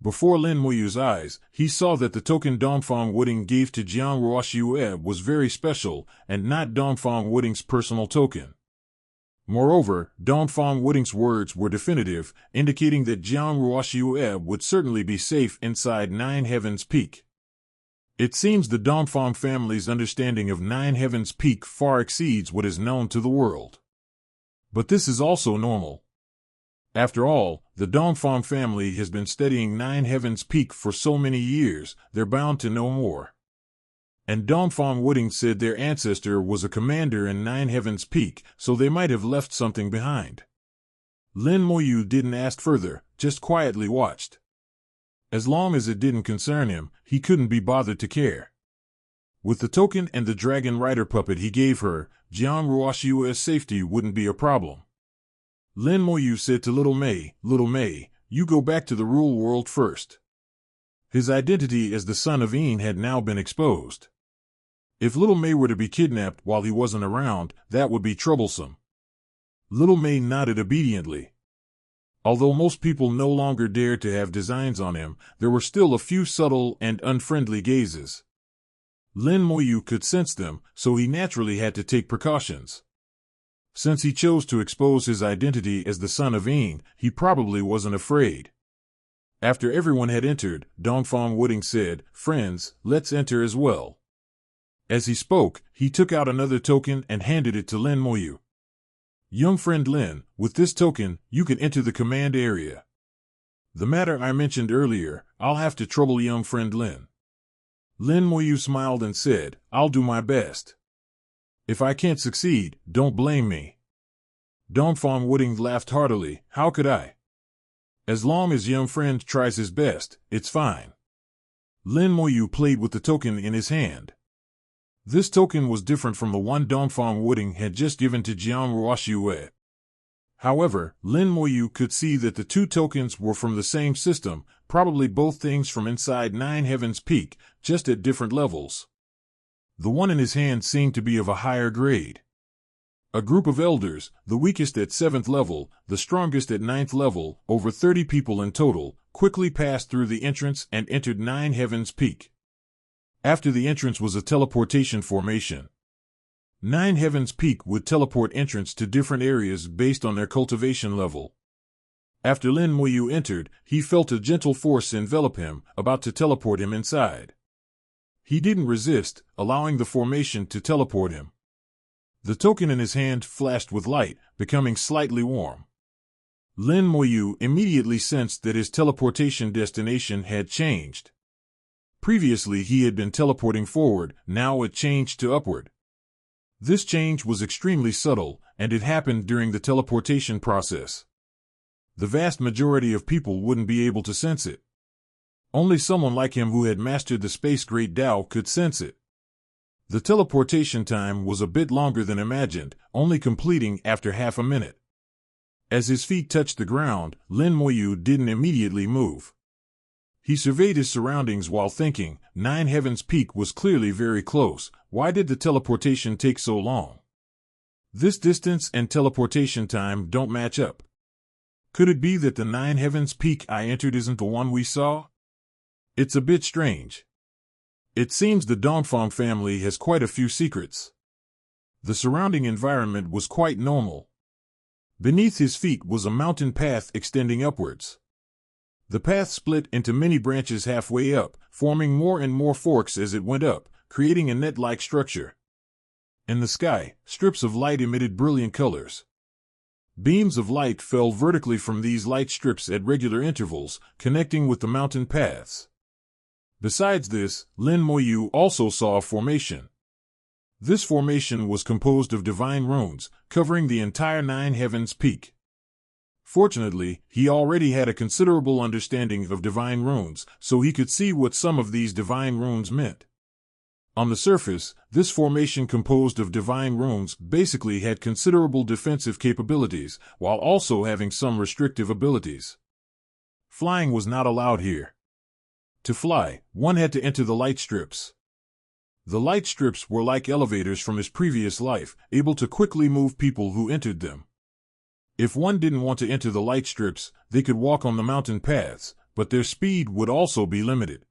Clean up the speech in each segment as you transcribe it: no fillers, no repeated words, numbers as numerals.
Before Lin Muyu's eyes, he saw that the token Dongfang Wuding gave to Jiang Ruoxue was very special and not Dongfang Wuding's personal token. Moreover, Dongfang Wuding's words were definitive, indicating that Jiang Ruoxue would certainly be safe inside Nine Heavens Peak. It seems the Dongfang family's understanding of Nine Heavens Peak far exceeds what is known to the world. But this is also normal. After all, the Dongfang family has been studying Nine Heavens Peak for so many years, they're bound to know more. And Dongfang Wuding said their ancestor was a commander in Nine Heavens Peak, so they might have left something behind. Lin Muyu didn't ask further, just quietly watched. As long as it didn't concern him, he couldn't be bothered to care. With the token and the dragon rider puppet he gave her, Jiang Ruoxue's safety wouldn't be a problem. Lin Muyu said to Little Mei, you go back to the real world first. His identity as the son of Yin had now been exposed. If Little Mei were to be kidnapped while he wasn't around, that would be troublesome. Little Mei nodded obediently. Although most people no longer dared to have designs on him, there were still a few subtle and unfriendly gazes. Lin Muyu could sense them, so he naturally had to take precautions. Since he chose to expose his identity as the son of Yin, he probably wasn't afraid. After everyone had entered, Dongfang Wuding said, "Friends, let's enter as well." As he spoke, he took out another token and handed it to Lin Muyu. "Young friend Lin, with this token, you can enter the command area. The matter I mentioned earlier, I'll have to trouble young friend Lin." Lin Muyu smiled and said, "I'll do my best. If I can't succeed, don't blame me." Dongfang Wuding laughed heartily, "How could I? As long as young friend tries his best, it's fine." Lin Muyu played with the token in his hand. This token was different from the one Dongfang Wuding had just given to Jiang Ruoxue. However, Lin Muyu could see that the two tokens were from the same system, probably both things from inside Nine Heavens Peak, just at different levels. The one in his hand seemed to be of a higher grade. A group of elders, the weakest at 7th level, the strongest at 9th level, over 30 people in total, quickly passed through the entrance and entered Nine Heavens Peak. After the entrance was a teleportation formation. Nine Heavens Peak would teleport entrants to different areas based on their cultivation level. After Lin Muyu entered, he felt a gentle force envelop him, about to teleport him inside. He didn't resist, allowing the formation to teleport him. The token in his hand flashed with light, becoming slightly warm. Lin Muyu immediately sensed that his teleportation destination had changed. Previously he had been teleporting forward, now it changed to upward. This change was extremely subtle, and it happened during the teleportation process. The vast majority of people wouldn't be able to sense it. Only someone like him who had mastered the Space Great Tao could sense it. The teleportation time was a bit longer than imagined, only completing after half a minute. As his feet touched the ground, Lin Muyu didn't immediately move. He surveyed his surroundings while thinking, Nine Heavens Peak was clearly very close, why did the teleportation take so long? This distance and teleportation time don't match up. Could it be that the Nine Heavens Peak I entered isn't the one we saw? It's a bit strange. It seems the Dongfang family has quite a few secrets. The surrounding environment was quite normal. Beneath his feet was a mountain path extending upwards. The path split into many branches halfway up, forming more and more forks as it went up, creating a net-like structure. In the sky, strips of light emitted brilliant colors. Beams of light fell vertically from these light strips at regular intervals, connecting with the mountain paths. Besides this, Lin Muyu also saw a formation. This formation was composed of divine runes, covering the entire Nine Heavens Peak. Fortunately, he already had a considerable understanding of divine runes, so he could see what some of these divine runes meant. On the surface, this formation composed of divine runes basically had considerable defensive capabilities, while also having some restrictive abilities. Flying was not allowed here. To fly, one had to enter the light strips. The light strips were like elevators from his previous life, able to quickly move people who entered them. If one didn't want to enter the light strips, they could walk on the mountain paths, but their speed would also be limited.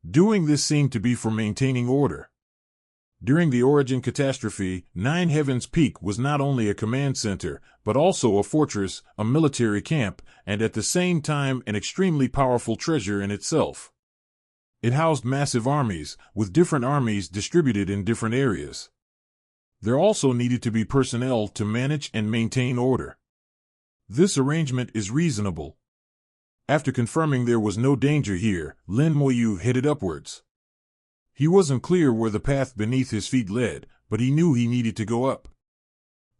Doing this seemed to be for maintaining order. During the Origin catastrophe, Nine Heavens Peak was not only a command center, but also a fortress, a military camp, and at the same time an extremely powerful treasure in itself. It housed massive armies, with different armies distributed in different areas. There also needed to be personnel to manage and maintain order. This arrangement is reasonable. After confirming there was no danger here, Lin Moyu headed upwards. He wasn't clear where the path beneath his feet led, but he knew he needed to go up.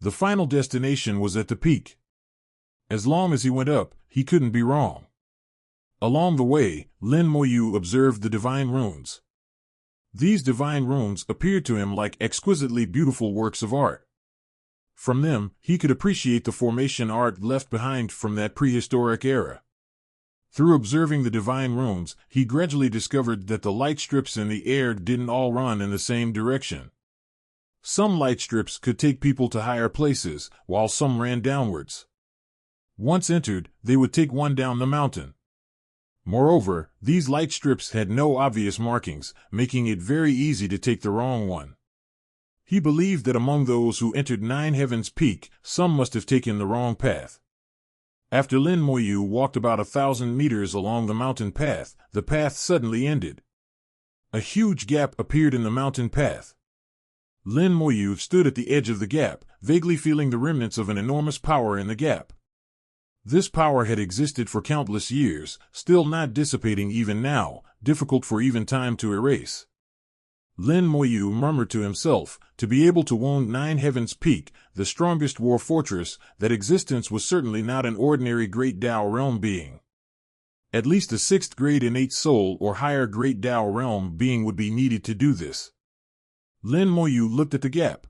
The final destination was at the peak. As long as he went up, he couldn't be wrong. Along the way, Lin Moyu observed the divine runes. These divine runes appeared to him like exquisitely beautiful works of art. From them, he could appreciate the formation art left behind from that prehistoric era. Through observing the divine runes, he gradually discovered that the light strips in the air didn't all run in the same direction. Some light strips could take people to higher places, while some ran downwards. Once entered, they would take one down the mountain. Moreover, these light strips had no obvious markings, making it very easy to take the wrong one. He believed that among those who entered Nine Heavens Peak, some must have taken the wrong path. After Lin Moyu walked about 1,000 meters along the mountain path, the path suddenly ended. A huge gap appeared in the mountain path. Lin Moyu stood at the edge of the gap, vaguely feeling the remnants of an enormous power in the gap. This power had existed for countless years, still not dissipating even now, difficult for even time to erase. Lin Moyu murmured to himself, to be able to wound Nine Heavens Peak, the strongest war fortress, that existence was certainly not an ordinary Great Tao Realm being. At least a 6th grade innate soul or higher Great Tao Realm being would be needed to do this. Lin Moyu looked at the gap.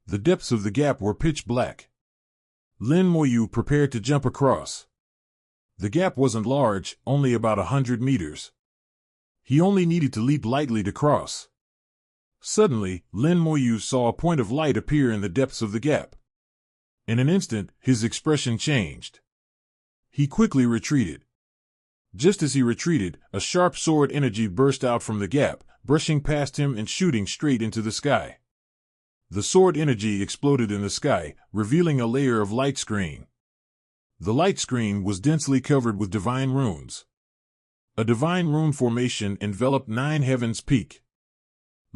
The depths of the gap were pitch black. Lin Moyu prepared to jump across. The gap wasn't large, only about 100 meters. He only needed to leap lightly to cross. Suddenly, Lin Moyu saw a point of light appear in the depths of the gap. In an instant, his expression changed. He quickly retreated. Just as he retreated, a sharp sword energy burst out from the gap, brushing past him and shooting straight into the sky. The sword energy exploded in the sky, revealing a layer of light screen. The light screen was densely covered with divine runes. A divine rune formation enveloped Nine Heavens Peak.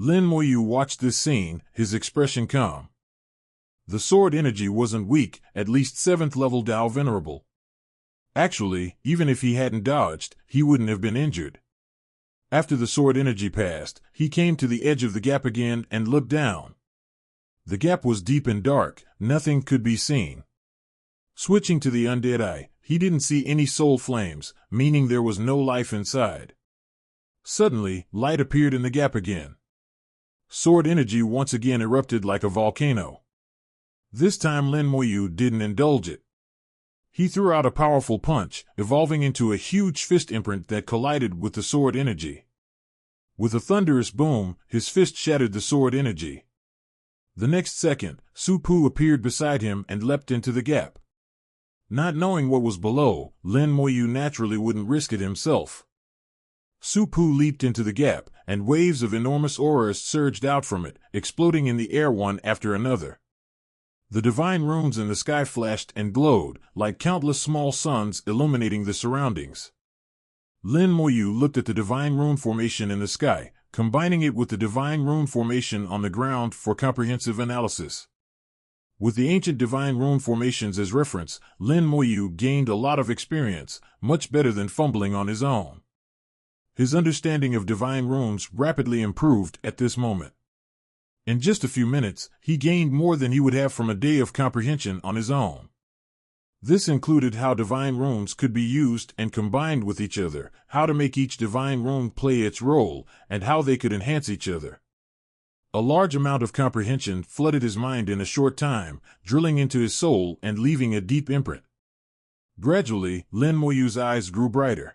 Lin Moyu watched this scene, his expression calm. The sword energy wasn't weak, at least 7th level Tao Venerable. Actually, even if he hadn't dodged, he wouldn't have been injured. After the sword energy passed, he came to the edge of the gap again and looked down. The gap was deep and dark, nothing could be seen. Switching to the undead eye, he didn't see any soul flames, meaning there was no life inside. Suddenly, light appeared in the gap again. Sword energy once again erupted like a volcano. This time Lin Moyu didn't indulge it. He threw out a powerful punch, evolving into a huge fist imprint that collided with the sword energy. With a thunderous boom, his fist shattered the sword energy. The next second, Su Pu appeared beside him and leapt into the gap. Not knowing what was below, Lin Moyu naturally wouldn't risk it himself. Su Pu leaped into the gap, and waves of enormous auras surged out from it, exploding in the air one after another. The divine runes in the sky flashed and glowed, like countless small suns illuminating the surroundings. Lin Moyu looked at the divine rune formation in the sky, combining it with the divine rune formation on the ground for comprehensive analysis. With the ancient divine rune formations as reference, Lin Moyu gained a lot of experience, much better than fumbling on his own. His understanding of divine runes rapidly improved at this moment. In just a few minutes, he gained more than he would have from a day of comprehension on his own. This included how divine runes could be used and combined with each other, how to make each divine rune play its role, and how they could enhance each other. A large amount of comprehension flooded his mind in a short time, drilling into his soul and leaving a deep imprint. Gradually, Lin Moyu's eyes grew brighter.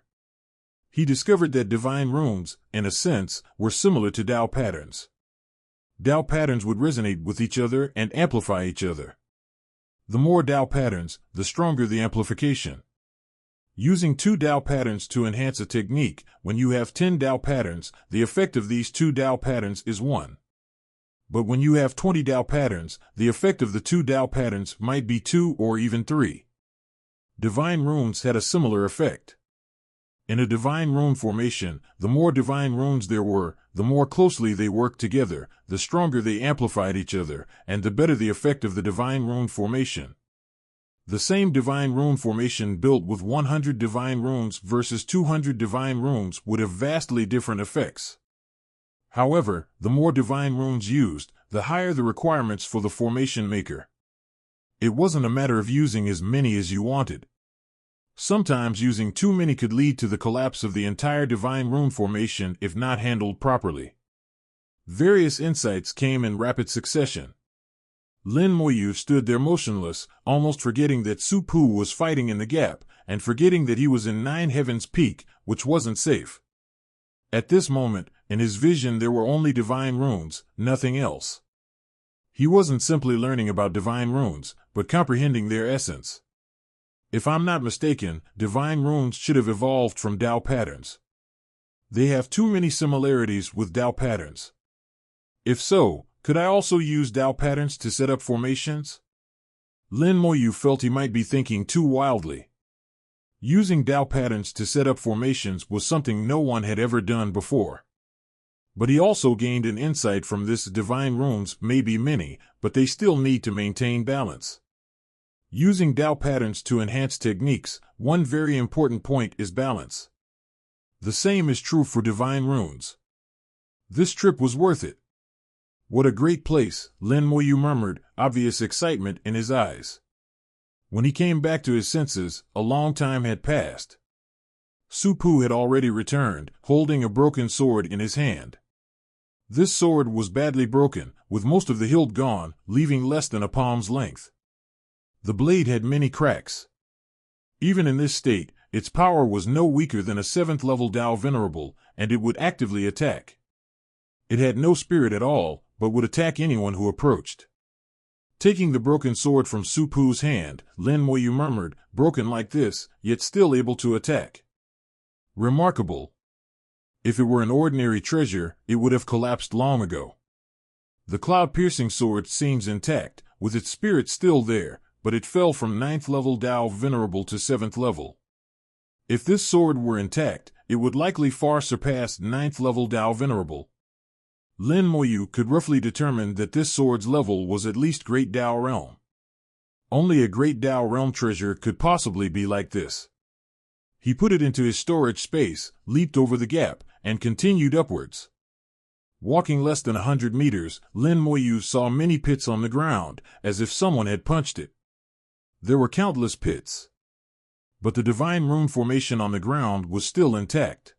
He discovered that divine runes, in a sense, were similar to Tao patterns. Tao patterns would resonate with each other and amplify each other. The more Tao patterns, the stronger the amplification. Using 2 Dao patterns to enhance a technique. When you have 10 Dao patterns, the effect of these 2 Dao patterns is 1. But when you have 20 Dao patterns, the effect of the 2 Dao patterns might be 2 or even 3. Divine runes had a similar effect. In a divine rune formation, the more divine runes there were, the more closely they worked together, the stronger they amplified each other, and the better the effect of the divine rune formation. The same divine rune formation built with 100 divine runes versus 200 divine runes would have vastly different effects. However, the more divine runes used, the higher the requirements for the formation maker. It wasn't a matter of using as many as you wanted. Sometimes using too many could lead to the collapse of the entire divine rune formation if not handled properly. Various insights came in rapid succession. Lin Moyu stood there motionless, almost forgetting that Su Pu was fighting in the gap, and forgetting that he was in Nine Heaven's Peak, which wasn't safe. At this moment, in his vision there were only divine runes, nothing else. He wasn't simply learning about divine runes, but comprehending their essence. If I'm not mistaken, divine runes should have evolved from Dao patterns. They have too many similarities with Dao patterns. If so, could I also use Dao patterns to set up formations? Lin Moyu felt he might be thinking too wildly. Using Dao patterns to set up formations was something no one had ever done before. But he also gained an insight from this: divine runes may be many, but they still need to maintain balance. Using Dao patterns to enhance techniques, one very important point is balance. The same is true for divine runes. This trip was worth it. What a great place, Lin Moyu murmured, obvious excitement in his eyes. When he came back to his senses, a long time had passed. Su Pu had already returned, holding a broken sword in his hand. This sword was badly broken, with most of the hilt gone, leaving less than a palm's length. The blade had many cracks. Even in this state, its power was no weaker than a 7th level Dao Venerable, and it would actively attack. It had no spirit at all, but would attack anyone who approached. Taking the broken sword from Su Pu's hand, Lin Moyu murmured, broken like this, yet still able to attack. Remarkable. If it were an ordinary treasure, it would have collapsed long ago. The cloud-piercing sword seems intact, with its spirit still there, but it fell from 9th level Dao Venerable to 7th level. If this sword were intact, it would likely far surpass 9th level Dao Venerable. Lin Moyu could roughly determine that this sword's level was at least Great Dao Realm. Only a Great Dao Realm treasure could possibly be like this. He put it into his storage space, leaped over the gap, and continued upwards. Walking less than 100 meters, Lin Moyu saw many pits on the ground, as if someone had punched it. There were countless pits. But the divine rune formation on the ground was still intact.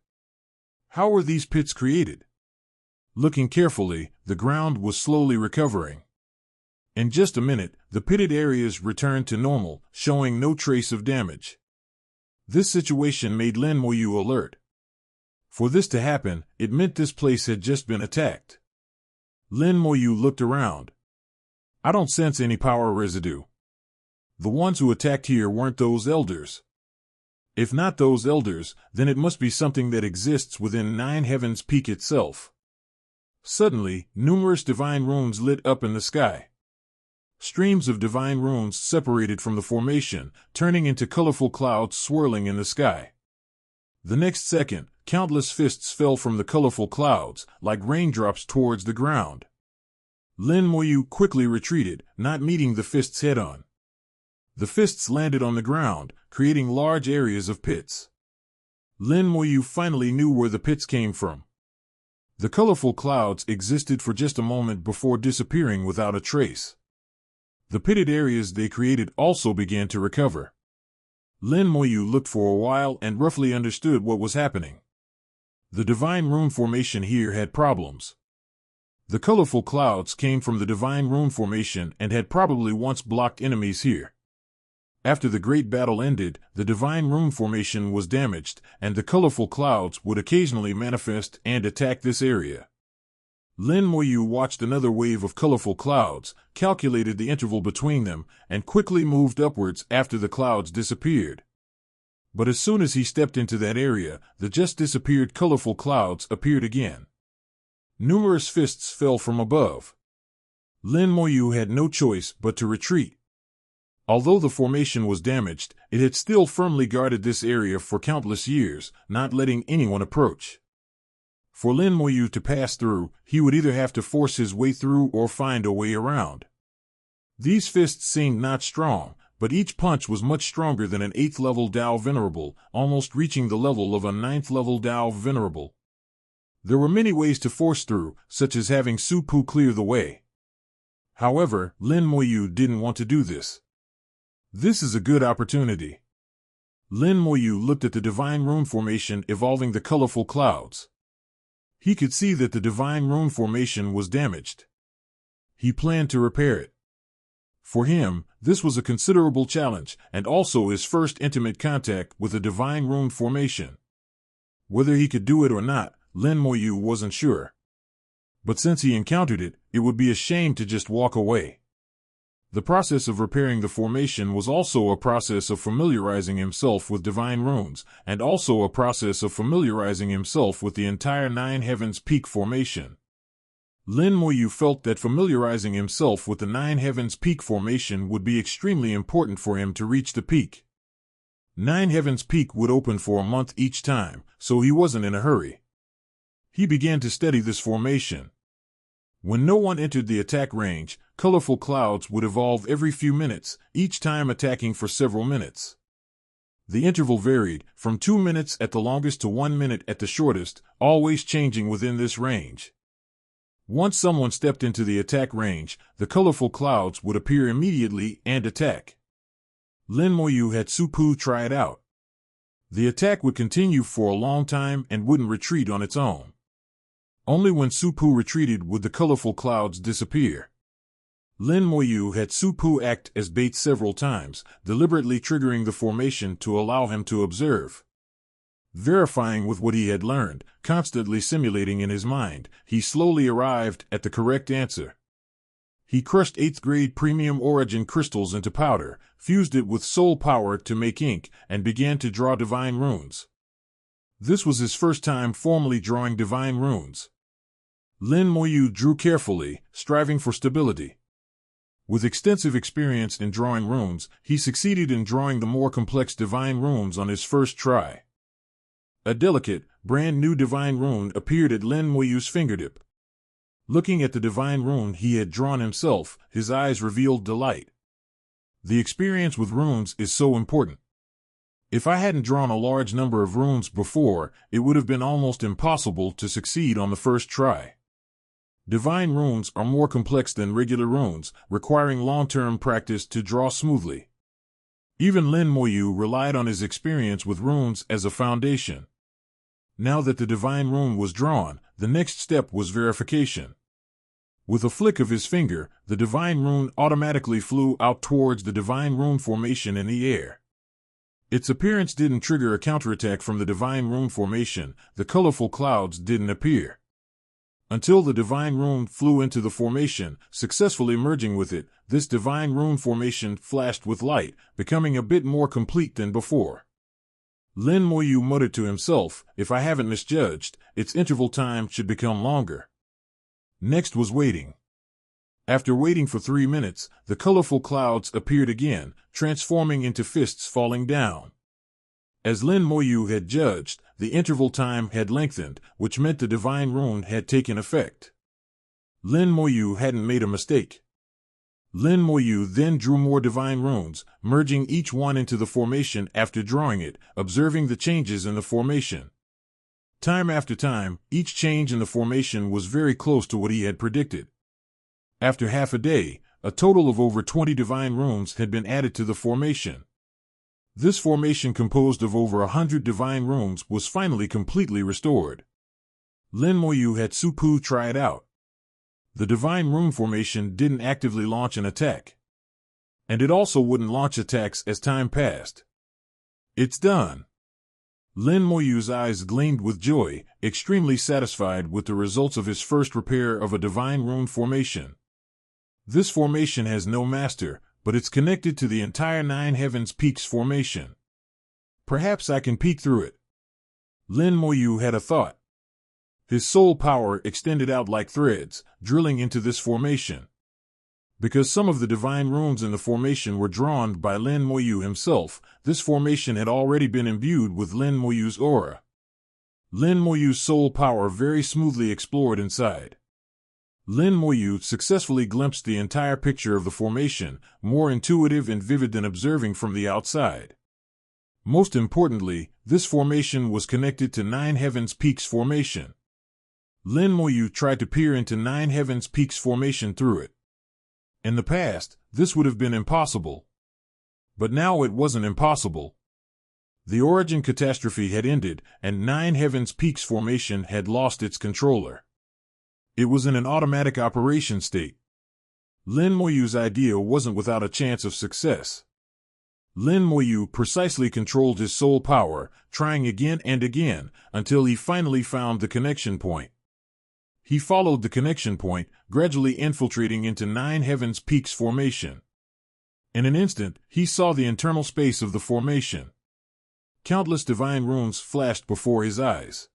How were these pits created? Looking carefully, the ground was slowly recovering. In just a minute, the pitted areas returned to normal, showing no trace of damage. This situation made Lin Moyu alert. For this to happen, it meant this place had just been attacked. Lin Moyu looked around. I don't sense any power residue. The ones who attacked here weren't those elders. If not those elders, then it must be something that exists within Nine Heaven's Peak itself. Suddenly, numerous divine runes lit up in the sky. Streams of divine runes separated from the formation, turning into colorful clouds swirling in the sky. The next second, countless fists fell from the colorful clouds, like raindrops towards the ground. Lin Moyu quickly retreated, not meeting the fists head-on. The fists landed on the ground, creating large areas of pits. Lin Moyu finally knew where the pits came from. The colorful clouds existed for just a moment before disappearing without a trace. The pitted areas they created also began to recover. Lin Moyu looked for a while and roughly understood what was happening. The divine rune formation here had problems. The colorful clouds came from the divine rune formation and had probably once blocked enemies here. After the great battle ended, the divine rune formation was damaged, and the colorful clouds would occasionally manifest and attack this area. Lin Moyu watched another wave of colorful clouds, calculated the interval between them, and quickly moved upwards after the clouds disappeared. But as soon as he stepped into that area, the just disappeared colorful clouds appeared again. Numerous fists fell from above. Lin Moyu had no choice but to retreat. Although the formation was damaged, it had still firmly guarded this area for countless years, not letting anyone approach. For Lin Moyu to pass through, he would either have to force his way through or find a way around. These fists seemed not strong, but each punch was much stronger than an 8th level Dao Venerable, almost reaching the level of a 9th level Dao Venerable. There were many ways to force through, such as having Su Pu clear the way. However, Lin Moyu didn't want to do this. This is a good opportunity. Lin Moyu looked at the divine rune formation evolving the colorful clouds. He could see that the divine rune formation was damaged. He planned to repair it. For him, this was a considerable challenge, and also his first intimate contact with a divine rune formation. Whether he could do it or not, Lin Moyu wasn't sure. But since he encountered it, it would be a shame to just walk away. The process of repairing the formation was also a process of familiarizing himself with divine runes, and also a process of familiarizing himself with the entire Nine Heavens Peak formation. Lin Moyu felt that familiarizing himself with the Nine Heavens Peak formation would be extremely important for him to reach the peak. Nine Heavens Peak would open for a month each time, so he wasn't in a hurry. He began to study this formation. When no one entered the attack range, colorful clouds would evolve every few minutes, each time attacking for several minutes. The interval varied, from 2 minutes at the longest to 1 minute at the shortest, always changing within this range. Once someone stepped into the attack range, the colorful clouds would appear immediately and attack. Lin Moyu had Su Pu try it out. The attack would continue for a long time and wouldn't retreat on its own. Only when Su Pu retreated would the colorful clouds disappear. Lin Moyu had Su Pu act as bait several times, deliberately triggering the formation to allow him to observe. Verifying with what he had learned, constantly simulating in his mind, he slowly arrived at the correct answer. He crushed 8th grade premium origin crystals into powder, fused it with soul power to make ink, and began to draw divine runes. This was his first time formally drawing divine runes. Lin Moyu drew carefully, striving for stability. With extensive experience in drawing runes, he succeeded in drawing the more complex divine runes on his first try. A delicate, brand new divine rune appeared at Lin Moyu's fingertip. Looking at the divine rune he had drawn himself, his eyes revealed delight. The experience with runes is so important. If I hadn't drawn a large number of runes before, it would have been almost impossible to succeed on the first try. Divine runes are more complex than regular runes, requiring long-term practice to draw smoothly. Even Lin Moyu relied on his experience with runes as a foundation. Now that the divine rune was drawn, the next step was verification. With a flick of his finger, the divine rune automatically flew out towards the divine rune formation in the air. Its appearance didn't trigger a counterattack from the divine rune formation, the colorful clouds didn't appear. Until the divine rune flew into the formation, successfully merging with it, this divine rune formation flashed with light, becoming a bit more complete than before. Lin Moyu muttered to himself, if I haven't misjudged, its interval time should become longer. Next was waiting. After waiting for 3 minutes, the colorful clouds appeared again, transforming into fists falling down. As Lin Moyu had judged, the interval time had lengthened, which meant the divine rune had taken effect. Lin Moyu hadn't made a mistake. Lin Moyu then drew more divine runes, merging each one into the formation after drawing it, observing the changes in the formation. Time after time, each change in the formation was very close to what he had predicted. After half a day, a total of over 20 divine runes had been added to the formation. This formation, composed of over 100 divine runes, was finally completely restored. Lin Moyu had Su Pu try it out. The divine rune formation didn't actively launch an attack. And it also wouldn't launch attacks as time passed. It's done. Lin Moyu's eyes gleamed with joy, extremely satisfied with the results of his first repair of a divine rune formation. This formation has no master, but it's connected to the entire Nine Heavens Peaks formation. Perhaps I can peek through it. Lin Moyu had a thought. His soul power extended out like threads, drilling into this formation. Because some of the divine runes in the formation were drawn by Lin Moyu himself, this formation had already been imbued with Lin Moyu's aura. Lin Moyu's soul power very smoothly explored inside. Lin Moyu successfully glimpsed the entire picture of the formation, more intuitive and vivid than observing from the outside. Most importantly, this formation was connected to Nine Heavens Peaks formation. Lin Moyu tried to peer into Nine Heavens Peaks formation through it. In the past, this would have been impossible. But now it wasn't impossible. The origin catastrophe had ended, and Nine Heavens Peaks formation had lost its controller. It was in an automatic operation state. Lin Moyu's idea wasn't without a chance of success. Lin Moyu precisely controlled his soul power, trying again and again, until he finally found the connection point. He followed the connection point, gradually infiltrating into Nine Heavens Peaks formation. In an instant, he saw the internal space of the formation. Countless divine runes flashed before his eyes.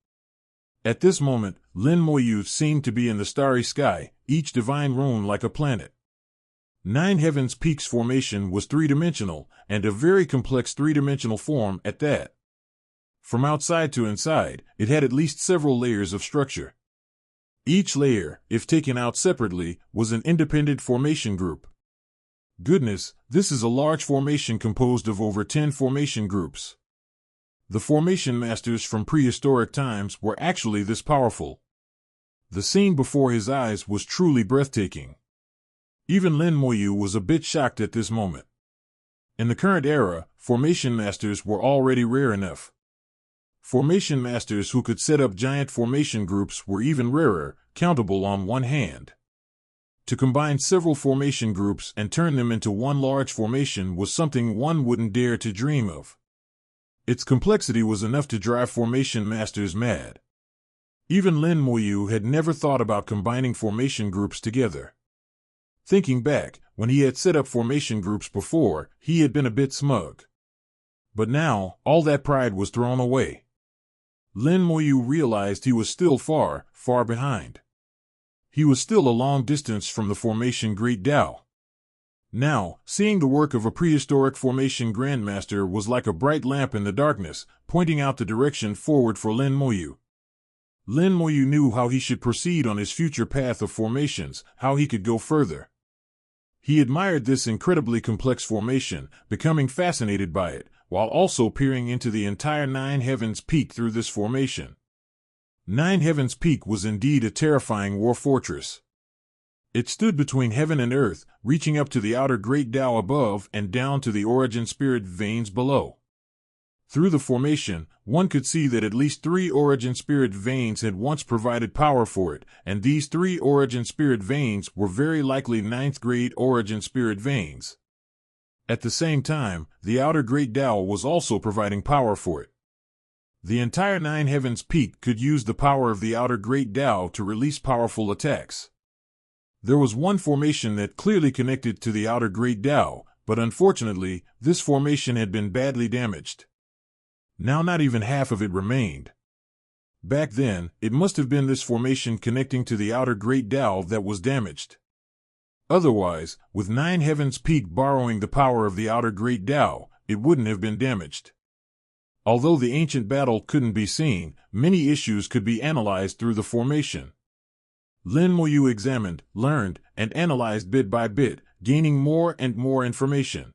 At this moment, Lin Moyu seemed to be in the starry sky, each divine rune like a planet. Nine Heavens Peaks formation was three-dimensional, and a very complex three-dimensional form at that. From outside to inside, it had at least several layers of structure. Each layer, if taken out separately, was an independent formation group. Goodness, this is a large formation composed of over 10 formation groups. The formation masters from prehistoric times were actually this powerful. The scene before his eyes was truly breathtaking. Even Lin Moyu was a bit shocked at this moment. In the current era, formation masters were already rare enough. Formation masters who could set up giant formation groups were even rarer, countable on one hand. To combine several formation groups and turn them into one large formation was something one wouldn't dare to dream of. Its complexity was enough to drive formation masters mad. Even Lin Moyu had never thought about combining formation groups together. Thinking back, when he had set up formation groups before, he had been a bit smug. But now, all that pride was thrown away. Lin Moyu realized he was still far, far behind. He was still a long distance from the formation Great Tao. Now, seeing the work of a prehistoric formation grandmaster was like a bright lamp in the darkness, pointing out the direction forward for Lin Moyu. Lin Moyu knew how he should proceed on his future path of formations, how he could go further. He admired this incredibly complex formation, becoming fascinated by it, while also peering into the entire Nine Heavens Peak through this formation. Nine Heavens Peak was indeed a terrifying war fortress. It stood between heaven and earth, reaching up to the outer Great Tao above and down to the origin spirit veins below. Through the formation, one could see that at least 3 origin spirit veins had once provided power for it, and these 3 origin spirit veins were very likely 9th grade origin spirit veins. At the same time, the outer Great Tao was also providing power for it. The entire Nine Heavens Peak could use the power of the outer Great Tao to release powerful attacks. There was one formation that clearly connected to the outer Great Tao, but unfortunately, this formation had been badly damaged. Now not even half of it remained. Back then, it must have been this formation connecting to the outer Great Tao that was damaged. Otherwise, with Nine Heavens Peak borrowing the power of the outer Great Tao, it wouldn't have been damaged. Although the ancient battle couldn't be seen, many issues could be analyzed through the formation. Lin Moyu examined, learned, and analyzed bit by bit, gaining more and more information.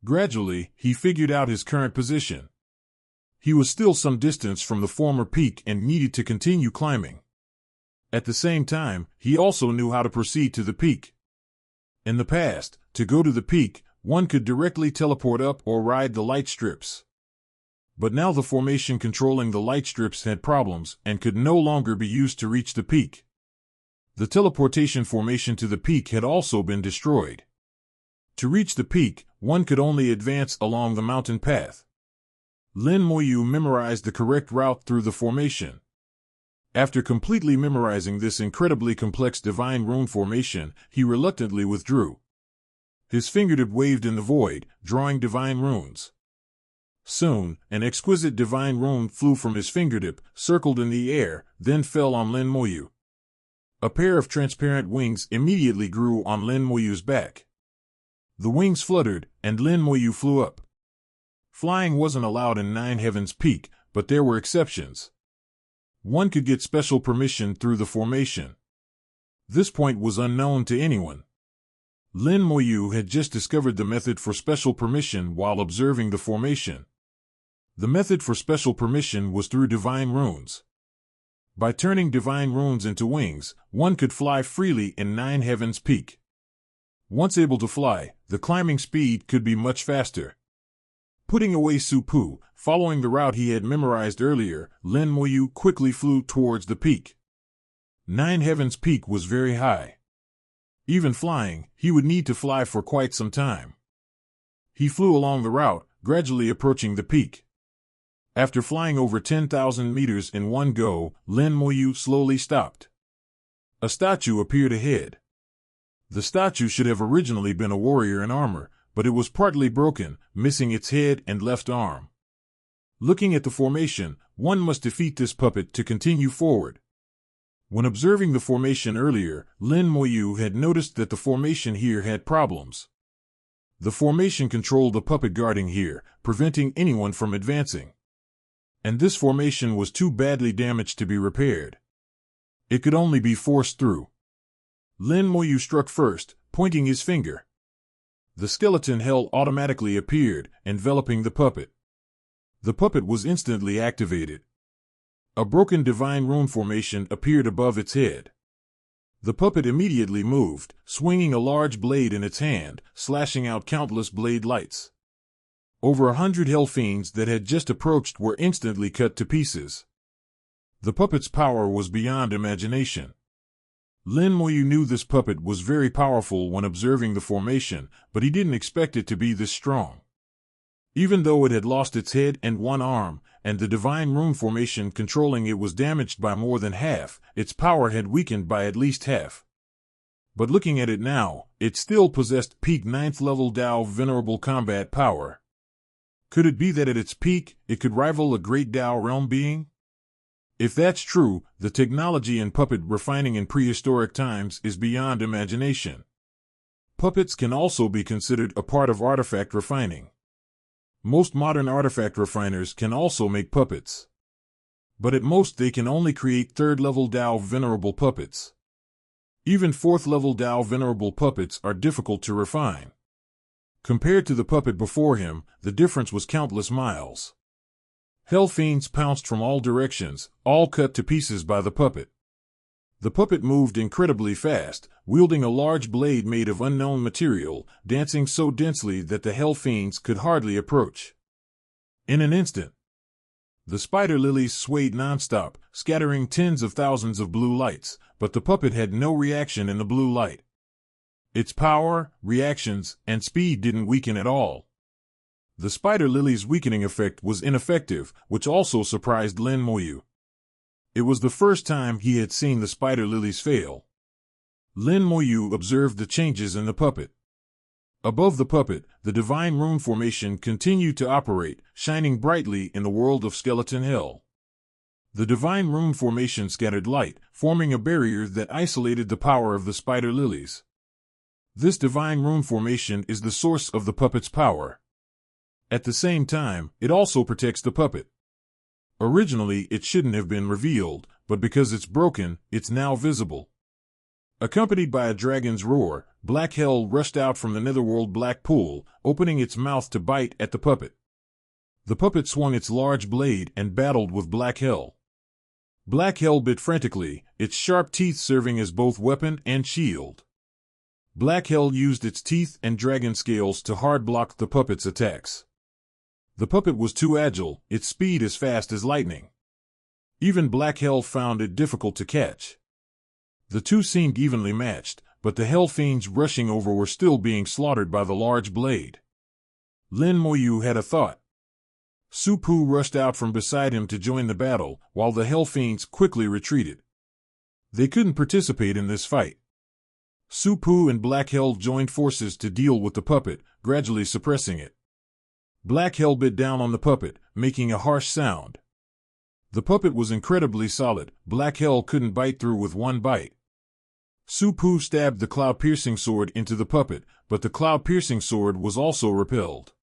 Gradually, he figured out his current position. He was still some distance from the former peak and needed to continue climbing. At the same time, he also knew how to proceed to the peak. In the past, to go to the peak, one could directly teleport up or ride the light strips. But now the formation controlling the light strips had problems and could no longer be used to reach the peak. The teleportation formation to the peak had also been destroyed. To reach the peak, one could only advance along the mountain path. Lin Moyu memorized the correct route through the formation. After completely memorizing this incredibly complex divine rune formation, he reluctantly withdrew. His fingertip waved in the void, drawing divine runes. Soon, an exquisite divine rune flew from his fingertip, circled in the air, then fell on Lin Moyu. A pair of transparent wings immediately grew on Lin Moyu's back. The wings fluttered, and Lin Moyu flew up. Flying wasn't allowed in Nine Heaven's Peak, but there were exceptions. One could get special permission through the formation. This point was unknown to anyone. Lin Moyu had just discovered the method for special permission while observing the formation. The method for special permission was through divine runes. By turning divine runes into wings, one could fly freely in Nine Heaven's Peak. Once able to fly, the climbing speed could be much faster. Putting away Supu, following the route he had memorized earlier, Lin Moyu quickly flew towards the peak. Nine Heaven's Peak was very high. Even flying, he would need to fly for quite some time. He flew along the route, gradually approaching the peak. After flying over 10,000 meters in one go, Lin Moyu slowly stopped. A statue appeared ahead. The statue should have originally been a warrior in armor, but it was partly broken, missing its head and left arm. Looking at the formation, one must defeat this puppet to continue forward. When observing the formation earlier, Lin Moyu had noticed that the formation here had problems. The formation controlled the puppet guarding here, preventing anyone from advancing. And this formation was too badly damaged to be repaired. It could only be forced through. Lin Moyu struck first, pointing his finger. The skeleton hell automatically appeared, enveloping the puppet. The puppet was instantly activated. A broken divine rune formation appeared above its head. The puppet immediately moved, swinging a large blade in its hand, slashing out countless blade lights. Over 100 hell fiends that had just approached were instantly cut to pieces. The puppet's power was beyond imagination. Lin Moyu knew this puppet was very powerful when observing the formation, but he didn't expect it to be this strong. Even though it had lost its head and one arm, and the divine rune formation controlling it was damaged by more than half, its power had weakened by at least half. But looking at it now, it still possessed peak 9th level Dao venerable combat power. Could it be that at its peak, it could rival a great Dao realm being? If that's true, the technology in puppet refining in prehistoric times is beyond imagination. Puppets can also be considered a part of artifact refining. Most modern artifact refiners can also make puppets. But at most they can only create 3rd level Dao venerable puppets. Even 4th level Dao venerable puppets are difficult to refine. Compared to the puppet before him, the difference was countless miles. Hell fiends pounced from all directions, all cut to pieces by the puppet. The puppet moved incredibly fast, wielding a large blade made of unknown material, dancing so densely that the hell fiends could hardly approach. In an instant, the spider lilies swayed nonstop, scattering tens of thousands of blue lights, but the puppet had no reaction in the blue light. Its power, reactions, and speed didn't weaken at all. The spider lily's weakening effect was ineffective, which also surprised Lin Moyu. It was the first time he had seen the spider lilies fail. Lin Moyu observed the changes in the puppet. Above the puppet, the divine rune formation continued to operate, shining brightly in the world of skeleton hell. The divine rune formation scattered light, forming a barrier that isolated the power of the spider lilies. This divine rune formation is the source of the puppet's power. At the same time, it also protects the puppet. Originally, it shouldn't have been revealed, but because it's broken, it's now visible. Accompanied by a dragon's roar, Black Hell rushed out from the netherworld black pool, opening its mouth to bite at the puppet. The puppet swung its large blade and battled with Black Hell. Black Hell bit frantically, its sharp teeth serving as both weapon and shield. Black Hell used its teeth and dragon scales to hard block the puppet's attacks. The puppet was too agile, its speed as fast as lightning. Even Black Hell found it difficult to catch. The two seemed evenly matched, but the hell fiends rushing over were still being slaughtered by the large blade. Lin Moyu had a thought. Supu rushed out from beside him to join the battle, while the hell fiends quickly retreated. They couldn't participate in this fight. Supu and Black Hell joined forces to deal with the puppet, gradually suppressing it. Black Hell bit down on the puppet, making a harsh sound. The puppet was incredibly solid. Black Hell couldn't bite through with one bite. Su-Pu stabbed the cloud-piercing sword into the puppet, but the cloud-piercing sword was also repelled.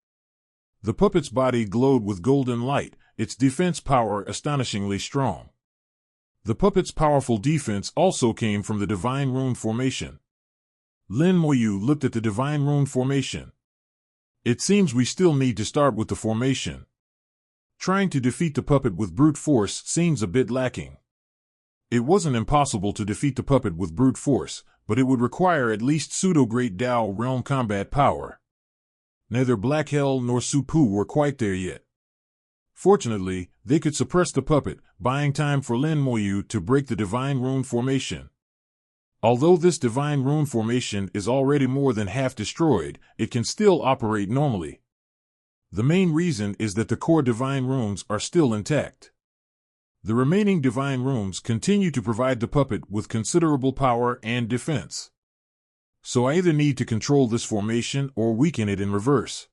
The puppet's body glowed with golden light, its defense power astonishingly strong. The puppet's powerful defense also came from the Divine Rune formation. Lin Moyu looked at the Divine Rune formation. It seems we still need to start with the formation. Trying to defeat the puppet with brute force seems a bit lacking. It wasn't impossible to defeat the puppet with brute force, but it would require at least pseudo-Great Dao realm combat power. Neither Black Hell nor Su-Pu were quite there yet. Fortunately, they could suppress the puppet, buying time for Lin Moyu to break the Divine Rune formation. Although this Divine Rune formation is already more than half destroyed, it can still operate normally. The main reason is that the core Divine Runes are still intact. The remaining Divine Runes continue to provide the puppet with considerable power and defense. So I either need to control this formation or weaken it in reverse.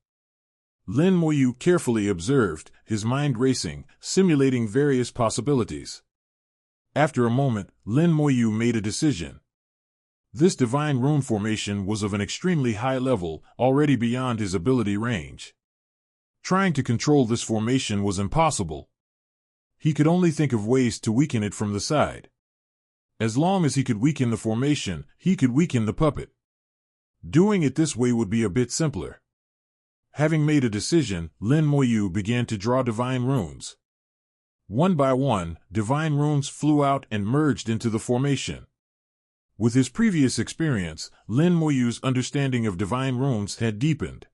Lin Moyu carefully observed, his mind racing, simulating various possibilities. After a moment, Lin Moyu made a decision. This Divine Rune formation was of an extremely high level, already beyond his ability range. Trying to control this formation was impossible. He could only think of ways to weaken it from the side. As long as he could weaken the formation, he could weaken the puppet. Doing it this way would be a bit simpler. Having made a decision, Lin Moyu began to draw Divine Runes. One by one, Divine Runes flew out and merged into the formation. With his previous experience, Lin Moyu's understanding of Divine Runes had deepened.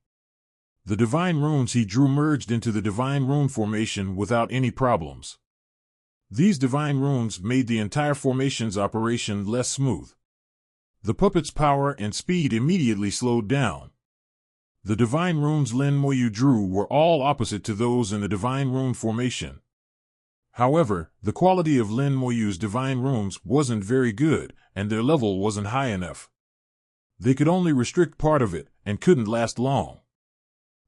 The Divine Runes he drew merged into the Divine Rune formation without any problems. These Divine Runes made the entire formation's operation less smooth. The puppet's power and speed immediately slowed down. The Divine Runes Lin Moyu drew were all opposite to those in the Divine Rune formation. However, the quality of Lin Moyu's Divine Runes wasn't very good, and their level wasn't high enough. They could only restrict part of it, and couldn't last long.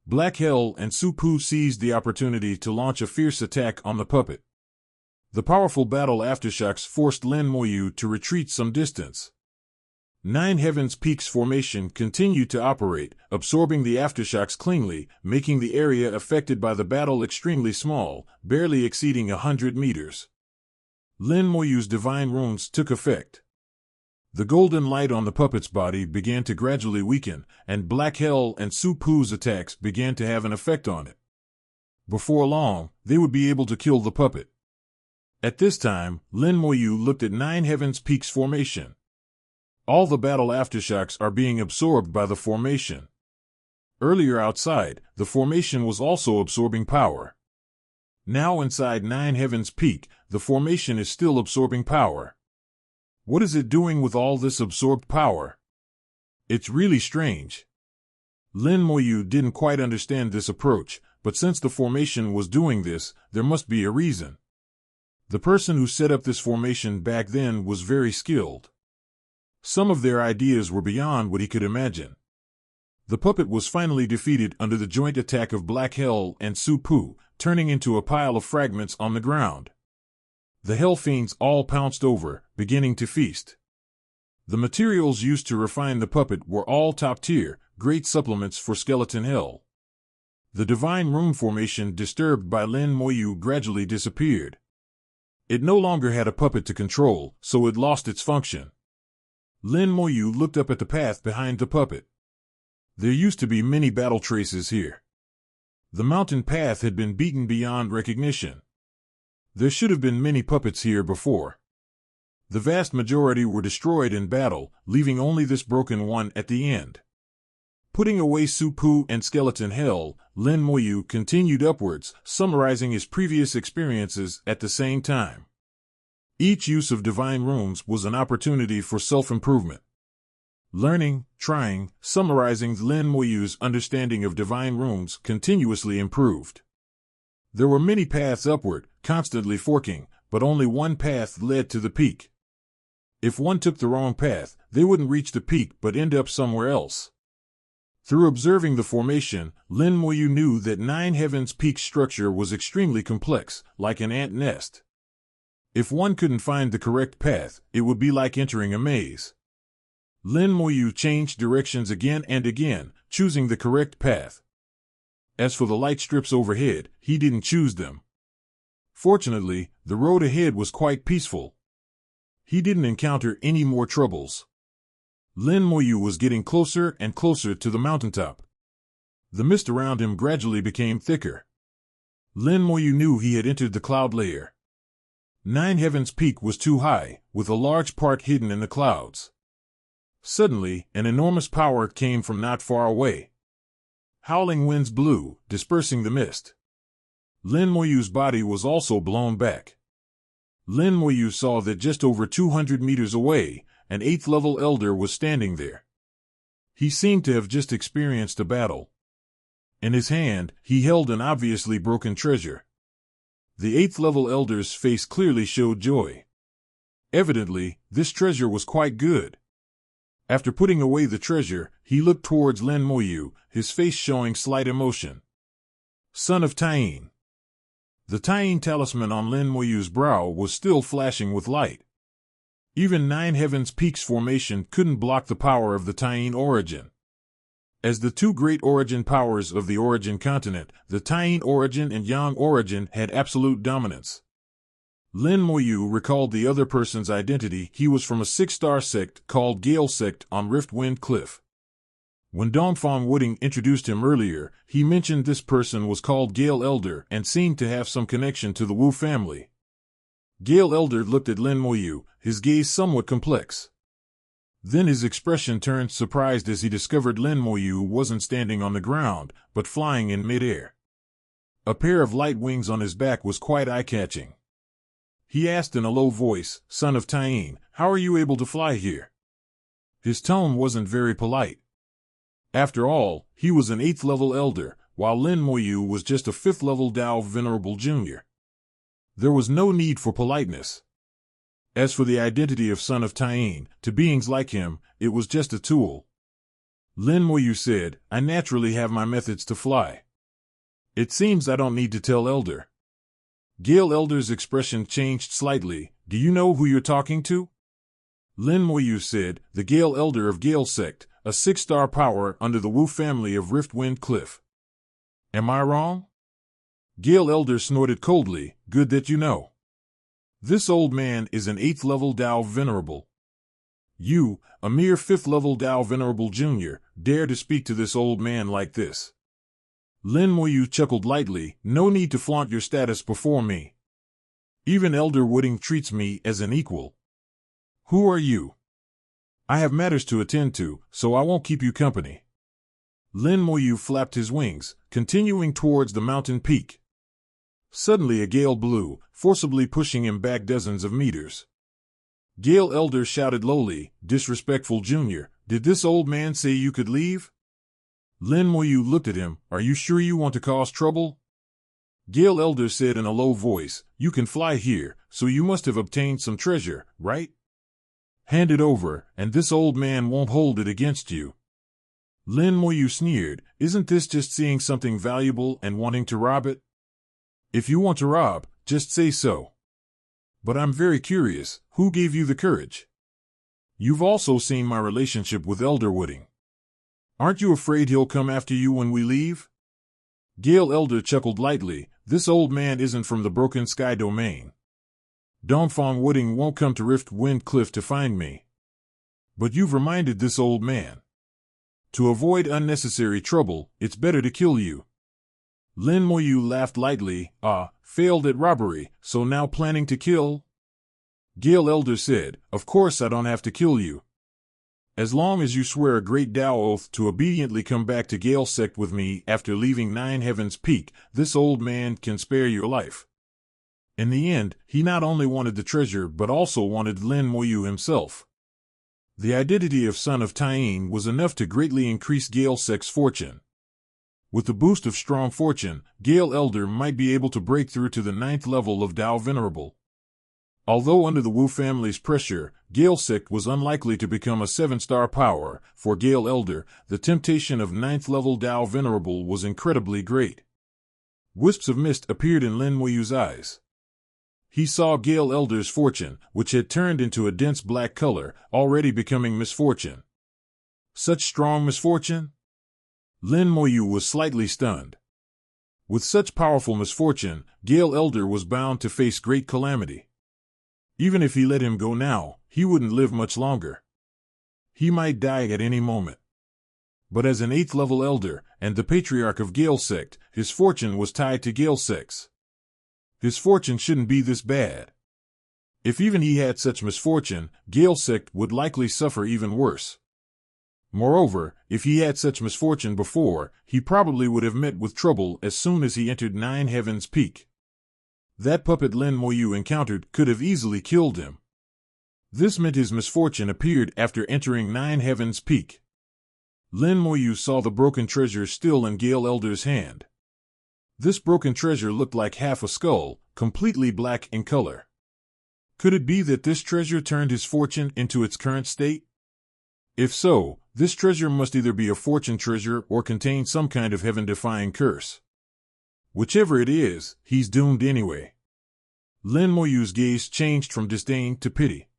Black Hell and Su-Pu seized the opportunity to launch a fierce attack on the puppet. The powerful battle aftershocks forced Lin Moyu to retreat some distance. Nine Heavens Peaks formation continued to operate, absorbing the aftershocks cleanly, making the area affected by the battle extremely small, barely exceeding 100 meters. Lin Moyu's Divine Runes took effect. The golden light on the puppet's body began to gradually weaken, and Black Hell and Su-Pu's attacks began to have an effect on it. Before long, they would be able to kill the puppet. At this time, Lin Moyu looked at Nine Heavens Peaks formation. All the battle aftershocks are being absorbed by the formation. Earlier outside, the formation was also absorbing power. Now inside Nine Heavens Peak, the formation is still absorbing power. What is it doing with all this absorbed power? It's really strange. Lin Moyu didn't quite understand this approach, but since the formation was doing this, there must be a reason. The person who set up this formation back then was very skilled. Some of their ideas were beyond what he could imagine. The puppet was finally defeated under the joint attack of Black Hell and Su-Pu, turning into a pile of fragments on the ground. The Hell Fiends all pounced over, beginning to feast. The materials used to refine the puppet were all top-tier, great supplements for Skeleton Hell. The Divine Rune formation disturbed by Lin Moyu gradually disappeared. It no longer had a puppet to control, so it lost its function. Lin Moyu looked up at the path behind the puppet. There used to be many battle traces here. The mountain path had been beaten beyond recognition. There should have been many puppets here before. The vast majority were destroyed in battle, leaving only this broken one at the end. Putting away Su-Pu and Skeleton Hell, Lin Moyu continued upwards, summarizing his previous experiences at the same time. Each use of Divine Runes was an opportunity for self-improvement. Learning, trying, summarizing Lin Moyu's understanding of Divine Runes continuously improved. There were many paths upward, constantly forking, but only one path led to the peak. If one took the wrong path, they wouldn't reach the peak but end up somewhere else. Through observing the formation, Lin Moyu knew that Nine Heavens Peak's structure was extremely complex, like an ant nest. If one couldn't find the correct path, it would be like entering a maze. Lin Moyu changed directions again and again, choosing the correct path. As for the light strips overhead, he didn't choose them. Fortunately, the road ahead was quite peaceful. He didn't encounter any more troubles. Lin Moyu was getting closer and closer to the mountaintop. The mist around him gradually became thicker. Lin Moyu knew he had entered the cloud layer. Nine Heavens Peak was too high, with a large part hidden in the clouds. Suddenly, an enormous power came from not far away. Howling winds blew, dispersing the mist. Lin Moyu's body was also blown back. Lin Moyu saw that just over 200 meters away, an 8th-level elder was standing there. He seemed to have just experienced a battle. In his hand, he held an obviously broken treasure. The 8th-level elder's face clearly showed joy. Evidently, this treasure was quite good. After putting away the treasure, he looked towards Lin Moyu, his face showing slight emotion. Son of Taine. The Taine talisman on Lin Moyu's brow was still flashing with light. Even Nine Heavens Peak's formation couldn't block the power of the Taine origin. As the two great origin powers of the origin continent, the Taine origin and Yang origin had absolute dominance. Lin Moyu recalled the other person's identity. He was from a 6-star sect called Gale Sect on Riftwind Cliff. When Dongfang Wooding introduced him earlier, he mentioned this person was called Gale Elder and seemed to have some connection to the Wu family. Gale Elder looked at Lin Moyu, his gaze somewhat complex. Then his expression turned surprised as he discovered Lin Moyu wasn't standing on the ground, but flying in midair. A pair of light wings on his back was quite eye-catching. He asked in a low voice, "Son of Taine, how are you able to fly here?" His tone wasn't very polite. After all, he was an 8th-level elder, while Lin Moyu was just a 5th-level Dao Venerable Junior. There was no need for politeness. As for the identity of Son of Taine, to beings like him, it was just a tool. Lin Moyu said, "I naturally have my methods to fly. It seems I don't need to tell Elder." Gale Elder's expression changed slightly. "Do you know who you're talking to?" Lin Moyu said, "The Gale Elder of Gale Sect, a 6-star power under the Wu family of Riftwind Cliff." "Am I wrong?" Gale Elder snorted coldly. "Good that you know. This old man is an 8th-level Dao Venerable. You, a mere 5th-level Dao Venerable Junior, dare to speak to this old man like this." Lin Moyu chuckled lightly. "No need to flaunt your status before me. Even Elder Wooding treats me as an equal. Who are you?" "I have matters to attend to, so I won't keep you company." Lin Moyu flapped his wings, continuing towards the mountain peak. Suddenly a gale blew, forcibly pushing him back dozens of meters. Gale Elder shouted lowly, "Disrespectful Junior, did this old man say you could leave?" Lin Moyu looked at him. "Are you sure you want to cause trouble?" Gale Elder said in a low voice, "You can fly here, so you must have obtained some treasure, right? Hand it over, and this old man won't hold it against you." Lin Moyu sneered, "Isn't this just seeing something valuable and wanting to rob it? If you want to rob, just say so. But I'm very curious, who gave you the courage? You've also seen my relationship with Elder Wooding. Aren't you afraid he'll come after you when we leave?" Gale Elder chuckled lightly. "This old man isn't from the Broken Sky domain. Dongfang Wooding won't come to Riftwind Cliff to find me. But you've reminded this old man. To avoid unnecessary trouble, it's better to kill you." Lin Moyu laughed lightly. Failed at robbery, so now planning to kill?" Gale Elder said, "Of course I don't have to kill you. As long as you swear a great Dao oath to obediently come back to Gale Sect with me after leaving Nine Heavens Peak, this old man can spare your life." In the end, he not only wanted the treasure but also wanted Lin Moyu himself. The identity of Son of Taine was enough to greatly increase Gale Sect's fortune. With the boost of strong fortune, Gale Elder might be able to break through to the 9th level of Dao Venerable. Although under the Wu family's pressure, Gale Sect was unlikely to become a 7-star power. For Gale Elder, the temptation of 9th level Dao Venerable was incredibly great. Wisps of mist appeared in Lin Moyu's eyes. He saw Gale Elder's fortune, which had turned into a dense black color, already becoming misfortune. Such strong misfortune? Lin Moyu was slightly stunned. With such powerful misfortune, Gale Elder was bound to face great calamity. Even if he let him go now, he wouldn't live much longer. He might die at any moment. But as an 8th level elder, and the patriarch of Gale Sect, his fortune was tied to Gale Sect's. His fortune shouldn't be this bad. If even he had such misfortune, Gale Sect would likely suffer even worse. Moreover, if he had such misfortune before, he probably would have met with trouble as soon as he entered Nine Heavens Peak. That puppet Lin Moyu encountered could have easily killed him. This meant his misfortune appeared after entering Nine Heavens Peak. Lin Moyu saw the broken treasure still in Gale Elder's hand. This broken treasure looked like half a skull, completely black in color. Could it be that this treasure turned his fortune into its current state? If so, this treasure must either be a fortune treasure or contain some kind of heaven-defying curse. Whichever it is, he's doomed anyway. Lin Moyu's gaze changed from disdain to pity.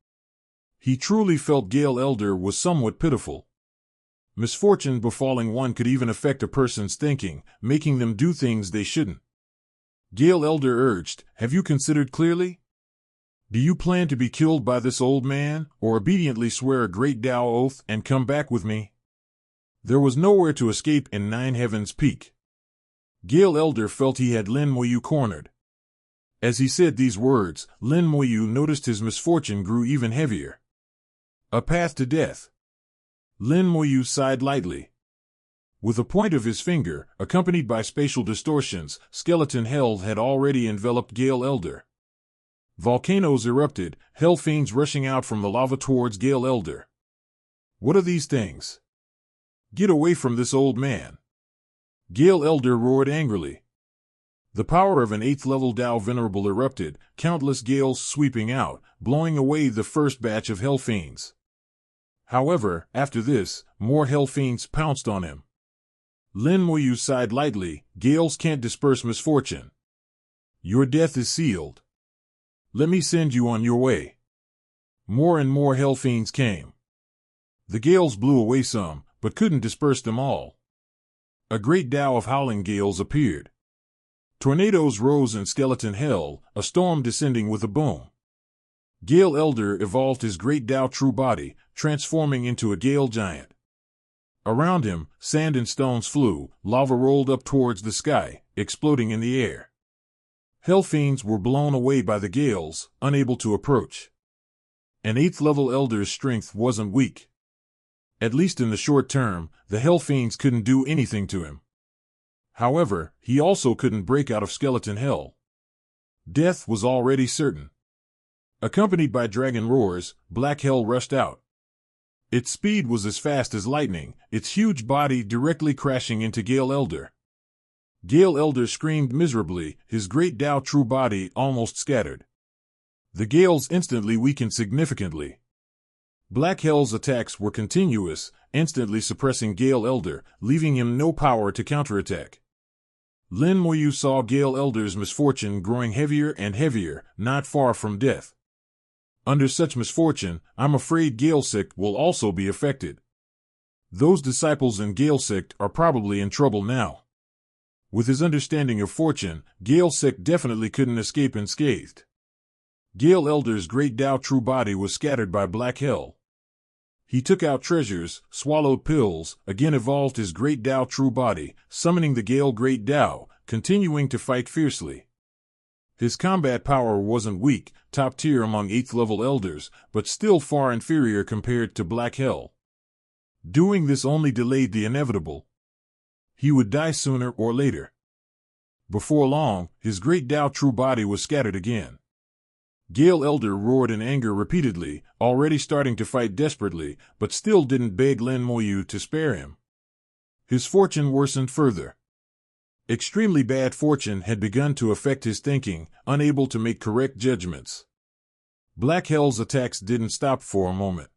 He truly felt Gale Elder was somewhat pitiful. Misfortune befalling one could even affect a person's thinking, making them do things they shouldn't. Gale Elder urged, "Have you considered clearly? Do you plan to be killed by this old man, or obediently swear a great Tao oath and come back with me?" There was nowhere to escape in Nine Heavens Peak. Gale Elder felt he had Lin Moyu cornered. As he said these words, Lin Moyu noticed his misfortune grew even heavier. A path to death. Lin Moyu sighed lightly. With the point of his finger, accompanied by spatial distortions, skeleton hell had already enveloped Gale Elder. Volcanoes erupted, hell fiends rushing out from the lava towards Gale Elder. What are these things? Get away from this old man! Gale Elder roared angrily. The power of an 8th level Tao Venerable erupted, countless gales sweeping out, blowing away the first batch of hell fiends. However, after this, more hell fiends pounced on him. Lin Moyu sighed lightly. Gales can't disperse misfortune. Your death is sealed. Let me send you on your way. More and more hell fiends came. The gales blew away some, but couldn't disperse them all. A great Tao of howling gales appeared. Tornadoes rose in skeleton hell, a storm descending with a boom. Gale Elder evolved his great Tao true body, transforming into a gale giant. Around him, sand and stones flew, lava rolled up towards the sky, exploding in the air. Hell fiends were blown away by the gales, unable to approach. An 8th level elder's strength wasn't weak. At least in the short term, the hell fiends couldn't do anything to him. However, he also couldn't break out of skeleton hell. Death was already certain. Accompanied by dragon roars, black hell rushed out. Its speed was as fast as lightning, its huge body directly crashing into Gale Elder. Gale Elder screamed miserably, his great Tao true body almost scattered. The gales instantly weakened significantly. Black Hell's attacks were continuous, instantly suppressing Gale Elder, leaving him no power to counterattack. Lin Moyu saw Gale Elder's misfortune growing heavier and heavier, not far from death. Under such misfortune, I'm afraid Gale Sect will also be affected. Those disciples in Gale Sect are probably in trouble now. With his understanding of fortune, Gale Sect definitely couldn't escape unscathed. Gale Elder's great Tao true body was scattered by black hell. He took out treasures, swallowed pills, again evolved his great Tao true body, summoning the Gale Great Tao, continuing to fight fiercely. His combat power wasn't weak, top tier among 8th level elders, but still far inferior compared to Black Hell. Doing this only delayed the inevitable. He would die sooner or later. Before long, his great Tao true body was scattered again. Gale Elder roared in anger repeatedly, already starting to fight desperately, but still didn't beg Lin Moyu to spare him. His fortune worsened further. Extremely bad fortune had begun to affect his thinking, unable to make correct judgments. Black Hell's attacks didn't stop for a moment.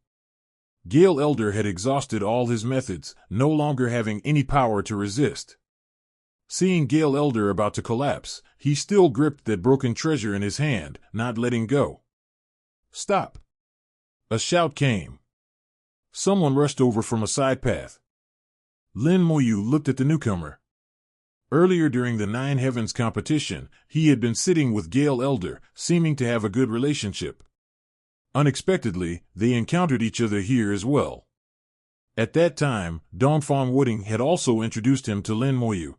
Gale Elder had exhausted all his methods, no longer having any power to resist. Seeing Gale Elder about to collapse, he still gripped that broken treasure in his hand, not letting go. "Stop!" A shout came. Someone rushed over from a side path. Lin Moyu looked at the newcomer. Earlier during the Nine Heavens competition, he had been sitting with Gale Elder, seeming to have a good relationship. Unexpectedly, they encountered each other here as well. At that time, Dongfang Wooding had also introduced him to Lin Moyu.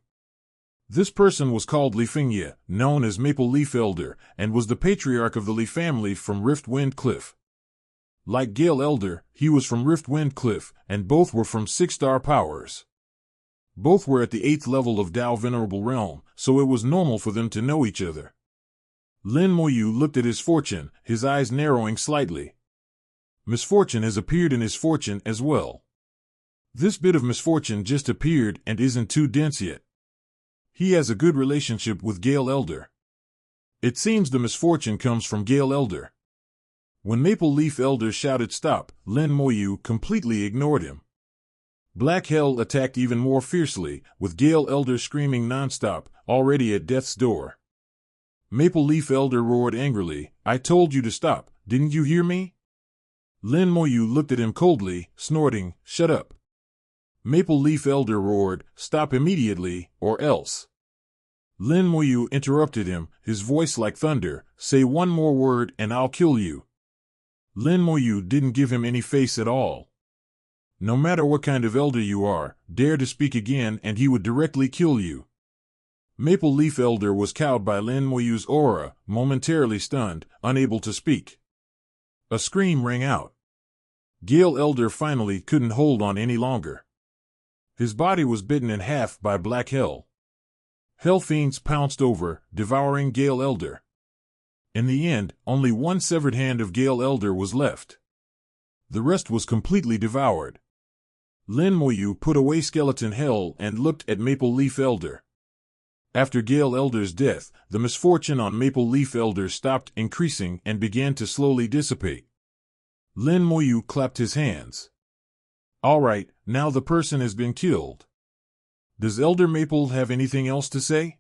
This person was called Li Fengye, known as Maple Leaf Elder, and was the patriarch of the Li family from Riftwind Cliff. Like Gale Elder, he was from Riftwind Cliff, and both were from 6-star powers. Both were at the 8th level of Dao Venerable Realm, so it was normal for them to know each other. Lin Moyu looked at his fortune, his eyes narrowing slightly. Misfortune has appeared in his fortune as well. This bit of misfortune just appeared and isn't too dense yet. He has a good relationship with Gale Elder. It seems the misfortune comes from Gale Elder. When Maple Leaf Elder shouted stop, Lin Moyu completely ignored him. Black Hell attacked even more fiercely, with Gale Elder screaming nonstop, already at death's door. Maple Leaf Elder roared angrily, "I told you to stop, didn't you hear me?" Lin Moyu looked at him coldly, snorting, "Shut up." Maple Leaf Elder roared, "Stop immediately, or else." Lin Moyu interrupted him, his voice like thunder, "Say one more word and I'll kill you." Lin Moyu didn't give him any face at all. No matter what kind of elder you are, dare to speak again and he would directly kill you. Maple Leaf Elder was cowed by Lin Moyu's aura, momentarily stunned, unable to speak. A scream rang out. Gale Elder finally couldn't hold on any longer. His body was bitten in half by Black Hell. Hell fiends pounced over, devouring Gale Elder. In the end, only one severed hand of Gale Elder was left. The rest was completely devoured. Lin Moyu put away Skeleton Hell and looked at Maple Leaf Elder. After Gale Elder's death, the misfortune on Maple Leaf Elder stopped increasing and began to slowly dissipate. Lin Moyu clapped his hands. "All right, now the person has been killed. Does Elder Maple have anything else to say?"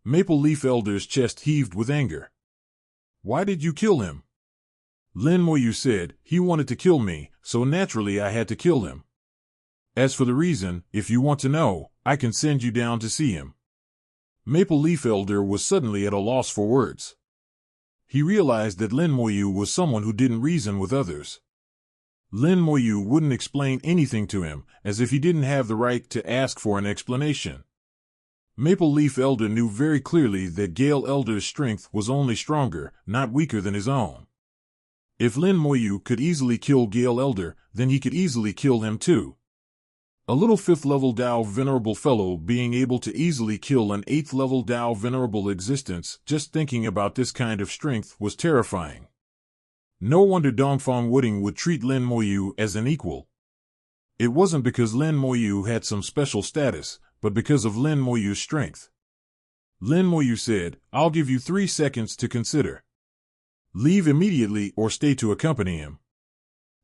Maple Leaf Elder's chest heaved with anger. "Why did you kill him?" Lin Moyu said, "He wanted to kill me, so naturally I had to kill him. As for the reason, if you want to know, I can send you down to see him." Maple Leaf Elder was suddenly at a loss for words. He realized that Lin Moyu was someone who didn't reason with others. Lin Moyu wouldn't explain anything to him, as if he didn't have the right to ask for an explanation. Maple Leaf Elder knew very clearly that Gale Elder's strength was only stronger, not weaker than his own. If Lin Moyu could easily kill Gale Elder, then he could easily kill him too. A little 5th-level Dao Venerable fellow being able to easily kill an 8th-level Dao Venerable existence, just thinking about this kind of strength was terrifying. No wonder Dongfang Wooding would treat Lin Moyu as an equal. It wasn't because Lin Moyu had some special status, but because of Lin Moyu's strength. Lin Moyu said, "I'll give you 3 seconds to consider. Leave immediately or stay to accompany him."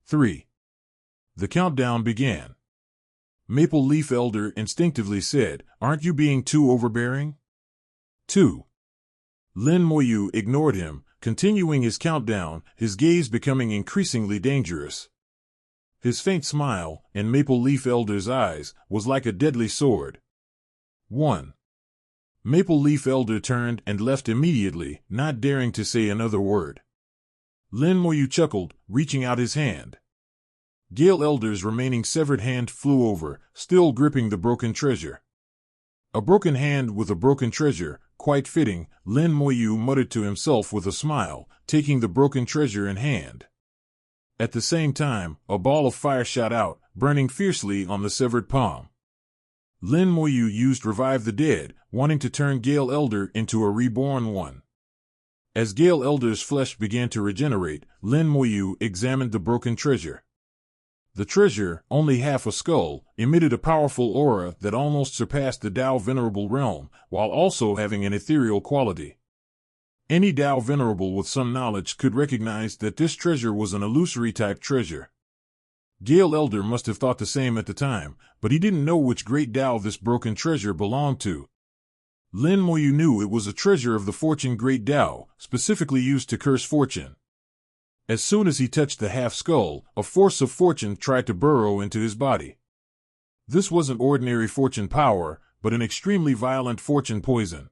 3. The countdown began. Maple Leaf Elder instinctively said, "Aren't you being too overbearing?" 2. Lin Moyu ignored him, continuing his countdown, his gaze becoming increasingly dangerous. His faint smile, in Maple Leaf Elder's eyes, was like a deadly sword. 1. Maple Leaf Elder turned and left immediately, not daring to say another word. Lin Moyu chuckled, reaching out his hand. Gale Elder's remaining severed hand flew over, still gripping the broken treasure. A broken hand with a broken treasure, quite fitting, Lin Moyu muttered to himself with a smile, taking the broken treasure in hand. At the same time, a ball of fire shot out, burning fiercely on the severed palm. Lin Moyu used Revive the Dead, wanting to turn Gale Elder into a reborn one. As Gale Elder's flesh began to regenerate, Lin Moyu examined the broken treasure. The treasure, only half a skull, emitted a powerful aura that almost surpassed the Dao Venerable Realm, while also having an ethereal quality. Any Dao Venerable with some knowledge could recognize that this treasure was an illusory-type treasure. Gale Elder must have thought the same at the time, but he didn't know which great Dao this broken treasure belonged to. Lin Moyu knew it was a treasure of the Fortune Great Dao, specifically used to curse fortune. As soon as he touched the half-skull, a force of fortune tried to burrow into his body. This wasn't ordinary fortune power, but an extremely violent fortune poison.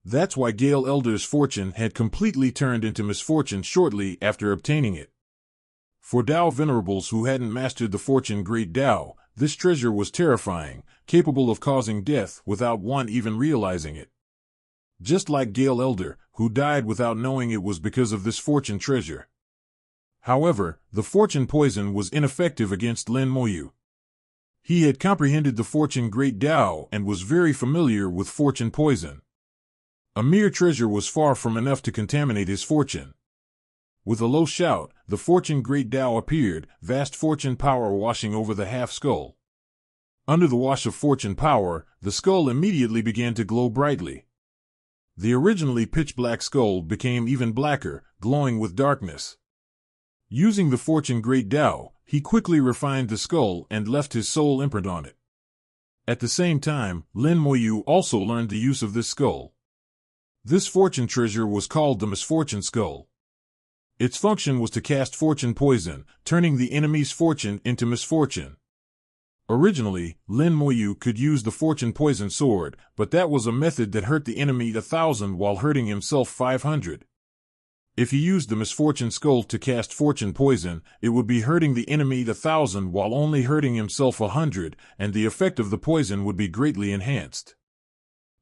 That's why Gale Elder's fortune had completely turned into misfortune shortly after obtaining it. For Dao Venerables who hadn't mastered the Fortune Great Dao, this treasure was terrifying, capable of causing death without one even realizing it. Just like Gale Elder, who died without knowing it was because of this fortune treasure. However, the fortune poison was ineffective against Lin Moyu. He had comprehended the Fortune Great Dao and was very familiar with fortune poison. A mere treasure was far from enough to contaminate his fortune. With a low shout, the Fortune Great Dao appeared, vast fortune power washing over the half-skull. Under the wash of fortune power, the skull immediately began to glow brightly. The originally pitch-black skull became even blacker, glowing with darkness. Using the Fortune Great Dao, he quickly refined the skull and left his soul imprint on it. At the same time, Lin Moyu also learned the use of this skull. This fortune treasure was called the Misfortune Skull. Its function was to cast fortune poison, turning the enemy's fortune into misfortune. Originally, Lin Moyu could use the fortune poison sword, but that was a method that hurt the enemy 1,000 while hurting himself 500. If he used the Misfortune Skull to cast fortune poison, it would be hurting the enemy 1,000 while only hurting himself 100, and the effect of the poison would be greatly enhanced.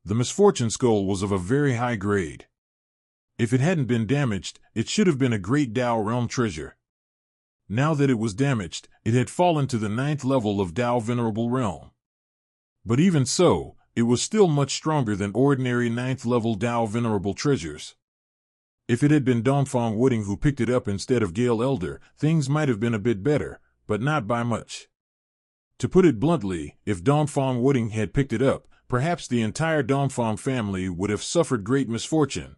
The Misfortune Skull was of a very high grade. If it hadn't been damaged, it should have been a great Dao realm treasure. Now that it was damaged, it had fallen to the 9th level of Dao Venerable Realm. But even so, it was still much stronger than ordinary 9th level Dao Venerable treasures. If it had been Dongfang Wooding who picked it up instead of Gale Elder, things might have been a bit better, but not by much. To put it bluntly, if Dongfang Wooding had picked it up, perhaps the entire Dongfang family would have suffered great misfortune.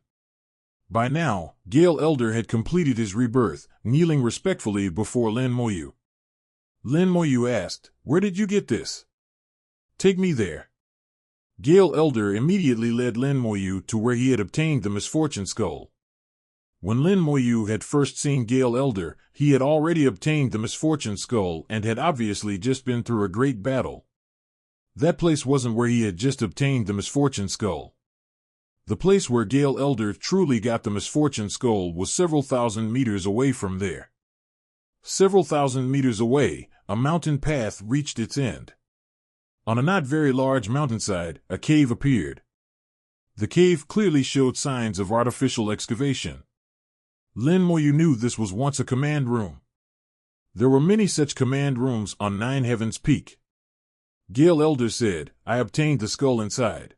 By now, Gale Elder had completed his rebirth, kneeling respectfully before Lin Moyu. Lin Moyu asked, "Where did you get this? Take me there." Gale Elder immediately led Lin Moyu to where he had obtained the Misfortune Skull. When Lin Moyu had first seen Gale Elder, he had already obtained the Misfortune Skull and had obviously just been through a great battle. That place wasn't where he had just obtained the Misfortune Skull. The place where Gale Elder truly got the Misfortune Skull was several thousand meters away from there. Several thousand meters away, a mountain path reached its end. On a not very large mountainside, a cave appeared. The cave clearly showed signs of artificial excavation. Lin Moyu knew this was once a command room. There were many such command rooms on Nine Heavens Peak. Gale Elder said, "I obtained the skull inside.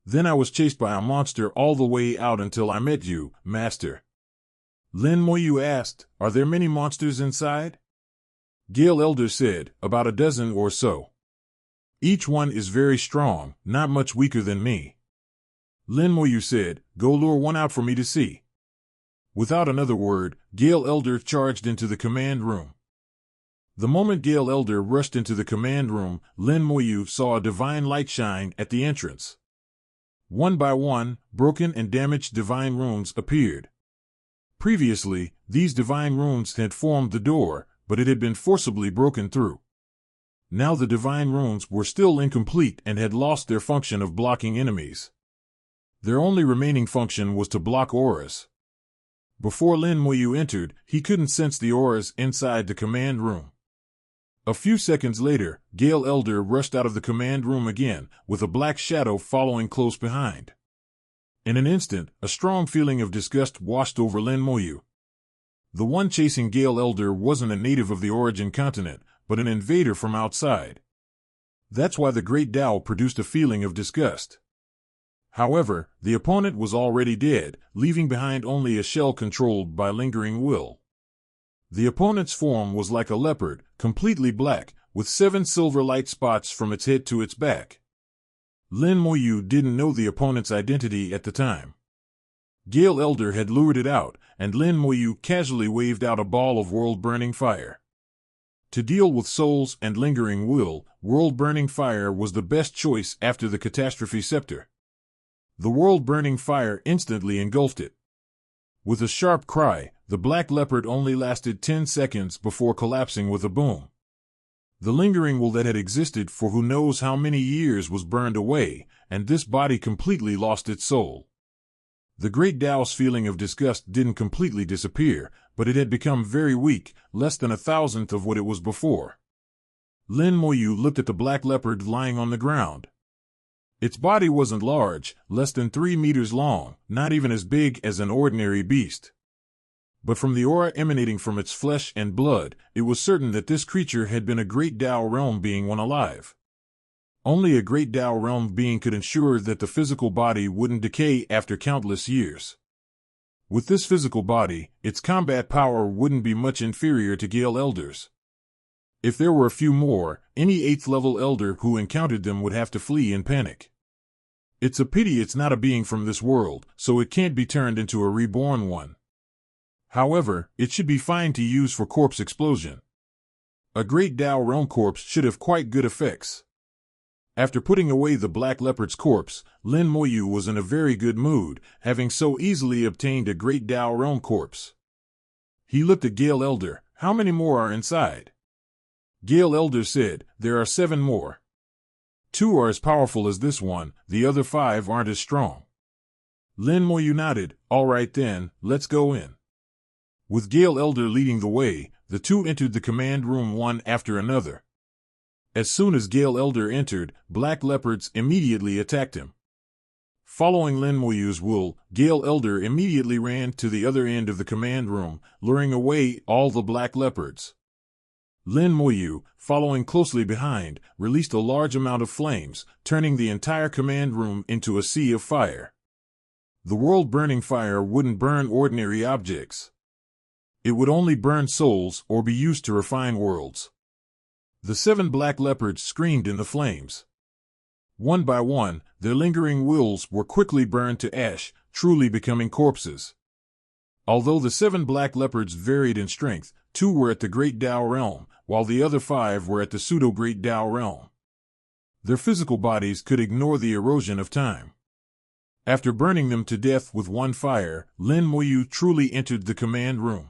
Then I was chased by a monster all the way out until I met you, Master." Lin Moyu asked, "Are there many monsters inside?" Gale Elder said, "About a dozen or so. Each one is very strong, not much weaker than me." Lin Moyu said, "Go lure one out for me to see." Without another word, Gale Elder charged into the command room. The moment Gale Elder rushed into the command room, Lin Moyu saw a divine light shine at the entrance. One by one, broken and damaged divine runes appeared. Previously, these divine runes had formed the door, but it had been forcibly broken through. Now the divine runes were still incomplete and had lost their function of blocking enemies. Their only remaining function was to block auras. Before Lin Moyu entered, he couldn't sense the auras inside the command room. A few seconds later, Gale Elder rushed out of the command room again, with a black shadow following close behind. In an instant, a strong feeling of disgust washed over Lin Moyu. The one chasing Gale Elder wasn't a native of the Origin continent, but an invader from outside. That's why the Great Dao produced a feeling of disgust. However, the opponent was already dead, leaving behind only a shell controlled by lingering will. The opponent's form was like a leopard, completely black, with 7 silver light spots from its head to its back. Lin Moyu didn't know the opponent's identity at the time. Gale Elder had lured it out, and Lin Moyu casually waved out a ball of world-burning fire. To deal with souls and lingering will, world-burning fire was the best choice after the catastrophe scepter. The world-burning fire instantly engulfed it. With a sharp cry, the black leopard only lasted 10 seconds before collapsing with a boom. The lingering will that had existed for who knows how many years was burned away, and this body completely lost its soul. The great Tao's feeling of disgust didn't completely disappear, but it had become very weak, less than 1,000th of what it was before. Lin Moyu looked at the black leopard lying on the ground. Its body wasn't large, less than 3 meters long, not even as big as an ordinary beast. But from the aura emanating from its flesh and blood, it was certain that this creature had been a great Tao realm being when alive. Only a great Tao realm being could ensure that the physical body wouldn't decay after countless years. With this physical body, its combat power wouldn't be much inferior to Gale Elder's. If there were a few more, any 8th level elder who encountered them would have to flee in panic. It's a pity it's not a being from this world, so it can't be turned into a reborn one. However, it should be fine to use for corpse explosion. A great Tao realm corpse should have quite good effects. After putting away the black leopard's corpse, Lin Moyu was in a very good mood, having so easily obtained a great Tao realm corpse. He looked at Gale Elder. How many more are inside? Gale Elder said, there are 7 more. 2 are as powerful as this one, the other 5 aren't as strong. Lin Moyu nodded. All right then, let's go in. With Gale Elder leading the way, the 2 entered the command room one after another. As soon as Gale Elder entered, black leopards immediately attacked him. Following Lin Moyu's will, Gale Elder immediately ran to the other end of the command room, luring away all the black leopards. Lin Moyu, following closely behind, released a large amount of flames, turning the entire command room into a sea of fire. The world-burning fire wouldn't burn ordinary objects. It would only burn souls or be used to refine worlds. The 7 black leopards screamed in the flames. One by one, their lingering wills were quickly burned to ash, truly becoming corpses. Although the 7 black leopards varied in strength, 2 were at the Great Tao realm, while the other 5 were at the pseudo-Great Tao realm. Their physical bodies could ignore the erosion of time. After burning them to death with one fire, Lin Moyu truly entered the command room.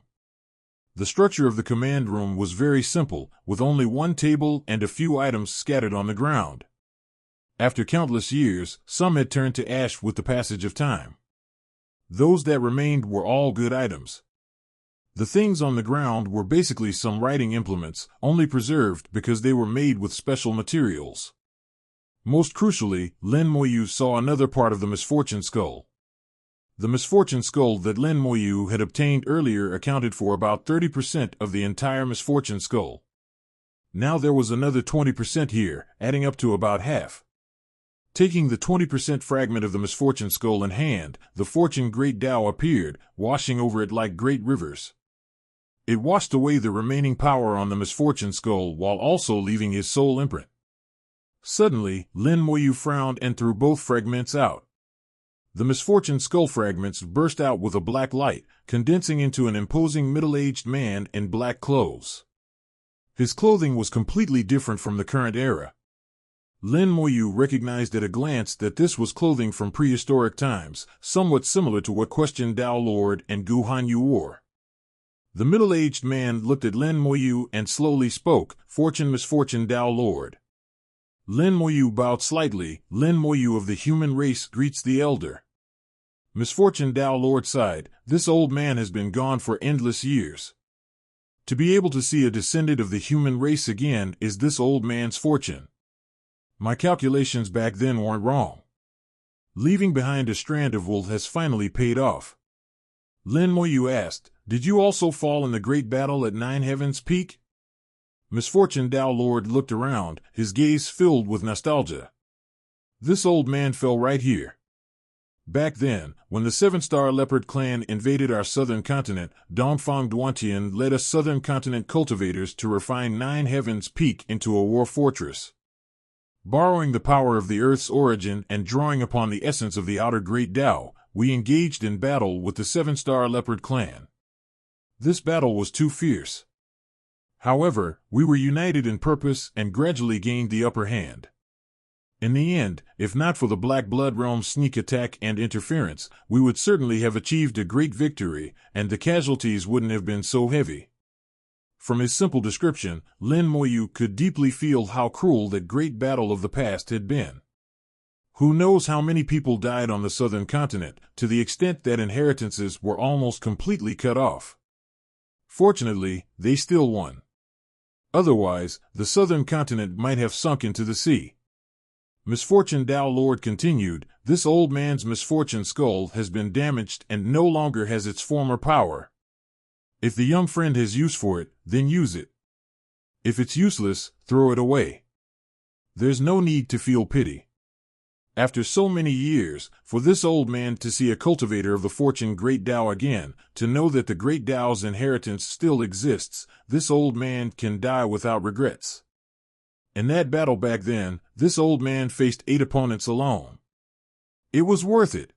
The structure of the command room was very simple, with only one table and a few items scattered on the ground. After countless years, some had turned to ash with the passage of time. Those that remained were all good items. The things on the ground were basically some writing implements, only preserved because they were made with special materials. Most crucially, Lin Moyu saw another part of the misfortune skull. The misfortune skull that Lin Moyu had obtained earlier accounted for about 30% of the entire misfortune skull. Now there was another 20% here, adding up to about half. Taking the 20% fragment of the misfortune skull in hand, the fortune Great Tao appeared, washing over it like great rivers. It washed away the remaining power on the misfortune skull while also leaving his soul imprint. Suddenly, Lin Moyu frowned and threw both fragments out. The misfortune skull fragments burst out with a black light, condensing into an imposing middle-aged man in black clothes. His clothing was completely different from the current era. Lin Moyu recognized at a glance that this was clothing from prehistoric times, somewhat similar to what Question Tao Lord and Gu Hanyu wore. The middle-aged man looked at Lin Moyu and slowly spoke, Fortune Misfortune Tao Lord. Lin Moyu bowed slightly. Lin Moyu of the human race greets the elder. Misfortune Tao Lord sighed, this old man has been gone for endless years. To be able to see a descendant of the human race again is this old man's fortune. My calculations back then weren't wrong. Leaving behind a strand of wool has finally paid off. Lin Moyu asked, did you also fall in the great battle at Nine Heavens Peak? Misfortune Tao Lord looked around, his gaze filled with nostalgia. This old man fell right here. Back then, when the 7-star leopard clan invaded our southern continent, Dongfang Duantian led us southern continent cultivators to refine Nine Heavens Peak into a war fortress. Borrowing the power of the Earth's origin and drawing upon the essence of the outer Great Tao, we engaged in battle with the 7-Star Leopard clan. This battle was too fierce. However, we were united in purpose and gradually gained the upper hand. In the end, if not for the Black Blood Realm's sneak attack and interference, we would certainly have achieved a great victory, and the casualties wouldn't have been so heavy. From his simple description, Lin Moyu could deeply feel how cruel that great battle of the past had been. Who knows how many people died on the southern continent, to the extent that inheritances were almost completely cut off. Fortunately, they still won. Otherwise, the southern continent might have sunk into the sea. Misfortune Dao Lord continued, this old man's misfortune skull has been damaged and no longer has its former power. If the young friend has use for it, then use it. If it's useless, throw it away. There's no need to feel pity. After so many years, for this old man to see a cultivator of the fortune Great Dao again, to know that the Great Dao's inheritance still exists, this old man can die without regrets. In that battle back then, this old man faced 8 opponents alone. It was worth it.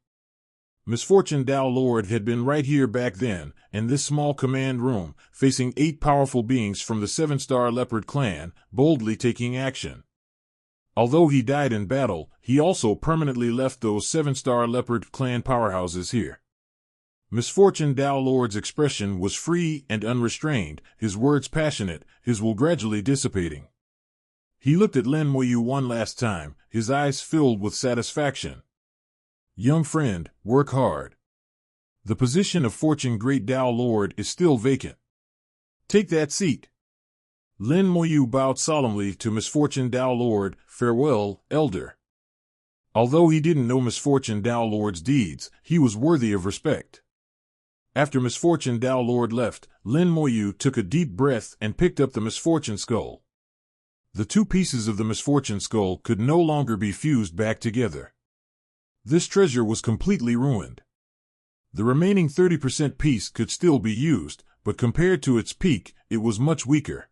Misfortune Dao Lord had been right here back then, in this small command room, facing 8 powerful beings from the 7-Star Leopard clan, boldly taking action. Although he died in battle, he also permanently left those 7-Star Leopard clan powerhouses here. Misfortune Dao Lord's expression was free and unrestrained, his words passionate, his will gradually dissipating. He looked at Lin Moyu one last time, his eyes filled with satisfaction. Young friend, work hard. The position of Fortune Great Dao Lord is still vacant. Take that seat. Lin Moyu bowed solemnly to Misfortune Dao Lord, farewell, elder. Although he didn't know Misfortune Dao Lord's deeds, he was worthy of respect. After Misfortune Dao Lord left, Lin Moyu took a deep breath and picked up the Misfortune Skull. The 2 pieces of the Misfortune Skull could no longer be fused back together. This treasure was completely ruined. The remaining 30% piece could still be used, but compared to its peak, it was much weaker.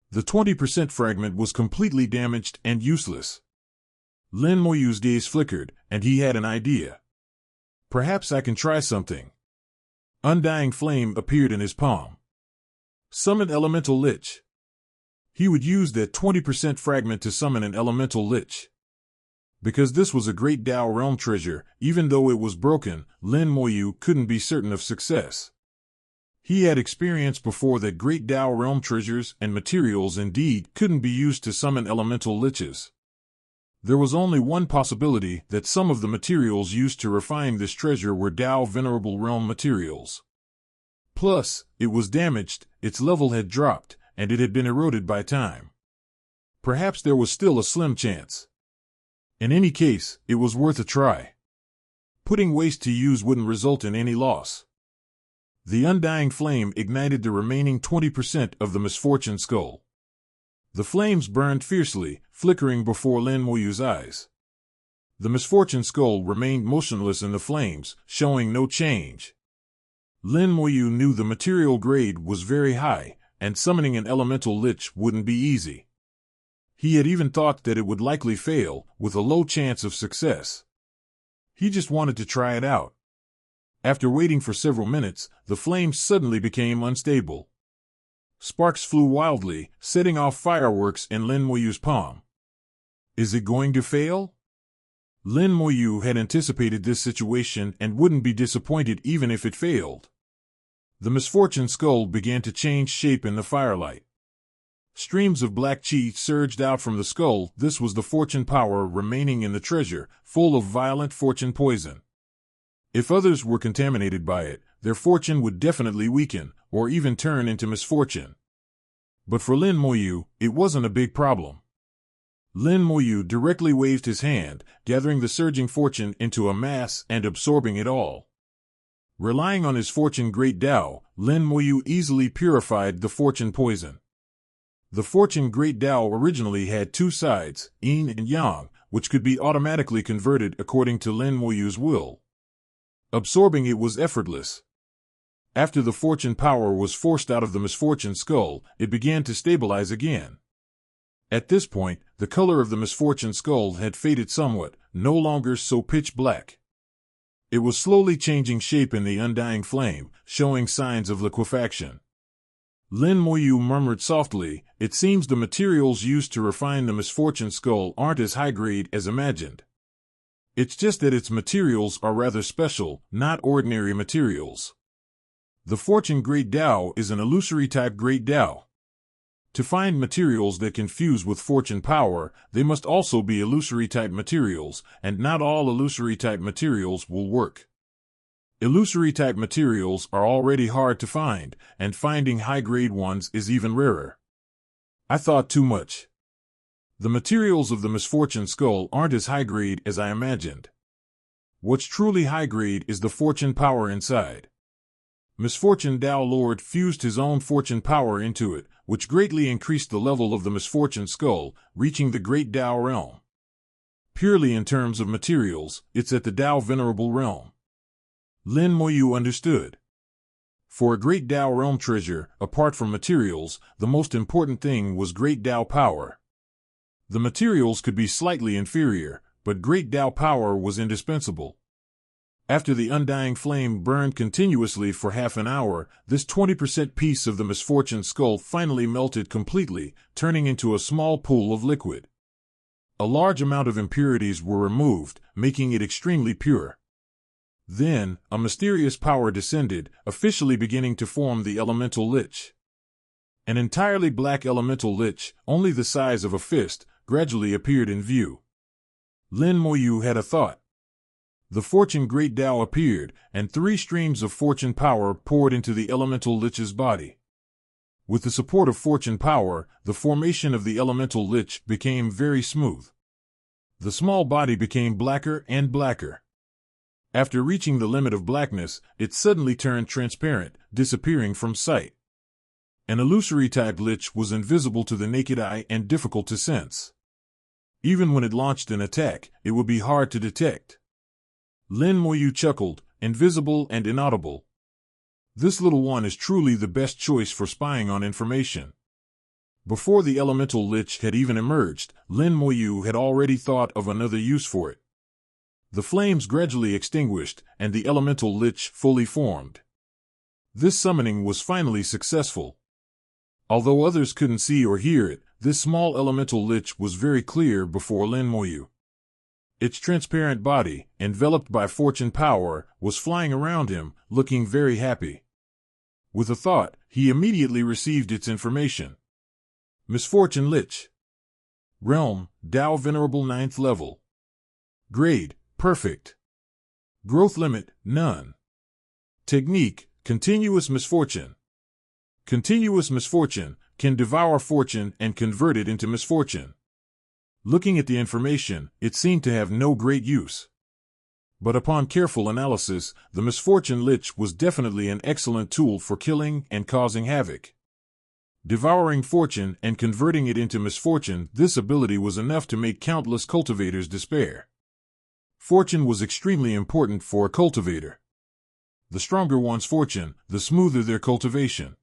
The 20% fragment was completely damaged and useless. Lin Moyu's gaze flickered, and he had an idea. Perhaps I can try something. Undying flame appeared in his palm. Summon Elemental Lich. He would use that 20% fragment to summon an Elemental Lich. Because this was a Great Dao Realm treasure, even though it was broken, Lin Moyu couldn't be certain of success. He had experience before that Great Dao Realm treasures and materials indeed couldn't be used to summon Elemental Liches. There was only one possibility, that some of the materials used to refine this treasure were Dao Venerable Realm materials. Plus, it was damaged, its level had dropped, and it had been eroded by time. Perhaps there was still a slim chance. In any case, it was worth a try. Putting waste to use wouldn't result in any loss. The undying flame ignited the remaining 20% of the Misfortune Skull. The flames burned fiercely, flickering before Lin Moyu's eyes. The Misfortune Skull remained motionless in the flames, showing no change. Lin Moyu knew the material grade was very high, and summoning an Elemental Lich wouldn't be easy. He had even thought that it would likely fail, with a low chance of success. He just wanted to try it out. After waiting for several minutes, the flames suddenly became unstable. Sparks flew wildly, setting off fireworks in Lin Moyu's palm. Is it going to fail? Lin Moyu had anticipated this situation and wouldn't be disappointed even if it failed. The Misfortune Skull began to change shape in the firelight. Streams of black chi surged out from the skull. This was the fortune power remaining in the treasure, full of violent fortune poison. If others were contaminated by it, their fortune would definitely weaken, or even turn into misfortune. But for Lin Moyu, it wasn't a big problem. Lin Moyu directly waved his hand, gathering the surging fortune into a mass and absorbing it all. Relying on his fortune Great Dao, Lin Moyu easily purified the fortune poison. The fortune Great Dao originally had 2 sides, yin and yang, which could be automatically converted according to Lin Moyu's will. Absorbing it was effortless. After the fortune power was forced out of the Misfortune Skull, it began to stabilize again. At this point, the color of the Misfortune Skull had faded somewhat, no longer so pitch black. It was slowly changing shape in the undying flame, showing signs of liquefaction. Lin Moyu murmured softly, "It seems the materials used to refine the misfortune skull aren't as high-grade as imagined. It's just that its materials are rather special, not ordinary materials. The Fortune Great Tao is an illusory-type Great Tao. To find materials that can fuse with fortune power, they must also be illusory-type materials, and not all illusory-type materials will work. Illusory-type materials are already hard to find, and finding high-grade ones is even rarer. I thought too much. The materials of the misfortune skull aren't as high-grade as I imagined. What's truly high-grade is the fortune power inside. Misfortune Tao Lord fused his own fortune power into it, which greatly increased the level of the misfortune skull, reaching the Great Tao realm. Purely in terms of materials, it's at the Tao Venerable realm." Lin Moyu understood. For a Great Tao realm treasure, apart from materials, the most important thing was Great Tao power. The materials could be slightly inferior, but Great Tao power was indispensable. After the undying flame burned continuously for half an hour, this 20% piece of the misfortune skull finally melted completely, turning into a small pool of liquid. A large amount of impurities were removed, making it extremely pure. Then, a mysterious power descended, officially beginning to form the elemental lich. An entirely black elemental lich, only the size of a fist, gradually appeared in view. Lin Moyu had a thought. The Fortune Great Tao appeared, and 3 streams of fortune power poured into the elemental lich's body. With the support of fortune power, the formation of the elemental lich became very smooth. The small body became blacker and blacker. After reaching the limit of blackness, it suddenly turned transparent, disappearing from sight. An illusory-type lich was invisible to the naked eye and difficult to sense. Even when it launched an attack, it would be hard to detect. Lin Moyu chuckled, invisible and inaudible. This little one is truly the best choice for spying on information. Before the elemental lich had even emerged, Lin Moyu had already thought of another use for it. The flames gradually extinguished, and the elemental lich fully formed. This summoning was finally successful. Although others couldn't see or hear it, this small elemental lich was very clear before Lin Moyu. Its transparent body, enveloped by fortune power, was flying around him, looking very happy. With a thought, he immediately received its information. Misfortune Lich. Realm, Tao Venerable 9th level. Grade, Perfect. Growth limit, None. Technique, Continuous Misfortune. Continuous Misfortune can devour fortune and convert it into misfortune. Looking at the information, it seemed to have no great use. But upon careful analysis, the Misfortune Lich was definitely an excellent tool for killing and causing havoc. Devouring fortune and converting it into misfortune, this ability was enough to make countless cultivators despair. Fortune was extremely important for a cultivator. The stronger one's fortune, the smoother their cultivation.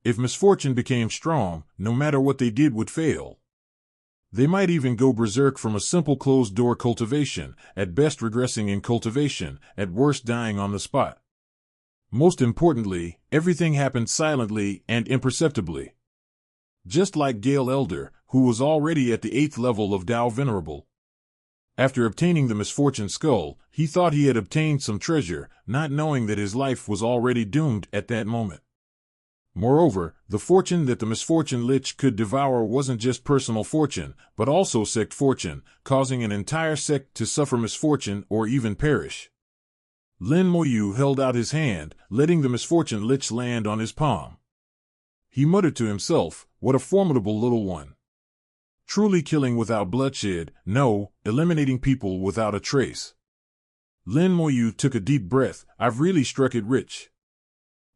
If misfortune became strong, no matter what they did would fail. They might even go berserk from a simple closed-door cultivation, at best regressing in cultivation, at worst dying on the spot. Most importantly, everything happened silently and imperceptibly. Just like Gale Elder, who was already at the 8th level of Tao Venerable. After obtaining the Misfortune Skull, he thought he had obtained some treasure, not knowing that his life was already doomed at that moment. Moreover, the fortune that the Misfortune Lich could devour wasn't just personal fortune, but also sect fortune, causing an entire sect to suffer misfortune or even perish. Lin Moyu held out his hand, letting the Misfortune Lich land on his palm. He muttered to himself, "What a formidable little one. Truly killing without bloodshed, no, eliminating people without a trace." Lin Moyu took a deep breath. "I've really struck it rich."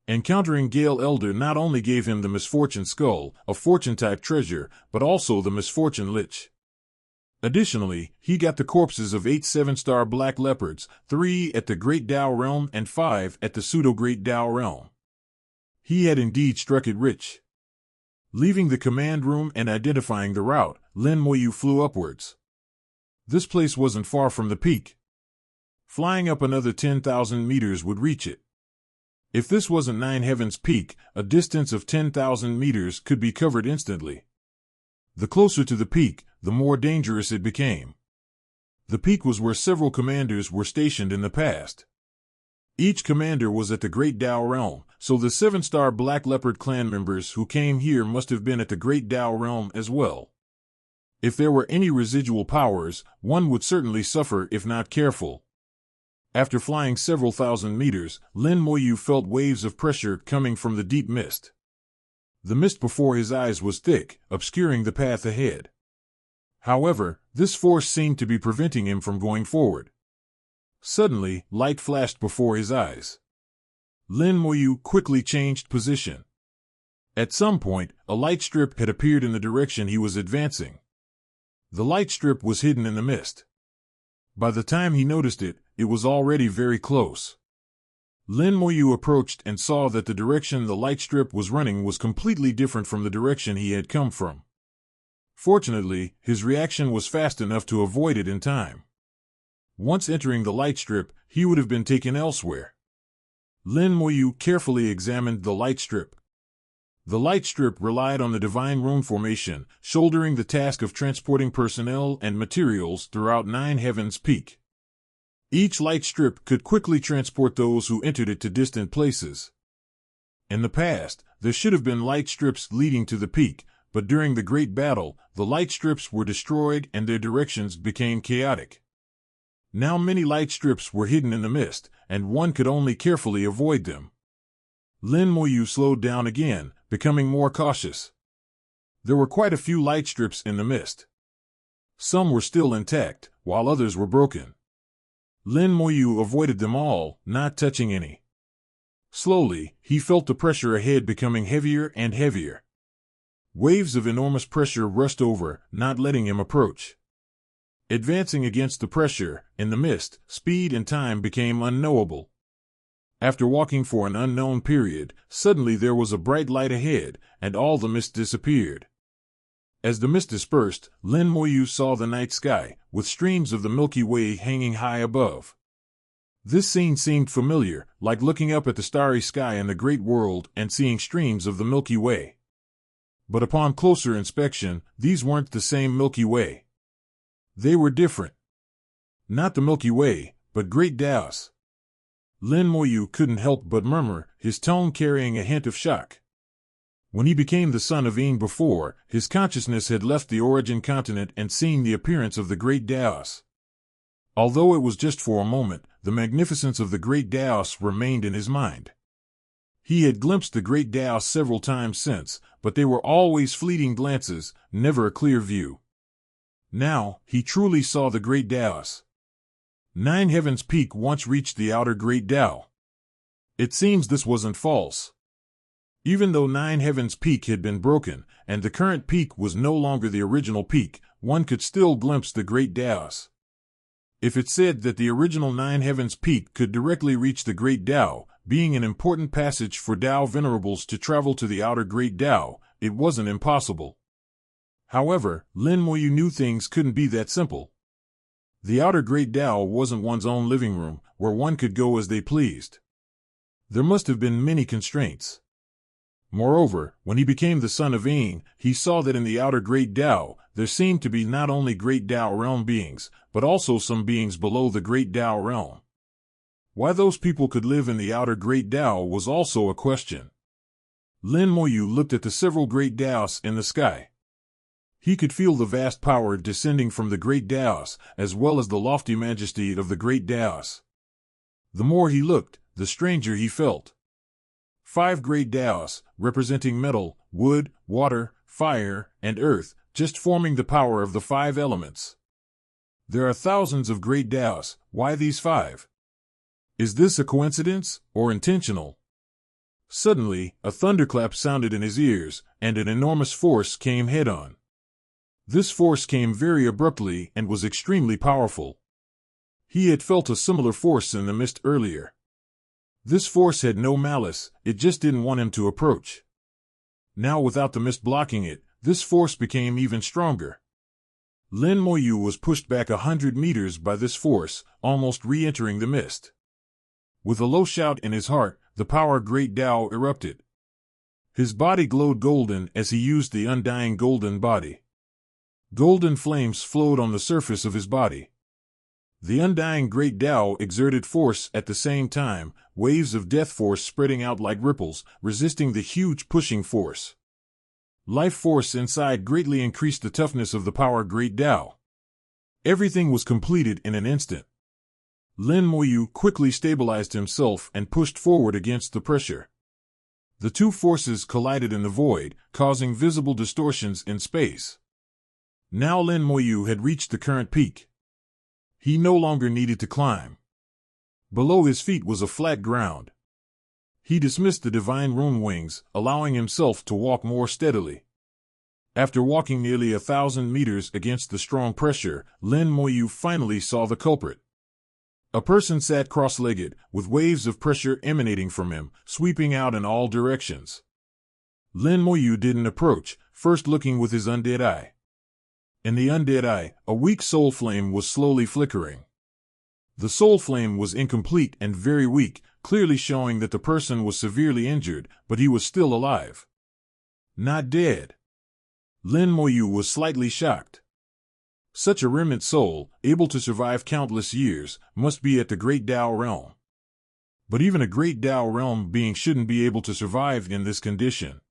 Encountering Gale Elder not only gave him the Misfortune Skull, a fortune-type treasure, but also the Misfortune Lich. Additionally, he got the corpses of 8 7-star black leopards, 3 at the Great Tao Realm and 5 at the Pseudo-Great Tao Realm. He had indeed struck it rich. Leaving the command room and identifying the route, Lin Moyu flew upwards. This place wasn't far from the peak. Flying up another 10,000 meters would reach it. If this wasn't Nine Heavens Peak, a distance of 10,000 meters could be covered instantly. The closer to the peak, the more dangerous it became. The peak was where several commanders were stationed in the past. Each commander was at the Great Tao Realm, so the 7-star Black Leopard clan members who came here must have been at the Great Tao Realm as well. If there were any residual powers, one would certainly suffer if not careful. After flying several thousand meters, Lin Moyu felt waves of pressure coming from the deep mist. The mist before his eyes was thick, obscuring the path ahead. However, this force seemed to be preventing him from going forward. Suddenly, light flashed before his eyes. Lin Moyu quickly changed position. At some point, a light strip had appeared in the direction he was advancing. The light strip was hidden in the mist. By the time he noticed it, it was already very close. Lin Moyu approached and saw that the direction the light strip was running was completely different from the direction he had come from. Fortunately, his reaction was fast enough to avoid it in time. Once entering the light strip, he would have been taken elsewhere. Lin Moyu carefully examined the light strip. The light strip relied on the Divine Rune Formation, shouldering the task of transporting personnel and materials throughout Nine Heavens Peak. Each light strip could quickly transport those who entered it to distant places. In the past, there should have been light strips leading to the peak, but during the Great Battle, the light strips were destroyed and their directions became chaotic. Now many light strips were hidden in the mist, and one could only carefully avoid them. Lin Moyu slowed down again, becoming more cautious. There were quite a few light strips in the mist. Some were still intact, while others were broken. Lin Moyu avoided them all, not touching any. Slowly, he felt the pressure ahead becoming heavier and heavier. Waves of enormous pressure rushed over, not letting him approach. Advancing against the pressure, in the mist, speed and time became unknowable. After walking for an unknown period, suddenly there was a bright light ahead, and all the mist disappeared. As the mist dispersed, Lin Moyu saw the night sky, with streams of the Milky Way hanging high above. This scene seemed familiar, like looking up at the starry sky in the great world and seeing streams of the Milky Way. But upon closer inspection, these weren't the same Milky Way. They were different. Not the Milky Way, but Great Taos. Lin Moyu couldn't help but murmur, his tone carrying a hint of shock. When he became the son of Ing before, his consciousness had left the origin continent and seen the appearance of the Great Taos. Although it was just for a moment, the magnificence of the Great Taos remained in his mind. He had glimpsed the Great Taos several times since, but they were always fleeting glances, never a clear view. Now, he truly saw the Great Taos. Nine Heavens Peak once reached the outer Great Tao. It seems this wasn't false. Even though Nine Heavens Peak had been broken, and the current peak was no longer the original peak, one could still glimpse the Great Taos. If it said that the original Nine Heavens Peak could directly reach the Great Tao, being an important passage for Tao venerables to travel to the outer Great Tao, it wasn't impossible. However, Lin Moyu knew things couldn't be that simple. The outer Great Tao wasn't one's own living room, where one could go as they pleased. There must have been many constraints. Moreover, when he became the son of Ing, he saw that in the outer Great Tao, there seemed to be not only Great Tao realm beings, but also some beings below the Great Tao realm. Why those people could live in the outer Great Tao was also a question. Lin Moyu looked at the several Great Taos in the sky. He could feel the vast power descending from the Great Taos, as well as the lofty majesty of the Great Taos. The more he looked, the stranger he felt. 5 Great Taos, representing metal, wood, water, fire, and earth, just forming the power of the 5 elements. There are thousands of Great Taos, why these 5? Is this a coincidence, or intentional? Suddenly, a thunderclap sounded in his ears, and an enormous force came head-on. This force came very abruptly and was extremely powerful. He had felt a similar force in the mist earlier. This force had no malice, it just didn't want him to approach. Now without the mist blocking it, this force became even stronger. Lin Moyu was pushed back 100 meters by this force, almost re-entering the mist. With a low shout in his heart, the power Great Tao erupted. His body glowed golden as he used the undying golden body. Golden flames flowed on the surface of his body. The undying Great Tao exerted force at the same time, waves of death force spreading out like ripples, resisting the huge pushing force. Life force inside greatly increased the toughness of the power Great Tao. Everything was completed in an instant. Lin Moyu quickly stabilized himself and pushed forward against the pressure. The two forces collided in the void, causing visible distortions in space. Now Lin Moyu had reached the current peak. He no longer needed to climb. Below his feet was a flat ground. He dismissed the divine rune wings, allowing himself to walk more steadily. After walking nearly 1,000 meters against the strong pressure, Lin Moyu finally saw the culprit. A person sat cross-legged, with waves of pressure emanating from him, sweeping out in all directions. Lin Moyu didn't approach, first looking with his undead eye. In the undead eye, a weak soul flame was slowly flickering. The soul flame was incomplete and very weak, clearly showing that the person was severely injured, but he was still alive. Not dead. Lin Moyu was slightly shocked. Such a remnant soul, able to survive countless years, must be at the Great Tao realm. But even a Great Tao realm being shouldn't be able to survive in this condition.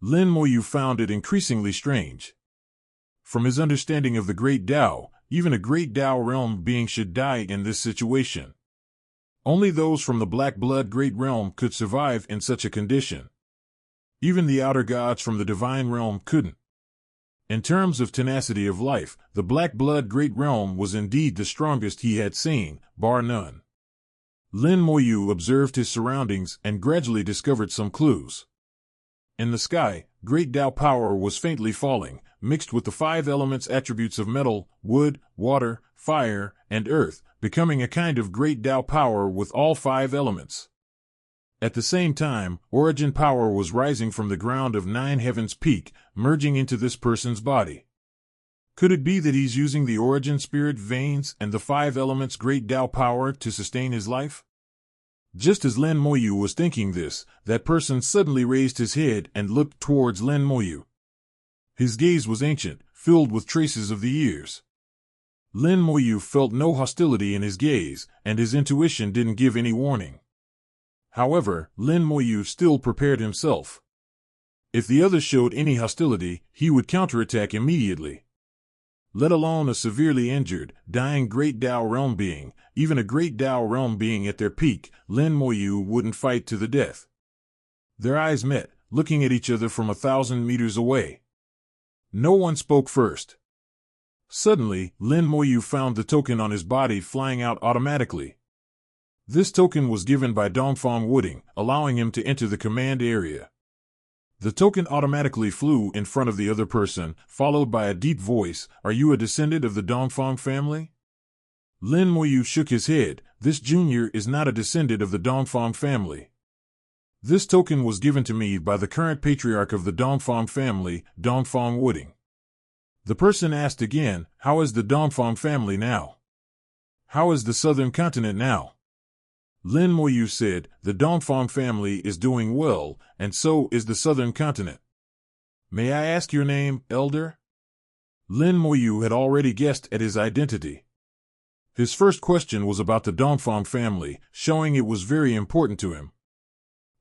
Lin Moyu found it increasingly strange. From his understanding of the Great Tao, even a Great Tao realm being should die in this situation. Only those from the Black Blood Great Realm could survive in such a condition. Even the outer gods from the Divine Realm couldn't. In terms of tenacity of life, the Black Blood Great Realm was indeed the strongest he had seen, bar none. Lin Moyu observed his surroundings and gradually discovered some clues. In the sky, Great Tao power was faintly falling, mixed with the 5 elements attributes of metal, wood, water, fire, and earth, becoming a kind of Great Tao power with all 5 elements. At the same time, origin power was rising from the ground of 9 Heavens Peak, merging into this person's body. Could it be that he's using the origin spirit veins and the 5 elements Great Tao power to sustain his life? Just as Lin Moyu was thinking this, that person suddenly raised his head and looked towards Lin Moyu. His gaze was ancient, filled with traces of the years. Lin Moyu felt no hostility in his gaze, and his intuition didn't give any warning. However, Lin Moyu still prepared himself. If the other showed any hostility, he would counterattack immediately. Let alone a severely injured, dying Great Tao realm being, even a Great Tao realm being at their peak, Lin Moyu wouldn't fight to the death. Their eyes met, looking at each other from 1,000 meters away. No one spoke first. Suddenly, Lin Moyu found the token on his body flying out automatically. This token was given by Dongfang Wooding, allowing him to enter the command area. The token automatically flew in front of the other person, followed by a deep voice, "Are you a descendant of the Dongfang family?" Lin Moyu shook his head. This junior is not a descendant of the Dongfang family. This token was given to me by the current patriarch of the Dongfang family, Dongfang Wooding. The person asked again, "How is the Dongfang family now? How is the southern continent now?" Lin Moyu said, "The Dongfang family is doing well, and so is the southern continent." "May I ask your name, elder?" Lin Moyu had already guessed at his identity. His first question was about the Dongfang family, showing it was very important to him.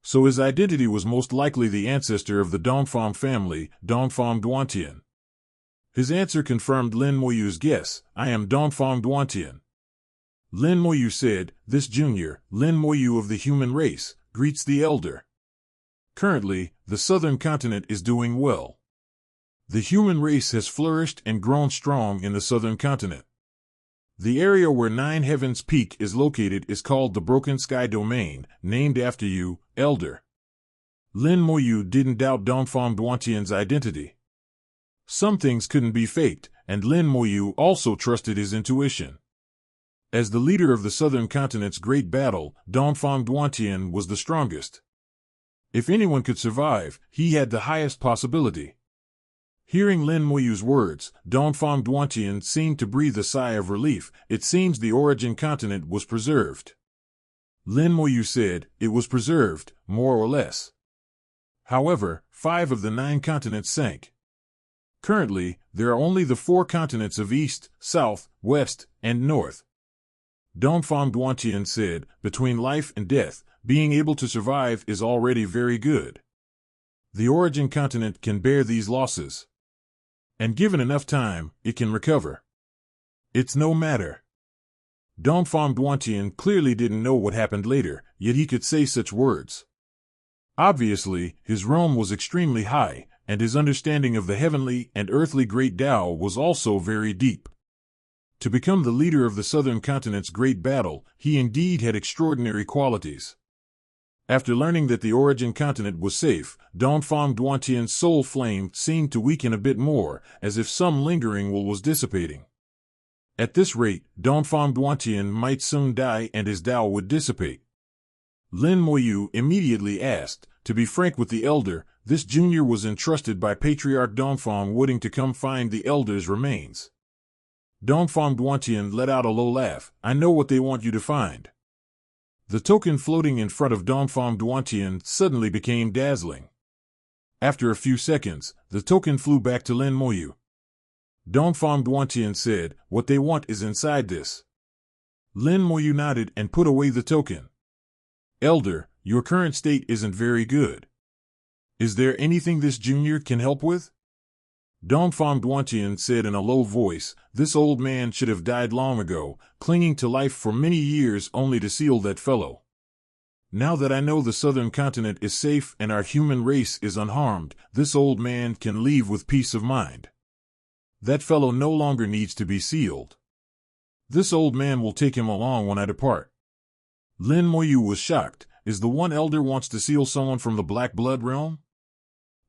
So his identity was most likely the ancestor of the Dongfang family, Dongfang Duantian. His answer confirmed Lin Moyu's guess, "I am Dongfang Duantian." Lin Moyu said, "This junior, Lin Moyu of the human race, greets the elder. Currently, the southern continent is doing well. The human race has flourished and grown strong in the southern continent. The area where 9 Heavens Peak is located is called the Broken Sky Domain, named after you, elder." Lin Moyu didn't doubt Dongfang Duantian's identity. Some things couldn't be faked, and Lin Moyu also trusted his intuition. As the leader of the southern continent's great battle, Dongfang Duantian was the strongest. If anyone could survive, he had the highest possibility. Hearing Lin Moyu's words, Dongfang Duantian seemed to breathe a sigh of relief. It seems the origin continent was preserved. Lin Moyu said, it was preserved, more or less. However, 5 of the 9 continents sank. Currently, there are only the 4 continents of East, South, West, and North. Dongfang Duantian said, between life and death, being able to survive is already very good. The origin continent can bear these losses. And given enough time, it can recover. It's no matter. Dongfang Duantian clearly didn't know what happened later, yet he could say such words. Obviously, his realm was extremely high, and his understanding of the heavenly and earthly great Tao was also very deep. To become the leader of the southern continent's great battle, he indeed had extraordinary qualities. After learning that the origin continent was safe, Dongfang Duantian's soul flame seemed to weaken a bit more, as if some lingering will was dissipating. At this rate, Dongfang Duantian might soon die and his Tao would dissipate. Lin Moyu immediately asked, to be frank with the elder, this junior was entrusted by Patriarch Dongfang Wooding to come find the elder's remains. Dongfang Duantian let out a low laugh. I know what they want you to find. The token floating in front of Dongfang Duantian suddenly became dazzling. After a few seconds, the token flew back to Lin Moyu. Dongfang Duantian said, what they want is inside this. Lin Moyu nodded and put away the token. Elder, your current state isn't very good. Is there anything this junior can help with? Dongfang Duantian said in a low voice, this old man should have died long ago, clinging to life for many years only to seal that fellow. Now that I know the southern continent is safe and our human race is unharmed, this old man can leave with peace of mind. That fellow no longer needs to be sealed. This old man will take him along when I depart. Lin Moyu was shocked. Is the one elder wants to seal someone from the Black Blood realm?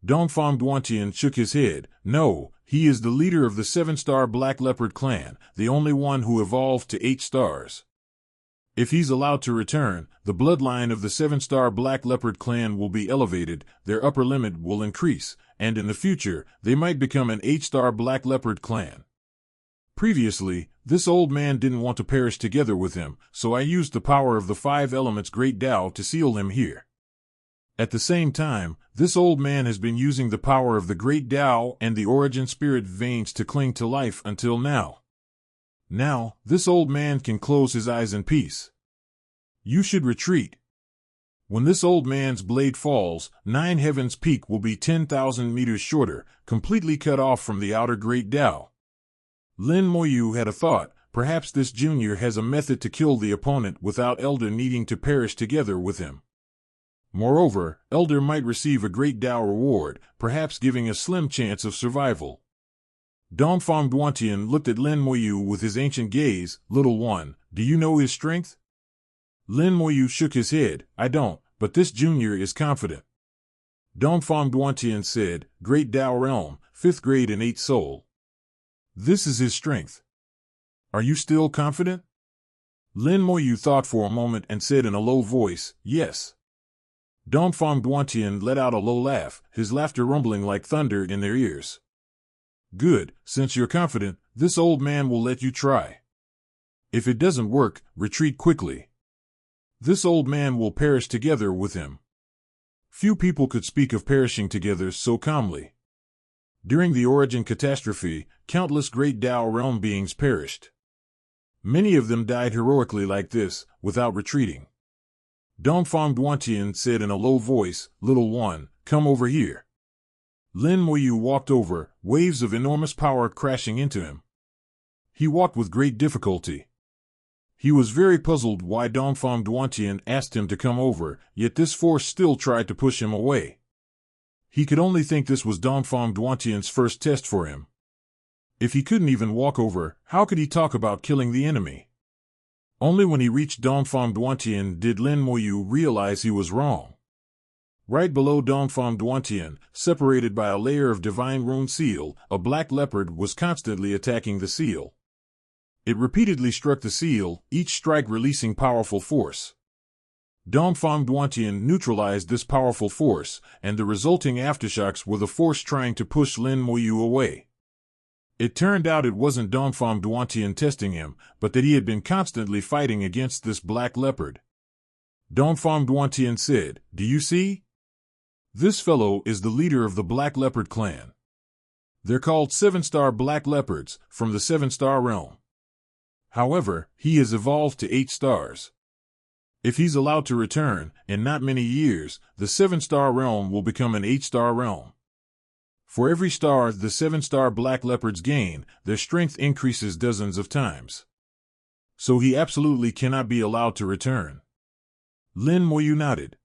Dongfang Duantian shook his head. No, he is the leader of the 7-star Black Leopard clan, the only one who evolved to 8 stars. If he's allowed to return, the bloodline of the 7-star Black Leopard clan will be elevated, their upper limit will increase, and in the future, they might become an 8-star Black Leopard clan. Previously, this old man didn't want to perish together with him, so I used the power of the 5 elements Great Tao to seal him here. At the same time, this old man has been using the power of the Great Tao and the origin spirit veins to cling to life until now. Now, this old man can close his eyes in peace. You should retreat. When this old man's blade falls, 9 Heaven's Peak will be 10,000 meters shorter, completely cut off from the outer Great Tao. Lin Moyu had a thought. Perhaps this junior has a method to kill the opponent without Elder needing to perish together with him. Moreover, Elder might receive a Great Tao reward, perhaps giving a slim chance of survival. Dongfang Duantian looked at Lin Moyu with his ancient gaze. Little one, do you know his strength? Lin Moyu shook his head. I don't, but this junior is confident. Dongfang Duantian said, Great Tao realm, 5th grade and 8th soul. This is his strength. Are you still confident? Lin Moyu thought for a moment and said in a low voice, yes. Dongfang Duantian let out a low laugh, his laughter rumbling like thunder in their ears. Good, since you're confident, this old man will let you try. If it doesn't work, retreat quickly. This old man will perish together with him. Few people could speak of perishing together so calmly. During the origin catastrophe, countless Great Tao realm beings perished. Many of them died heroically like this, without retreating. Dongfang Duantian said in a low voice, Little one, come over here. Lin Moyu walked over, waves of enormous power crashing into him. He walked with great difficulty. He was very puzzled why Dongfang Duantian asked him to come over, yet this force still tried to push him away. He could only think this was Dongfang Duantian's first test for him. If he couldn't even walk over, how could he talk about killing the enemy? Only when he reached Dongfang Duantian did Lin Moyu realize he was wrong. Right below Dongfang Duantian, separated by a layer of divine rune seal, a black leopard was constantly attacking the seal. It repeatedly struck the seal, each strike releasing powerful force. Dongfang Duantian neutralized this powerful force, and the resulting aftershocks were the force trying to push Lin Moyu away. It turned out it wasn't Dongfang Duantian testing him, but that he had been constantly fighting against this black leopard. Dongfang Duantian said, "Do you see? This fellow is the leader of the Black Leopard clan. They're called 7-star Black Leopards, from the 7-star realm. However, he has evolved to 8 stars. If he's allowed to return, in not many years, the 7-star realm will become an 8-star realm. For every star the 7-star Black Leopards gain, their strength increases dozens of times. So he absolutely cannot be allowed to return." Lin Moyu nodded.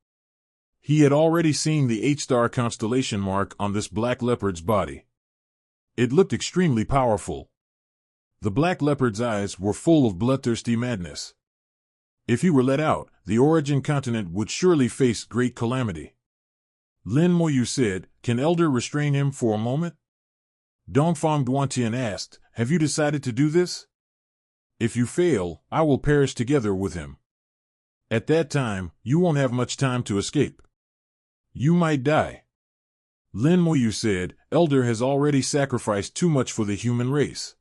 He had already seen the 8-star constellation mark on this Black Leopard's body. It looked extremely powerful. The Black Leopard's eyes were full of bloodthirsty madness. If he were let out, the Origin continent would surely face great calamity. Lin Moyu said, "Can Elder restrain him for a moment?" Dongfang Duantian asked, "Have you decided to do this? If you fail, I will perish together with him. At that time, you won't have much time to escape. You might die." Lin Moyu said, "Elder has already sacrificed too much for the human race.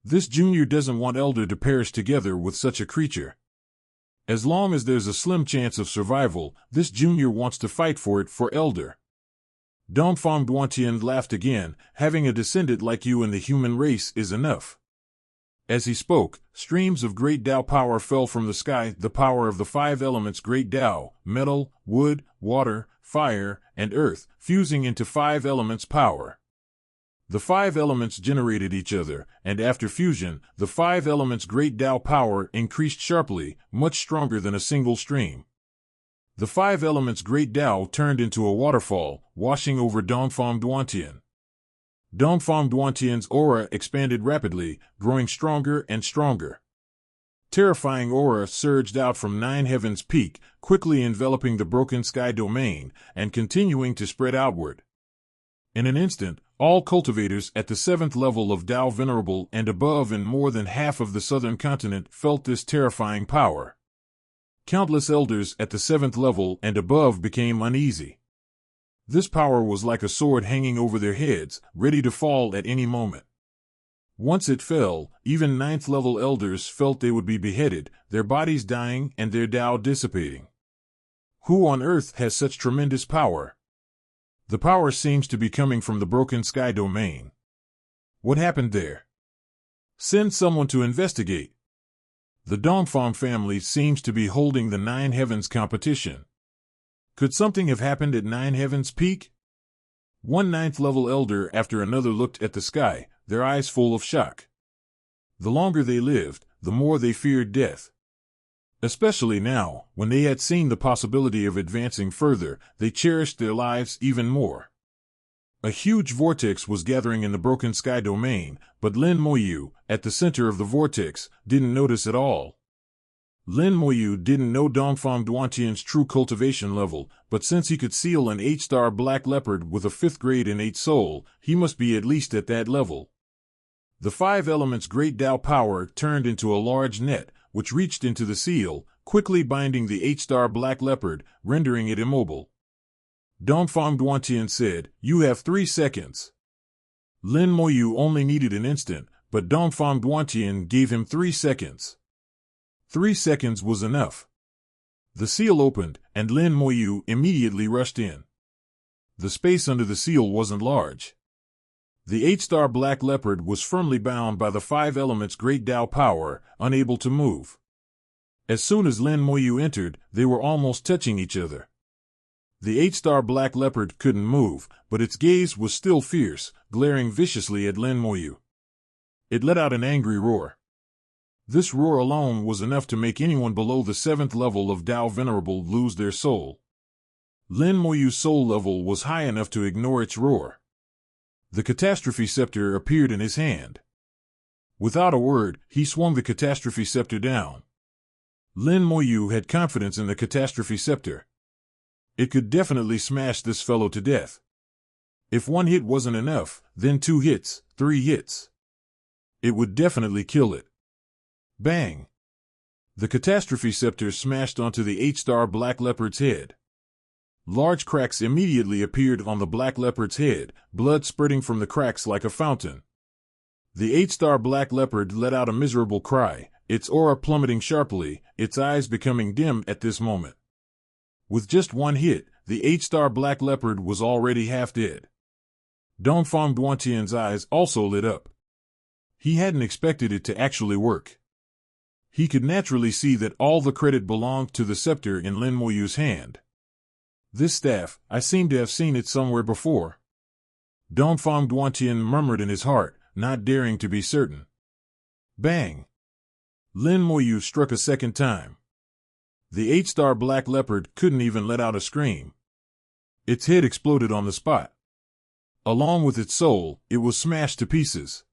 This junior doesn't want Elder to perish together with such a creature. As long as there's a slim chance of survival, this junior wants to fight for it for Elder." Dongfang Duantian laughed again. "Having a descendant like you in the human race is enough." As he spoke, streams of great Tao power fell from the sky, the power of the 5 elements great Tao, metal, wood, water, fire, and earth, fusing into 5 elements power. The 5 elements generated each other, and after fusion, the 5 elements great Tao power increased sharply, much stronger than a single stream. The 5 elements great Tao turned into a waterfall, washing over Dongfang Duantian. Dongfang Duantian's aura expanded rapidly, growing stronger and stronger. Terrifying aura surged out from 9 Heaven's peak, quickly enveloping the broken sky domain, and continuing to spread outward. In an instant, all cultivators at the 7th level of Tao Venerable and above in more than half of the southern continent felt this terrifying power. Countless elders at the 7th level and above became uneasy. This power was like a sword hanging over their heads, ready to fall at any moment. Once it fell, even 9th level elders felt they would be beheaded, their bodies dying and their Tao dissipating. Who on earth has such tremendous power? The power seems to be coming from the broken sky domain. What happened there? Send someone to investigate. The Dongfang family seems to be holding the 9 Heavens competition. Could something have happened at 9 Heavens peak? One 9th level elder after another looked at the sky, their eyes full of shock. The longer they lived, the more they feared death. Especially now, when they had seen the possibility of advancing further, they cherished their lives even more. A huge vortex was gathering in the broken sky domain, but Lin Moyu, at the center of the vortex, didn't notice at all. Lin Moyu didn't know Dongfang Duantian's true cultivation level, but since he could seal an 8-star Black Leopard with a 5th grade innate soul, he must be at least at that level. The 5 elements' great Tao power turned into a large net, which reached into the seal, quickly binding the 8-star Black Leopard, rendering it immobile. Dongfang Duantian said, "You have 3 seconds." Lin Moyu only needed an instant, but Dongfang Duantian gave him 3 seconds. 3 seconds was enough. The seal opened, and Lin Moyu immediately rushed in. The space under the seal wasn't large. The 8-star Black Leopard was firmly bound by the 5 elements' great Tao power, unable to move. As soon as Lin Moyu entered, they were almost touching each other. The 8-star Black Leopard couldn't move, but its gaze was still fierce, glaring viciously at Lin Moyu. It let out an angry roar. This roar alone was enough to make anyone below the 7th level of Tao Venerable lose their soul. Lin Moyu's soul level was high enough to ignore its roar. The Catastrophe Scepter appeared in his hand. Without a word, he swung the Catastrophe Scepter down. Lin Moyu had confidence in the Catastrophe Scepter. It could definitely smash this fellow to death. If 1 hit wasn't enough, then 2 hits, 3 hits. It would definitely kill it. Bang! The catastrophe scepter smashed onto the 8-star Black Leopard's head. Large cracks immediately appeared on the Black Leopard's head, blood spurting from the cracks like a fountain. The 8-star Black Leopard let out a miserable cry, its aura plummeting sharply, its eyes becoming dim at this moment. With just one hit, the 8-star Black Leopard was already half dead. Dongfang Duantian's eyes also lit up. He hadn't expected it to actually work. He could naturally see that all the credit belonged to the scepter in Lin Moyu's hand. This staff, I seem to have seen it somewhere before. Dongfang Duantian murmured in his heart, not daring to be certain. Bang! Lin Moyu struck a second time. The 8-star Black Leopard couldn't even let out a scream. Its head exploded on the spot. Along with its soul, it was smashed to pieces.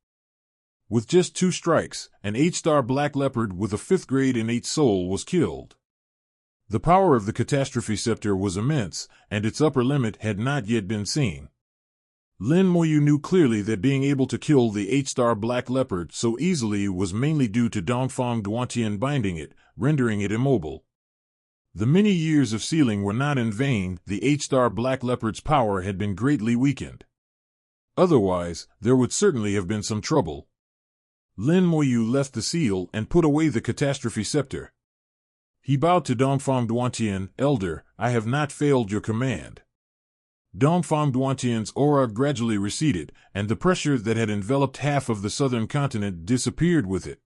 With just 2 strikes, an 8-star Black Leopard with a 5th grade innate soul was killed. The power of the catastrophe scepter was immense, and its upper limit had not yet been seen. Lin Moyu knew clearly that being able to kill the 8-star Black Leopard so easily was mainly due to Dongfang Duantian binding it, rendering it immobile. The many years of sealing were not in vain. The 8-star Black Leopard's power had been greatly weakened. Otherwise, there would certainly have been some trouble. Lin Moyu left the seal and put away the catastrophe scepter. He bowed to Dongfang Duantian, "Elder, I have not failed your command." Dongfang Duantian's aura gradually receded, and the pressure that had enveloped half of the southern continent disappeared with it.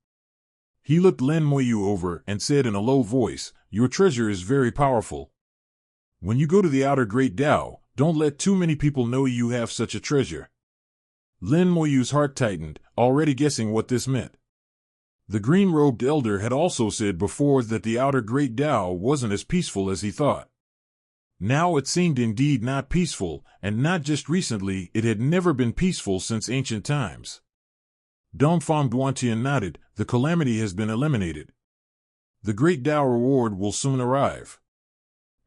He looked Lin Moyu over and said in a low voice, "Your treasure is very powerful. When you go to the outer Great Tao, don't let too many people know you have such a treasure." Lin Moyu's heart tightened, already guessing what this meant. The green-robed elder had also said before that the outer Great Tao wasn't as peaceful as he thought. Now it seemed indeed not peaceful, and not just recently, it had never been peaceful since ancient times. Dongfang Duantian nodded, "The calamity has been eliminated. The Great Tao reward will soon arrive.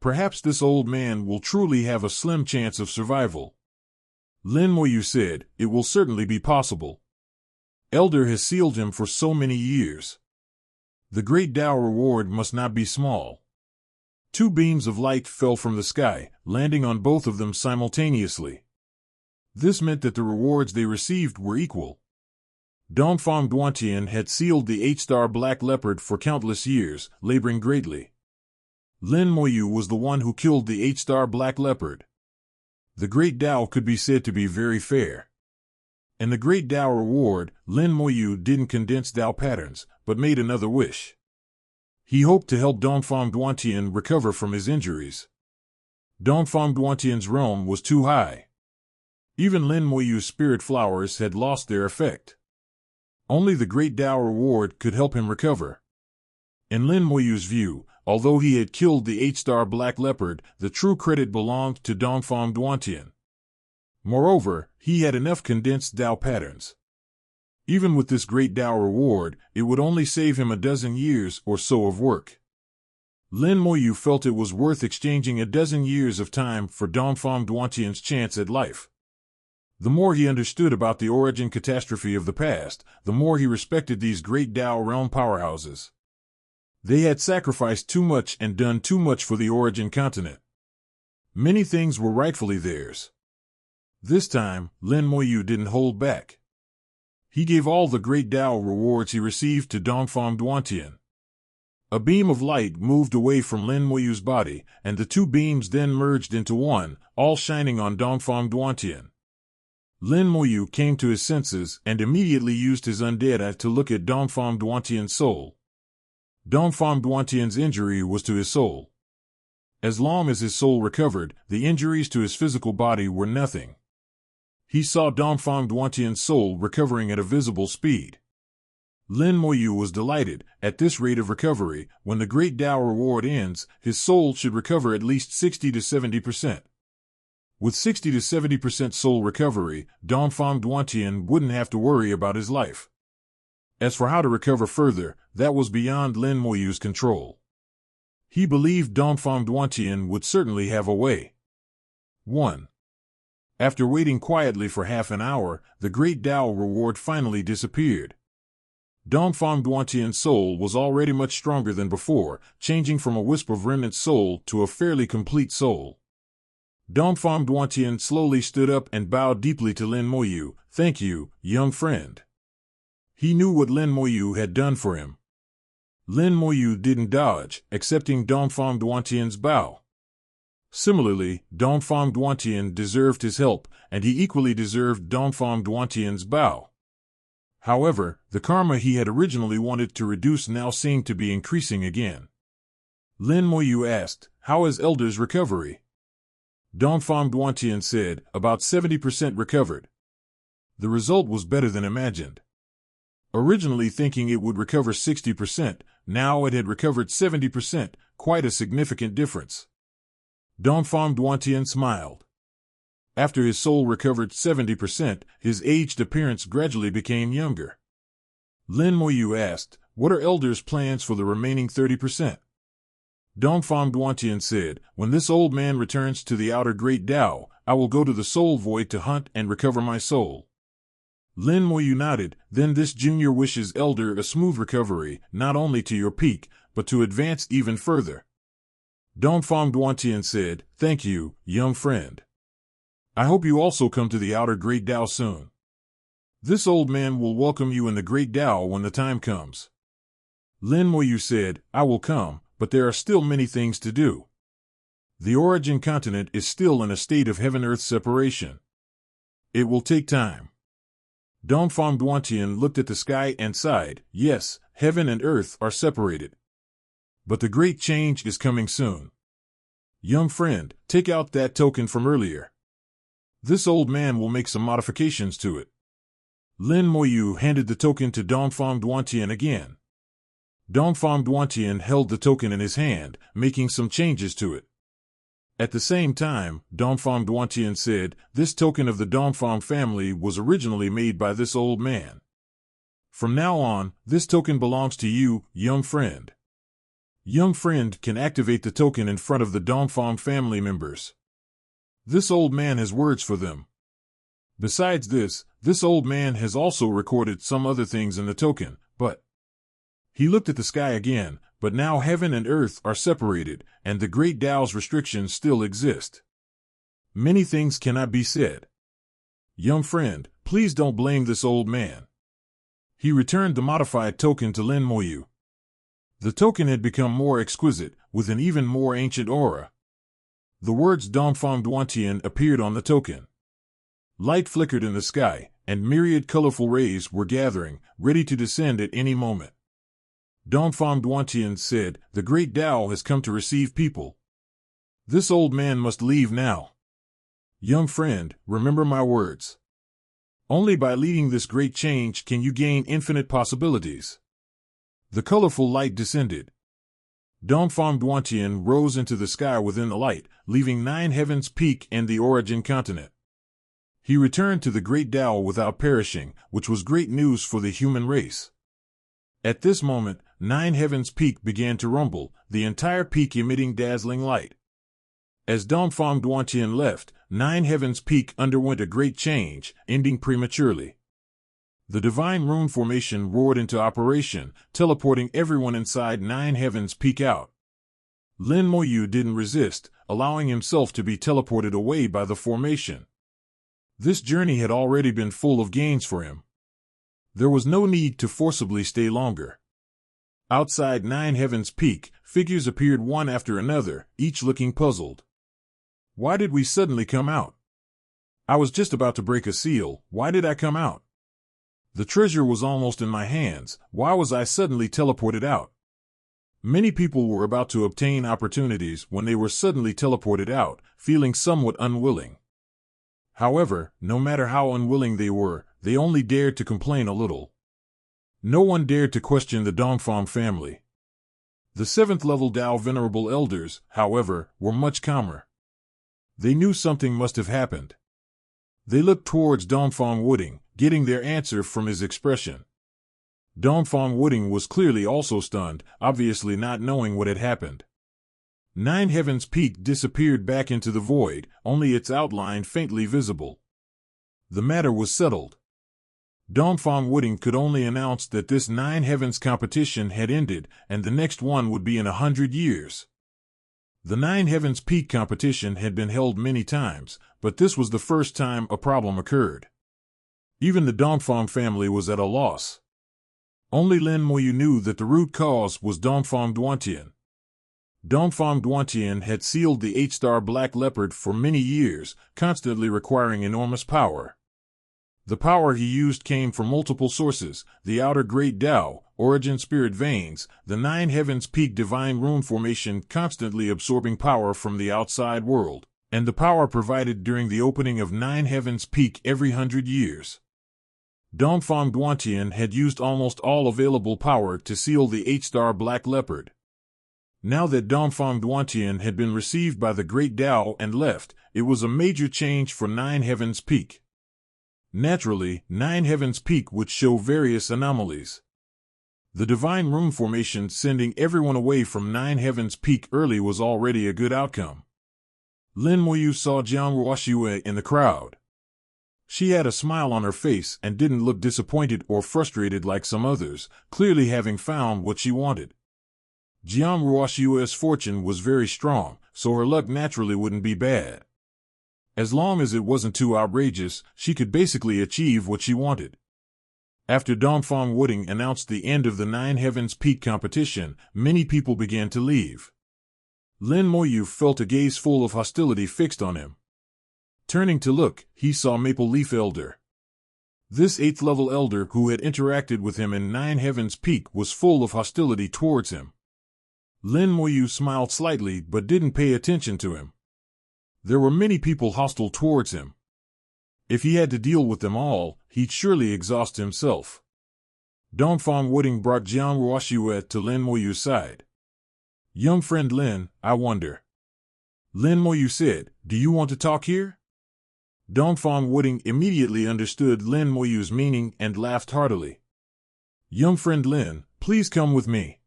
Perhaps this old man will truly have a slim chance of survival." Lin Moyu said, "It will certainly be possible. Elder has sealed him for so many years. The Great Tao reward must not be small." 2 beams of light fell from the sky, landing on both of them simultaneously. This meant that the rewards they received were equal. Dongfang Duantian had sealed the 8-star Black Leopard for countless years, laboring greatly. Lin Moyu was the one who killed the 8-star Black Leopard. The Great Tao could be said to be very fair. In the Great Tao reward, Lin Moyu didn't condense Tao patterns, but made another wish. He hoped to help Dongfang Duantian recover from his injuries. Dongfang Duantian's realm was too high. Even Lin Moyu's spirit flowers had lost their effect. Only the Great Tao reward could help him recover. In Lin Moyu's view, although he had killed the 8-star Black Leopard, the true credit belonged to Dongfang Duantian. Moreover, he had enough condensed Tao patterns. Even with this Great Tao reward, it would only save him a dozen years or so of work. Lin Moyu felt it was worth exchanging a dozen years of time for Dongfang Duantian's chance at life. The more he understood about the origin catastrophe of the past, the more he respected these Great Tao realm powerhouses. They had sacrificed too much and done too much for the origin continent. Many things were rightfully theirs. This time, Lin Moyu didn't hold back. He gave all the Great Tao rewards he received to Dongfang Duantian. A beam of light moved away from Lin Moyu's body, and the 2 beams then merged into one, all shining on Dongfang Duantian. Lin Moyu came to his senses and immediately used his undead eye to look at Dongfang Duantian's soul. Dongfang Duantian's injury was to his soul. As long as his soul recovered, the injuries to his physical body were nothing. He saw Dongfang Duantian's soul recovering at a visible speed. Lin Moyu was delighted. At this rate of recovery, when the Great Tao reward ends, his soul should recover at least 60 to 70%. With 60 to 70% soul recovery, Dongfang Duantian wouldn't have to worry about his life. As for how to recover further, that was beyond Lin Moyu's control. He believed Dongfang Duantian would certainly have a way. 1. After waiting quietly for half an hour, the Great Tao reward finally disappeared. Dongfang Duantian's soul was already much stronger than before, changing from a wisp of remnant soul to a fairly complete soul. Dongfang Duantian slowly stood up and bowed deeply to Lin Moyu. "Thank you, young friend." He knew what Lin Moyu had done for him. Lin Moyu didn't dodge, accepting Dongfang Duantian's bow. Similarly, Dongfang Duantian deserved his help, and he equally deserved Dongfang Duantian's bow. However, the karma he had originally wanted to reduce now seemed to be increasing again. Lin Moyu asked, "How is Elder's recovery?" Dongfang Duantian said, "About 70% recovered." The result was better than imagined. Originally thinking it would recover 60%, now it had recovered 70%, quite a significant difference. Dongfang Duantian smiled. After his soul recovered 70%, his aged appearance gradually became younger. Lin Moyu asked, "What are Elder's plans for the remaining 30%? Dongfang Duantian said, "When this old man returns to the outer great Tao, I will go to the soul void to hunt and recover my soul." Lin Moyu nodded. "Then this junior wishes Elder a smooth recovery, not only to your peak, but to advance even further." Dongfang Duantian said, "Thank you, young friend. I hope you also come to the outer great Tao soon. This old man will welcome you in the great Tao when the time comes." Lin Moyu said, "I will come, but there are still many things to do. The origin continent is still in a state of heaven-earth separation. It will take time." Dongfang Duantian looked at the sky and sighed. "Yes, heaven and earth are separated. But the great change is coming soon. Young friend, take out that token from earlier. This old man will make some modifications to it." Lin Moyu handed the token to Dongfang Duantian again. Dongfang Duantian held the token in his hand, making some changes to it. At the same time, Dongfang Duantian said, "This token of the Dongfang family was originally made by this old man. From now on, this token belongs to you, young friend. Young friend can activate the token in front of the Dongfang family members. This old man has words for them. Besides this old man has also recorded some other things in the token, but..." He looked at the sky again, but now heaven and earth are separated, and the great Tao's restrictions still exist. Many things cannot be said. Young friend, please don't blame this old man. He returned the modified token to Lin Moyu. The token had become more exquisite, with an even more ancient aura. The words Dongfang Duantian appeared on the token. Light flickered in the sky, and myriad colorful rays were gathering, ready to descend at any moment. Dongfang Duantian said, "The great Tao has come to receive people. This old man must leave now. Young friend, remember my words. Only by leading this great change can you gain infinite possibilities." The colorful light descended. Dongfang Duantian rose into the sky within the light, leaving 9 heavens peak and the origin continent. He returned to the great Tao without perishing, which was great news for the human race. At this moment, 9 heavens peak began to rumble, the entire peak emitting dazzling light. As Dongfang Duantian left, 9 heavens peak underwent a great change, ending prematurely. The divine rune formation roared into operation, teleporting everyone inside 9 heavens peak out. Lin Moyu didn't resist, allowing himself to be teleported away by the formation. This journey had already been full of gains for him. There was no need to forcibly stay longer. Outside 9 heavens peak, figures appeared one after another, each looking puzzled. Why did we suddenly come out? I was just about to break a seal, why did I come out? The treasure was almost in my hands, why was I suddenly teleported out? Many people were about to obtain opportunities when they were suddenly teleported out, feeling somewhat unwilling. However, no matter how unwilling they were, they only dared to complain a little. No one dared to question the Dongfang family. The 7th level Tao Venerable Elders, however, were much calmer. They knew something must have happened. They looked towards Dongfang Wooding, getting their answer from his expression. Dongfang Wooding was clearly also stunned, obviously not knowing what had happened. 9 heavens peak disappeared back into the void, only its outline faintly visible. The matter was settled. Dongfang Wooding could only announce that this Nine Heavens competition had ended, and the next one would be in 100 years. The Nine Heavens Peak competition had been held many times, but this was the first time a problem occurred. Even the Dongfang family was at a loss. Only Lin Moyu knew that the root cause was Dongfang Duantian. Dongfang Duantian had sealed the 8-star Black Leopard for many years, constantly requiring enormous power. The power he used came from multiple sources: the Outer Great Tao, Origin Spirit Veins, the Nine Heavens Peak Divine Rune Formation constantly absorbing power from the outside world, and the power provided during the opening of Nine Heavens Peak every 100 years. Dongfang Duantian had used almost all available power to seal the 8-star Black Leopard. Now that Dongfang Duantian had been received by the Great Tao and left, it was a major change for Nine Heavens Peak. Naturally, Nine Heavens Peak would show various anomalies. The Divine Rune Formation sending everyone away from Nine Heavens Peak early was already a good outcome. Lin Moyu saw Jiang Ruoxue in the crowd. She had a smile on her face and didn't look disappointed or frustrated like some others, clearly having found what she wanted. Jiang Ruoxue's fortune was very strong, so her luck naturally wouldn't be bad. As long as it wasn't too outrageous, she could basically achieve what she wanted. After Dongfang Wooding announced the end of the Nine Heavens Peak competition, many people began to leave. Lin Moyu felt a gaze full of hostility fixed on him. Turning to look, he saw Maple Leaf Elder. This 8th-level elder who had interacted with him in Nine Heavens Peak was full of hostility towards him. Lin Moyu smiled slightly but didn't pay attention to him. There were many people hostile towards him. If he had to deal with them all, he'd surely exhaust himself. Dongfang Wooding brought Jiang Ruoxue to Lin Moyu's side. "Young friend Lin, I wonder." Lin Moyu said, "Do you want to talk here?" Dongfang Wooding immediately understood Lin Moyu's meaning and laughed heartily. "Young friend Lin, please come with me."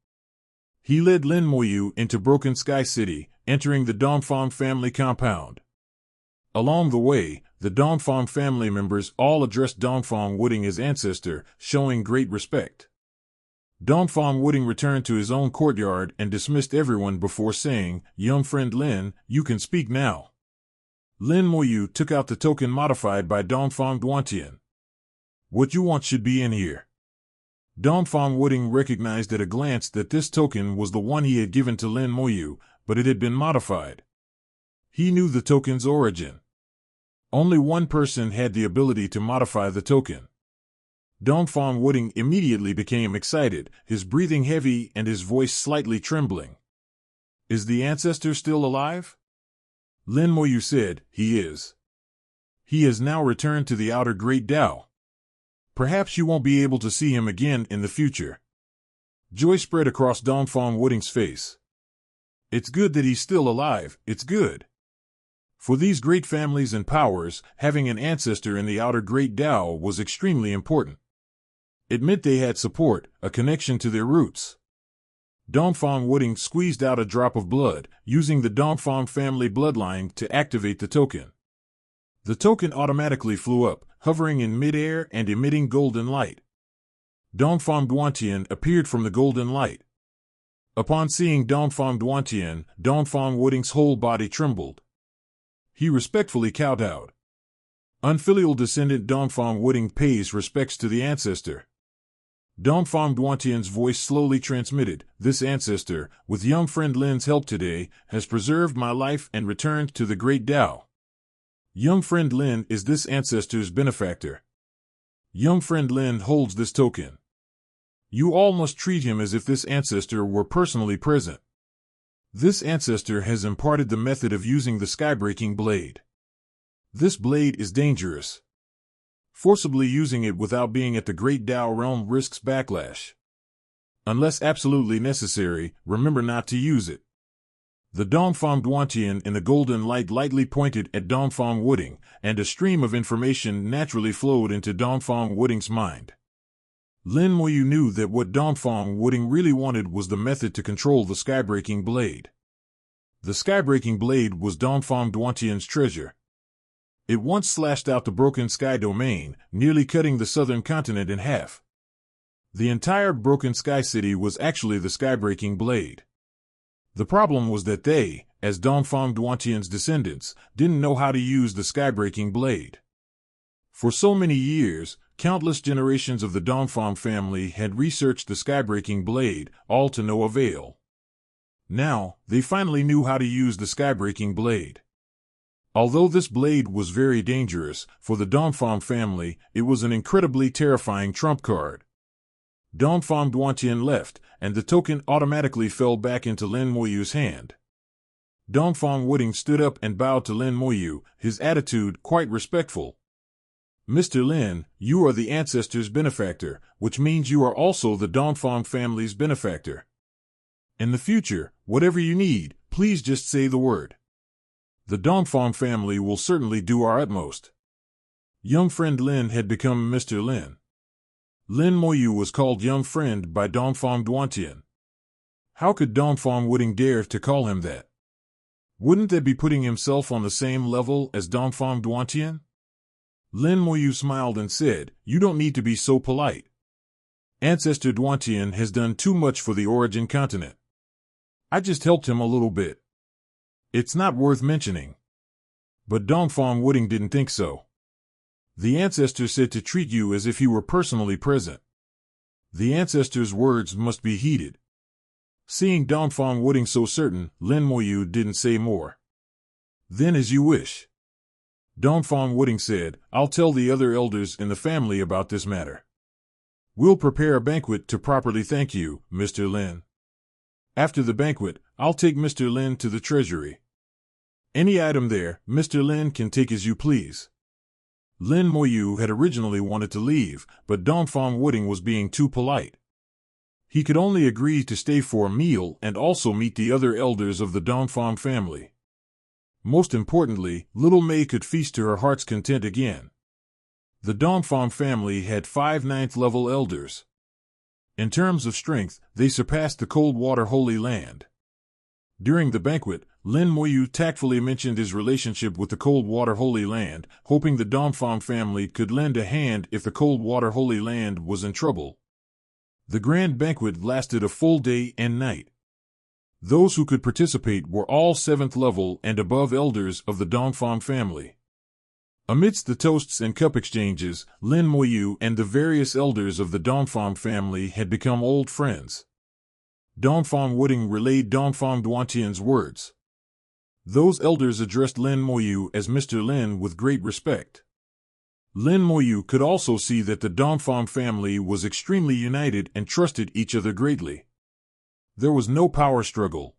He led Lin Moyu into Broken Sky City, entering the Dongfang family compound. Along the way, the Dongfang family members all addressed Dongfang Wooding as ancestor, showing great respect. Dongfang Wooding returned to his own courtyard and dismissed everyone before saying, "Young friend Lin, you can speak now." Lin Moyu took out the token modified by Dongfang Duantian. "What you want should be in here." Dongfang Wooding recognized at a glance that this token was the one he had given to Lin Moyu, but it had been modified. He knew the token's origin. Only one person had the ability to modify the token. Dongfang Wooding immediately became excited, his breathing heavy and his voice slightly trembling. "Is the ancestor still alive?" Lin Moyu said, "He is. He has now returned to the Outer Great Tao. Perhaps you won't be able to see him again in the future." Joy spread across Dongfang Wooding's face. "It's good that he's still alive, it's good." For these great families and powers, having an ancestor in the Outer Great Tao was extremely important. It meant they had support, a connection to their roots. Dongfang Wooding squeezed out a drop of blood, using the Dongfang family bloodline to activate the token. The token automatically flew up, hovering in mid-air and emitting golden light. Dongfang Duantian appeared from the golden light. Upon seeing Dongfang Duantian, Dongfang Wooding's whole body trembled. He respectfully kowtowed. Unfilial descendant Dongfang Wooding pays respects to the ancestor. Dongfang Duantian's voice slowly transmitted, "This ancestor, with young friend Lin's help today, has preserved my life and returned to the Great Tao. Young friend Lin is this ancestor's benefactor. Young friend Lin holds this token. You all must treat him as if this ancestor were personally present. This ancestor has imparted the method of using the skybreaking blade. This blade is dangerous. Forcibly using it without being at the Great Tao realm risks backlash. Unless absolutely necessary, remember not to use it." The Dongfang Duantian in the golden light lightly pointed at Dongfang Wooding, and a stream of information naturally flowed into Dongfang Wooding's mind. Lin Moyu knew that what Dongfang Wooding really wanted was the method to control the skybreaking blade. The skybreaking blade was Dongfang Duantian's treasure. It once slashed out the Broken Sky domain, nearly cutting the southern continent in half. The entire Broken Sky City was actually the skybreaking blade. The problem was that they, as Dawnfang Duantian's descendants, didn't know how to use the skybreaking blade. For so many years, countless generations of the Dawnfang family had researched the skybreaking blade, all to no avail. Now, they finally knew how to use the skybreaking blade. Although this blade was very dangerous, for the Dawnfang family, it was an incredibly terrifying trump card. Dawnfang Duantian left, and the token automatically fell back into Lin Moyu's hand. Dawnfang Wooding stood up and bowed to Lin Moyu, his attitude quite respectful. Mr. Lin, you are the ancestors' benefactor, which means you are also the Dawnfang family's benefactor. In the future, whatever you need, please just say the word. The Dawnfang family will certainly do our utmost. Young friend Lin had become Mr. Lin. Lin Moyu was called young friend by Dawnfang Duantian. How could Dawnfang Wooding dare to call him that? Wouldn't that be putting himself on the same level as Dawnfang Duantian? Lin Moyu smiled and said, "You don't need to be so polite. Ancestor Duantian has done too much for the Origin continent. I just helped him a little bit. It's not worth mentioning." But Dawnfang Wooding didn't think so. The ancestor said to treat you as if he were personally present. The ancestor's words must be heeded. Seeing Dawnfang Wooding so certain, Lin Moyu didn't say more. "Then as you wish." Dawnfang Wooding said, "I'll tell the other elders in the family about this matter. We'll prepare a banquet to properly thank you, Mr. Lin. After the banquet, I'll take Mr. Lin to the treasury. Any item there, Mr. Lin can take as you please." Lin Moyu had originally wanted to leave, but Dawnfang Wooding was being too polite. He could only agree to stay for a meal and also meet the other elders of the Dawnfang family. Most importantly, little Mei could feast to her heart's content again. The Dawnfang family had 5 9th-level elders. In terms of strength, they surpassed the Coldwater Holy Land. During the banquet, Lin Moyu tactfully mentioned his relationship with the Coldwater Holy Land, hoping the Dawnfang family could lend a hand if the Coldwater Holy Land was in trouble. The grand banquet lasted a full day and night. Those who could participate were all 7th level and above elders of the Dawnfang family. Amidst the toasts and cup exchanges, Lin Moyu and the various elders of the Dawnfang family had become old friends. Dawnfang Wooding relayed Dawnfang Duantian's words. Those elders addressed Lin Moyu as Mr. Lin with great respect. Lin Moyu could also see that the Dawnfang family was extremely united and trusted each other greatly. There was no power struggle.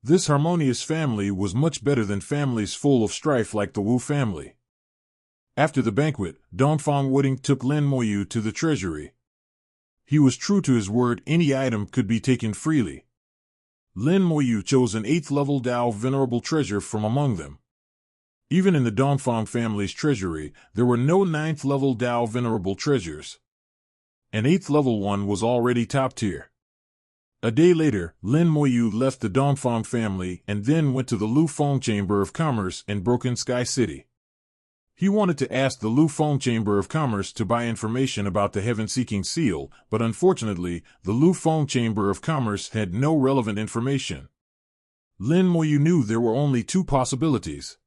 This harmonious family was much better than families full of strife like the Wu family. After the banquet, Dawnfang Wooding took Lin Moyu to the treasury. He was true to his word, any item could be taken freely. Lin Moyu chose an 8th-level Dao Venerable Treasure from among them. Even in the Dawnfang family's treasury, there were no 9th-level Dao Venerable Treasures. An 8th-level one was already top tier. A day later, Lin Moyu left the Dawnfang family and then went to the Lu Feng Chamber of Commerce in Broken Sky City. He wanted to ask the Lu Feng Chamber of Commerce to buy information about the Heaven-Seeking Seal, but unfortunately, the Lu Feng Chamber of Commerce had no relevant information. Lin Moyu knew there were only 2 possibilities.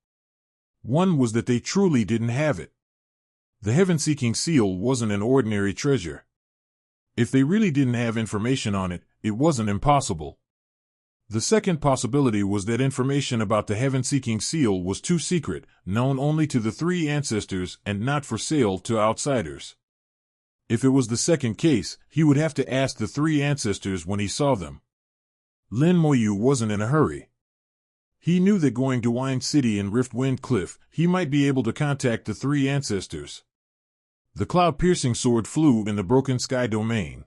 One was that they truly didn't have it. The Heaven-Seeking Seal wasn't an ordinary treasure. If they really didn't have information on it, it wasn't impossible. The second possibility was that information about the Heaven-Seeking Seal was too secret, known only to the 3 ancestors and not for sale to outsiders. If it was the second case, he would have to ask the 3 ancestors when he saw them. Lin Moyu wasn't in a hurry. He knew that going to Wine City and Riftwind Cliff, he might be able to contact the 3 ancestors. The cloud-piercing sword flew in the Broken Sky domain.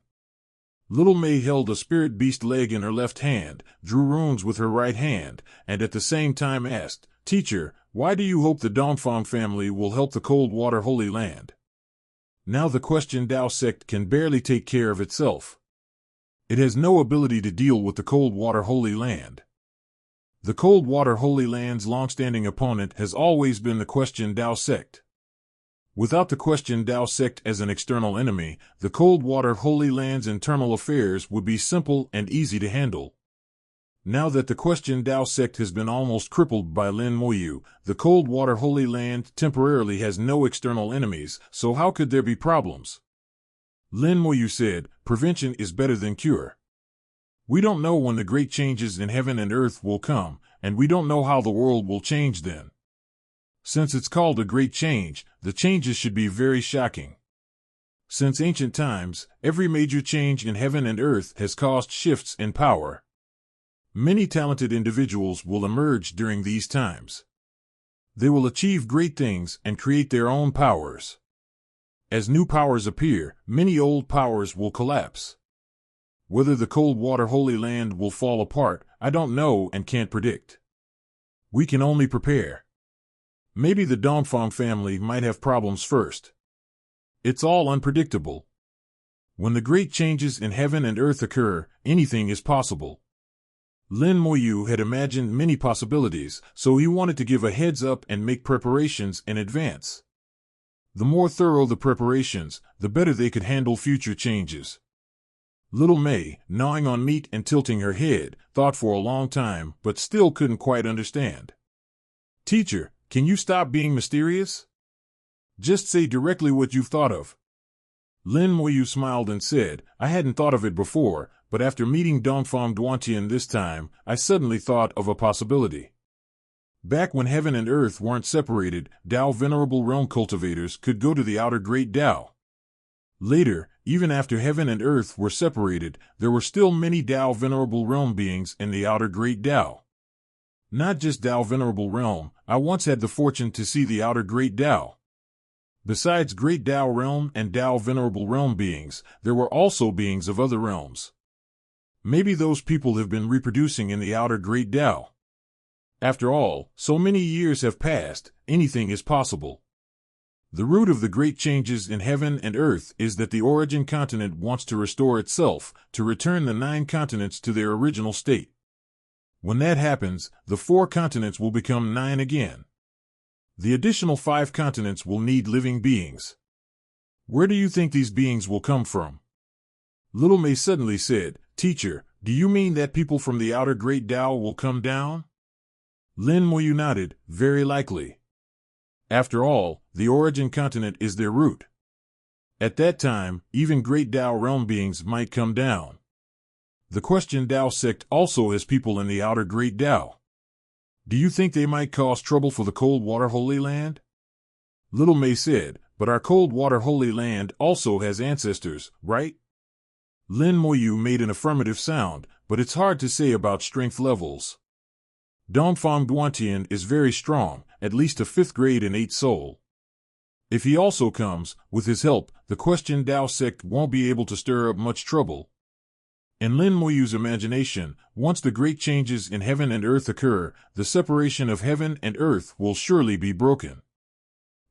Little Mei held a spirit beast leg in her left hand, drew runes with her right hand, and at the same time asked, "Teacher, why do you hope the Dawnfang family will help the Coldwater Holy Land?" Now the questioned Dao sect can barely take care of itself. It has no ability to deal with the Coldwater Holy Land. The Cold Water Holy Land's long-standing opponent has always been the Question Dao sect. Without the Question Dao sect as an external enemy, the Cold Water Holy Land's internal affairs would be simple and easy to handle. Now that the Question Dao sect has been almost crippled by Lin Moyu, the Cold Water Holy Land temporarily has no external enemies, so how could there be problems? Lin Moyu said, "Prevention is better than cure." We don't know when the great changes in heaven and earth will come, and we don't know how the world will change then. Since it's called a great change, the changes should be very shocking. Since ancient times, every major change in heaven and earth has caused shifts in power. Many talented individuals will emerge during these times. They will achieve great things and create their own powers. As new powers appear, many old powers will collapse. Whether the Cold Water Holy Land will fall apart, I don't know and can't predict. We can only prepare. Maybe the Dongfang family might have problems first. It's all unpredictable. When the great changes in heaven and earth occur, anything is possible. Lin Moyu had imagined many possibilities, so he wanted to give a heads up and make preparations in advance. The more thorough the preparations, the better they could handle future changes. Little May, gnawing on meat and tilting her head, thought for a long time, but still couldn't quite understand. "Teacher, can you stop being mysterious? Just say directly what you've thought of." Lin Moyu smiled and said, "I hadn't thought of it before, but after meeting Dongfang Duantian this time, I suddenly thought of a possibility. Back when heaven and earth weren't separated, Dao Venerable Realm cultivators could go to the outer Great Dao. Later, even after heaven and earth were separated, there were still many Dao Venerable Realm beings in the outer Great Dao. Not just Dao Venerable Realm, I once had the fortune to see the outer Great Dao. Besides Great Dao Realm and Dao Venerable Realm beings, there were also beings of other realms. Maybe those people have been reproducing in the outer Great Dao. After all, so many years have passed, anything is possible. The root of the great changes in heaven and earth is that the origin continent wants to restore itself, to return the 9 continents to their original state. When that happens, the 4 continents will become 9 again. The additional 5 continents will need living beings. Where do you think these beings will come from?" Little May suddenly said, "Teacher, do you mean that people from the outer Great Dao will come down?" Lin Moyu nodded, "Very likely. After all, the origin continent is their root. At that time, even Great Dao realm beings might come down. The Question Dao sect also has people in the outer Great Dao. Do you think they might cause trouble for the Cold Water Holy Land?" Little May said, "But our Cold Water Holy Land also has ancestors, right?" Lin Moyu made an affirmative sound, but it's hard to say about strength levels. Dongfang Duantian is very strong, at least a 5th grade and 8th soul. If he also comes, with his help, the Question Dao sect won't be able to stir up much trouble. In Lin Moyu's imagination, once the great changes in heaven and earth occur, the separation of heaven and earth will surely be broken.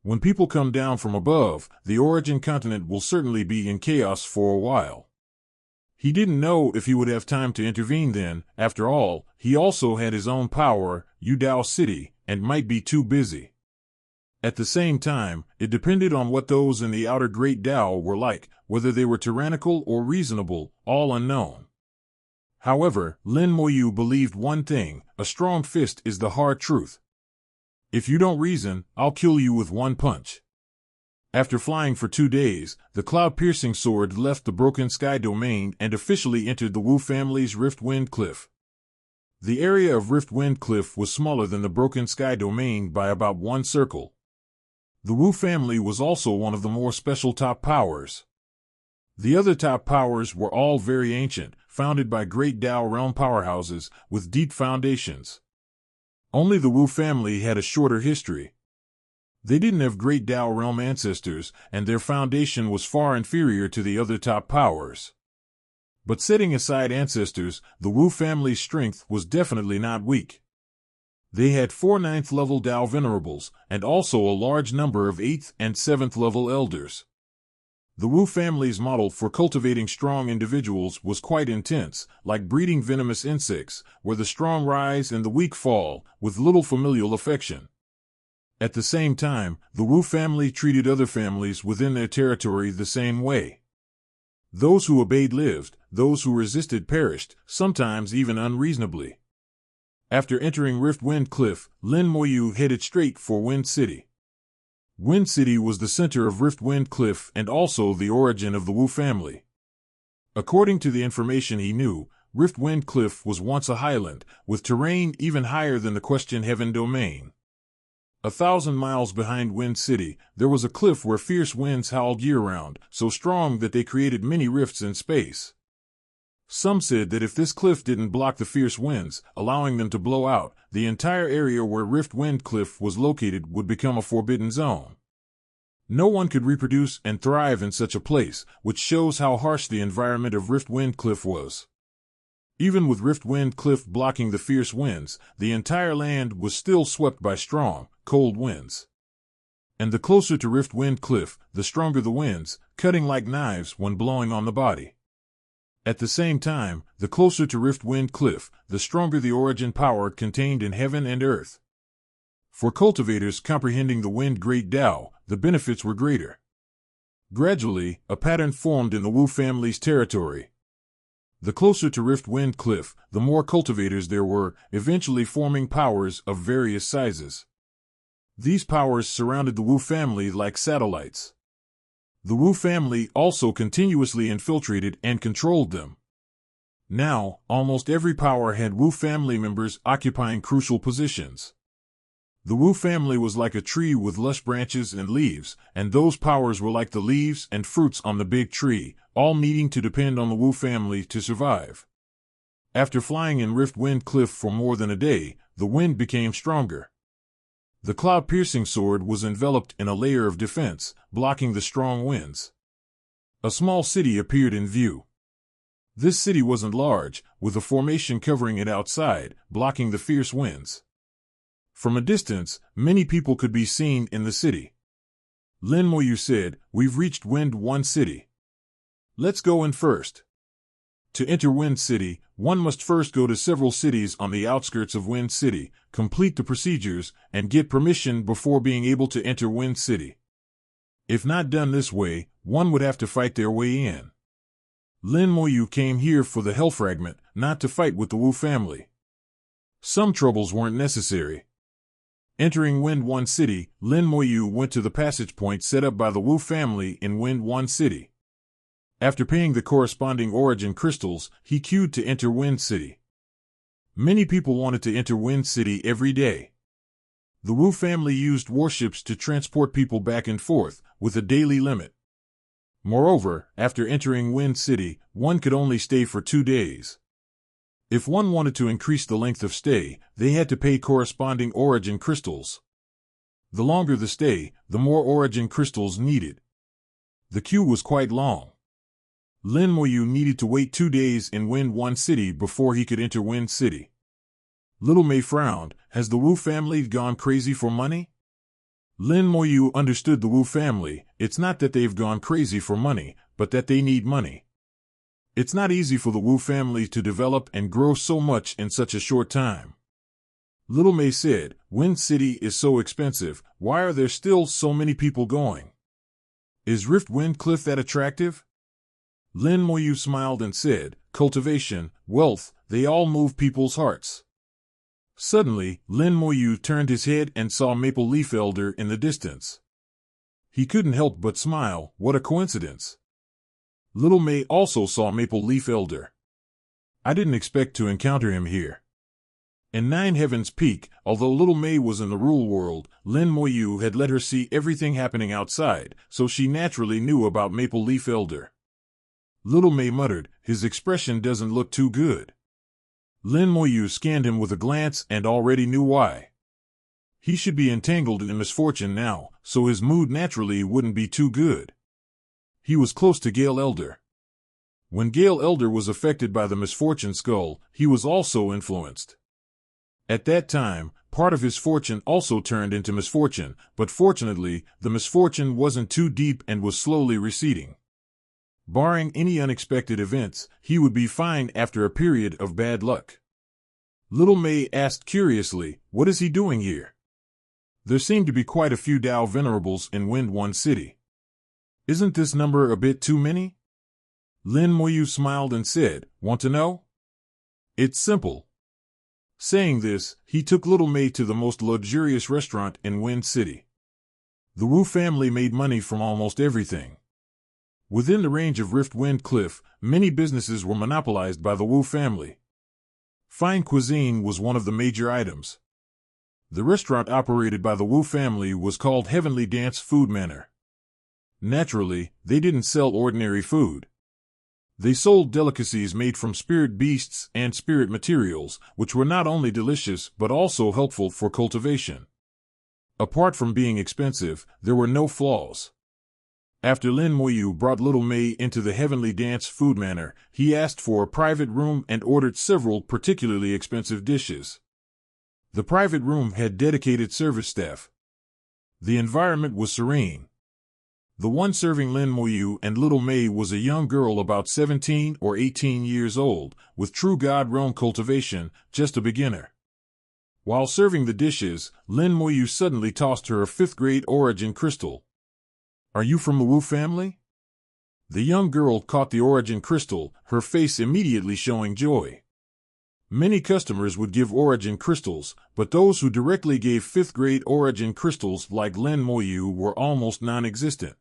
When people come down from above, the origin continent will certainly be in chaos for a while. He didn't know if he would have time to intervene then. After all, he also had his own power, Yudao City, and might be too busy. At the same time, it depended on what those in the outer Great Dao were like, whether they were tyrannical or reasonable, all unknown. However, Lin Moyu believed one thing: a strong fist is the hard truth. If you don't reason, I'll kill you with one punch. After flying for 2 days, the cloud-piercing sword left the Broken Sky domain and officially entered the Wu family's Rift Wind Cliff. The area of Rift Wind Cliff was smaller than the Broken Sky domain by about 1 circle. The Wu family was also one of the more special top powers. The other top powers were all very ancient, founded by Great Dao realm powerhouses, with deep foundations. Only the Wu family had a shorter history. They didn't have Great Dao realm ancestors, and their foundation was far inferior to the other top powers. But setting aside ancestors, the Wu family's strength was definitely not weak. They had 4 9th-level Dao Venerables, and also a large number of 8th and 7th-level elders. The Wu family's model for cultivating strong individuals was quite intense, like breeding venomous insects, where the strong rise and the weak fall, with little familial affection. At the same time, the Wu family treated other families within their territory the same way. Those who obeyed lived, those who resisted perished, sometimes even unreasonably. After entering Rift Wind Cliff, Lin Moyu headed straight for Wind City. Wind City was the center of Rift Wind Cliff and also the origin of the Wu family. According to the information he knew, Rift Wind Cliff was once a highland, with terrain even higher than the Question Heaven domain. 1,000 miles behind Wind City, there was a cliff where fierce winds howled year-round, so strong that they created many rifts in space. Some said that if this cliff didn't block the fierce winds, allowing them to blow out, the entire area where Rift Wind Cliff was located would become a forbidden zone. No one could reproduce and thrive in such a place, which shows how harsh the environment of Rift Wind Cliff was. Even with Rift Wind Cliff blocking the fierce winds, the entire land was still swept by strong, cold winds. And the closer to Rift Wind Cliff, the stronger the winds, cutting like knives when blowing on the body. At the same time, the closer to Rift Wind Cliff, the stronger the origin power contained in heaven and earth. For cultivators comprehending the Wind Great Tao, the benefits were greater. Gradually, a pattern formed in the Wu family's territory. The closer to Rift Wind Cliff, the more cultivators there were, eventually forming powers of various sizes. These powers surrounded the Wu family like satellites. The Wu family also continuously infiltrated and controlled them. Now, almost every power had Wu family members occupying crucial positions. The Wu family was like a tree with lush branches and leaves, and those powers were like the leaves and fruits on the big tree, all needing to depend on the Wu family to survive. After flying in Rift Wind Cliff for more than a day, the wind became stronger. The cloud-piercing sword was enveloped in a layer of defense, blocking the strong winds. A small city appeared in view. This city wasn't large, with a formation covering it outside, blocking the fierce winds. From a distance, many people could be seen in the city. Lin Moyu said, "We've reached Wind One City. Let's go in first." To enter Wind City, one must first go to several cities on the outskirts of Wind City, complete the procedures, and get permission before being able to enter Wind City. If not done this way, one would have to fight their way in. Lin Moyu came here for the Hell Fragment, not to fight with the Wu family. Some troubles weren't necessary. Entering Wind One City, Lin Moyu went to the passage point set up by the Wu family in Wind One City. After paying the corresponding origin crystals, he queued to enter Wind City. Many people wanted to enter Wind City every day. The Wu family used warships to transport people back and forth, with a daily limit. Moreover, after entering Wind City, one could only stay for 2 days. If one wanted to increase the length of stay, they had to pay corresponding origin crystals. The longer the stay, the more origin crystals needed. The queue was quite long. Lin Moyu needed to wait 2 days in Wind One City before he could enter Wind City. Little May frowned. Has the Wu family gone crazy for money? Lin Moyu understood the Wu family. It's not that they've gone crazy for money, but that they need money. It's not easy for the Wu family to develop and grow so much in such a short time. Little May said, "Wind City is so expensive, why are there still so many people going? Is Rift Wind Cliff that attractive?" Lin Moyu smiled and said, "Cultivation, wealth, they all move people's hearts." Suddenly, Lin Moyu turned his head and saw Maple Leaf Elder in the distance. He couldn't help but smile. What a coincidence. Little May also saw Maple Leaf Elder. I didn't expect to encounter him here. In Nine Heavens Peak, although Little May was in the Rule World, Lin Moyu had let her see everything happening outside, so she naturally knew about Maple Leaf Elder. Little May muttered, "His expression doesn't look too good." Lin Moyu scanned him with a glance and already knew why. He should be entangled in misfortune now, so his mood naturally wouldn't be too good. He was close to Gale Elder. When Gale Elder was affected by the misfortune skull, he was also influenced. At that time, part of his fortune also turned into misfortune, but fortunately, the misfortune wasn't too deep and was slowly receding. Barring any unexpected events, he would be fine after a period of bad luck. Little May asked curiously, "What is he doing here?" There seemed to be quite a few Tao venerables in Wind One City. "Isn't this number a bit too many?" Lin Moyu smiled and said, "Want to know? It's simple." Saying this, he took Little May to the most luxurious restaurant in Wind City. The Wu family made money from almost everything. Within the range of Rift Wind Cliff, many businesses were monopolized by the Wu family. Fine cuisine was one of the major items. The restaurant operated by the Wu family was called Heavenly Dance Food Manor. Naturally, they didn't sell ordinary food. They sold delicacies made from spirit beasts and spirit materials, which were not only delicious but also helpful for cultivation. Apart from being expensive, there were no flaws. After Lin Moyu brought Little May into the Heavenly Dance Food Manor, he asked for a private room and ordered several particularly expensive dishes. The private room had dedicated service staff. The environment was serene. The one serving Lin Moyu and Little May was a young girl about 17 or 18 years old, with true God realm cultivation, just a beginner. While serving the dishes, Lin Moyu suddenly tossed her a 5th-grade origin crystal. "Are you from the Wu family?" The young girl caught the origin crystal, her face immediately showing joy. Many customers would give origin crystals, but those who directly gave 5th-grade origin crystals like Lin Moyu were almost non-existent.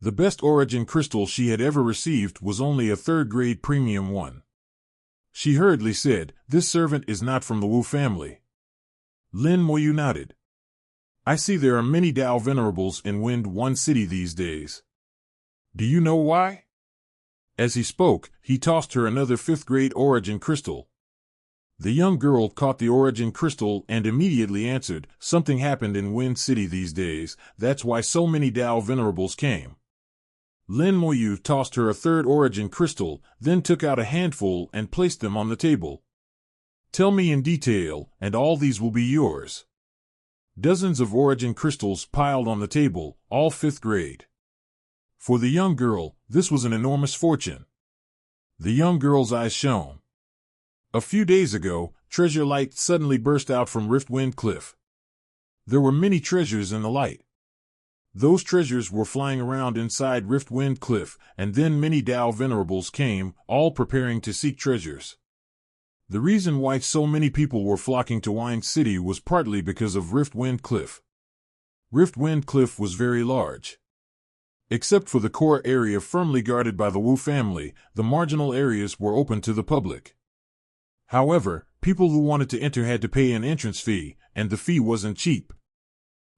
The best origin crystal she had ever received was only a 3rd-grade premium one. She hurriedly said, "This servant is not from the Wu family." Lin Moyu nodded. "I see there are many Tao venerables in Wind One City these days. Do you know why?" As he spoke, he tossed her another 5th-grade origin crystal. The young girl caught the origin crystal and immediately answered, "Something happened in Wind City these days, that's why so many Tao venerables came." Lin Moyu tossed her a 3rd origin crystal, then took out a handful and placed them on the table. "Tell me in detail, and all these will be yours." Dozens of origin crystals piled on the table, all 5th grade. For the young girl, this was an enormous fortune. The young girl's eyes shone. A few days ago, treasure light suddenly burst out from Riftwind Cliff. There were many treasures in the light. Those treasures were flying around inside Riftwind Cliff, and then many Tao venerables came, all preparing to seek treasures. The reason why so many people were flocking to Wind City was partly because of Riftwind Cliff. Riftwind Cliff was very large. Except for the core area firmly guarded by the Wu family, the marginal areas were open to the public. However, people who wanted to enter had to pay an entrance fee, and the fee wasn't cheap.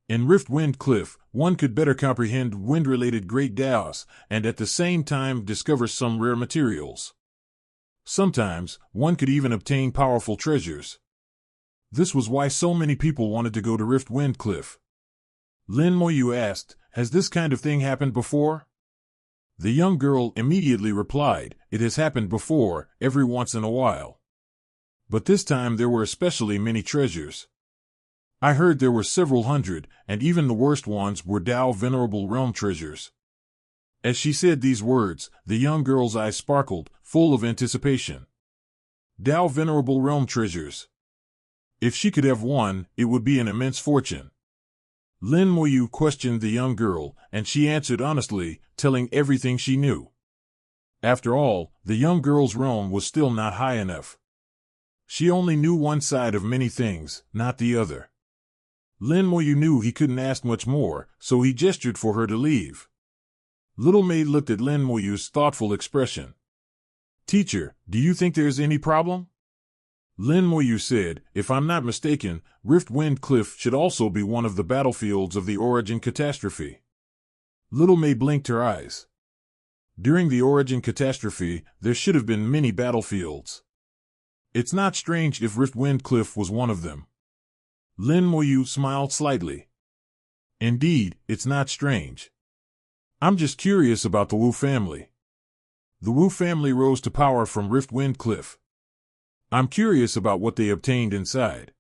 In Riftwind Cliff, one could better comprehend wind-related great Taos, and at the same time discover some rare materials. Sometimes, one could even obtain powerful treasures. This was why so many people wanted to go to Riftwind Cliff. Lin Moyu asked, "Has this kind of thing happened before?" The young girl immediately replied, "It has happened before, every once in a while. But this time there were especially many treasures. I heard there were several hundred, and even the worst ones were Tao Venerable Realm treasures." As she said these words, the young girl's eyes sparkled, full of anticipation. Tao Venerable Realm treasures. If she could have one, it would be an immense fortune. Lin Moyu questioned the young girl, and she answered honestly, telling everything she knew. After all, the young girl's realm was still not high enough. She only knew one side of many things, not the other. Lin Moyu knew he couldn't ask much more, so he gestured for her to leave. Little May looked at Lin Moyu's thoughtful expression. "Teacher, do you think there's any problem?" Lin Moyu said, "If I'm not mistaken, Riftwind Cliff should also be one of the battlefields of the Origin Catastrophe." Little May blinked her eyes. During the Origin Catastrophe, there should have been many battlefields. It's not strange if Riftwind Cliff was one of them. Lin Moyu smiled slightly. "Indeed, it's not strange. I'm just curious about the Wu family. The Wu family rose to power from Riftwind Cliff. I'm curious about what they obtained inside.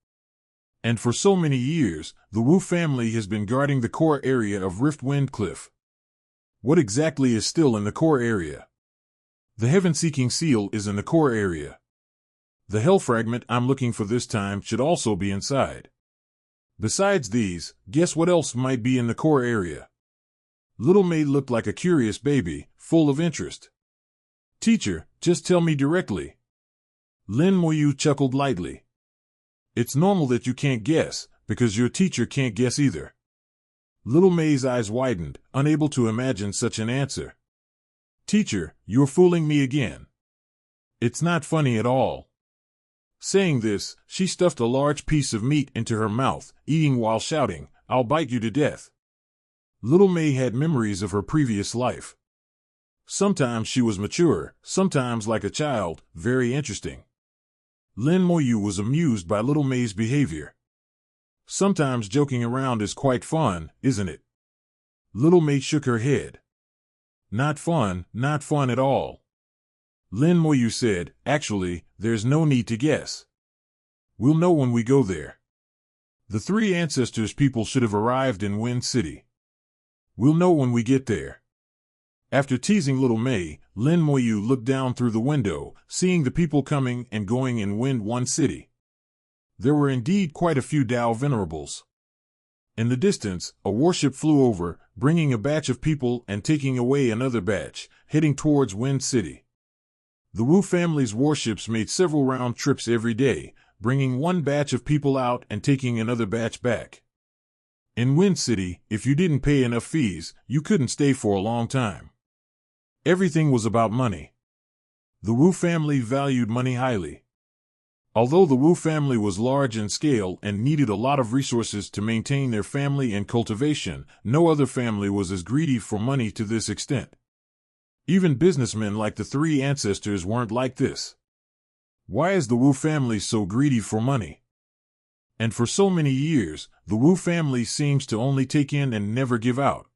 And for so many years, the Wu family has been guarding the core area of Riftwind Cliff. What exactly is still in the core area? The heaven-seeking seal is in the core area. The hell fragment I'm looking for this time should also be inside. Besides these, guess what else might be in the core area? Little May looked like a curious baby, full of interest. Teacher, just tell me directly. Lin Moyu chuckled lightly. It's normal that you can't guess, because your teacher can't guess either. Little May's eyes widened, unable to imagine such an answer. Teacher, you're fooling me again. It's not funny at all. Saying this, she stuffed a large piece of meat into her mouth, eating while shouting, I'll bite you to death. Little May had memories of her previous life. Sometimes she was mature, sometimes like a child, very interesting. Lin Moyu was amused by Little May's behavior. Sometimes joking around is quite fun, isn't it? Little May shook her head. Not fun at all. Lin Moyu said, actually, there's no need to guess. We'll know when we go there. The three ancestors people should have arrived in Wind City. We'll know when we get there. After teasing Little May, Lin Moyu looked down through the window, seeing the people coming and going in Wind One City. There were indeed quite a few Dao venerables. In the distance, a warship flew over, bringing a batch of people and taking away another batch, heading towards Wind City. The Wu family's warships made several round trips every day, bringing one batch of people out and taking another batch back. In Wind City, if you didn't pay enough fees, you couldn't stay for a long time. Everything was about money. The Wu family valued money highly. Although the Wu family was large in scale and needed a lot of resources to maintain their family and cultivation, no other family was as greedy for money to this extent. Even businessmen like the three ancestors weren't like this. Why is the Wu family so greedy for money? And for so many years, the Wu family seems to only take in and never give out.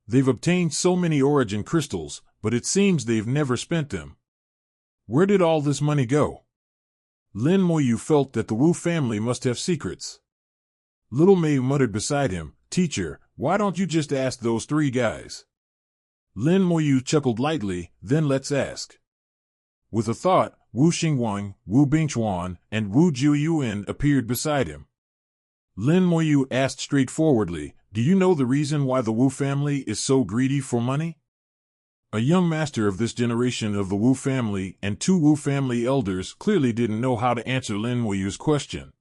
They've obtained so many origin crystals, but it seems they've never spent them. Where did all this money go? Lin Moyu felt that the Wu family must have secrets. Little May muttered beside him, Teacher, why don't you just ask those three guys? Lin Moyu chuckled lightly, then let's ask. With a thought, Wu Xingwang, Wu Bingchuan, and Wu Jiuyuan appeared beside him. Lin Moyu asked straightforwardly, Do you know the reason why the Wu family is so greedy for money? A young master of this generation of the Wu family and two Wu family elders clearly didn't know how to answer Lin Moyu's question.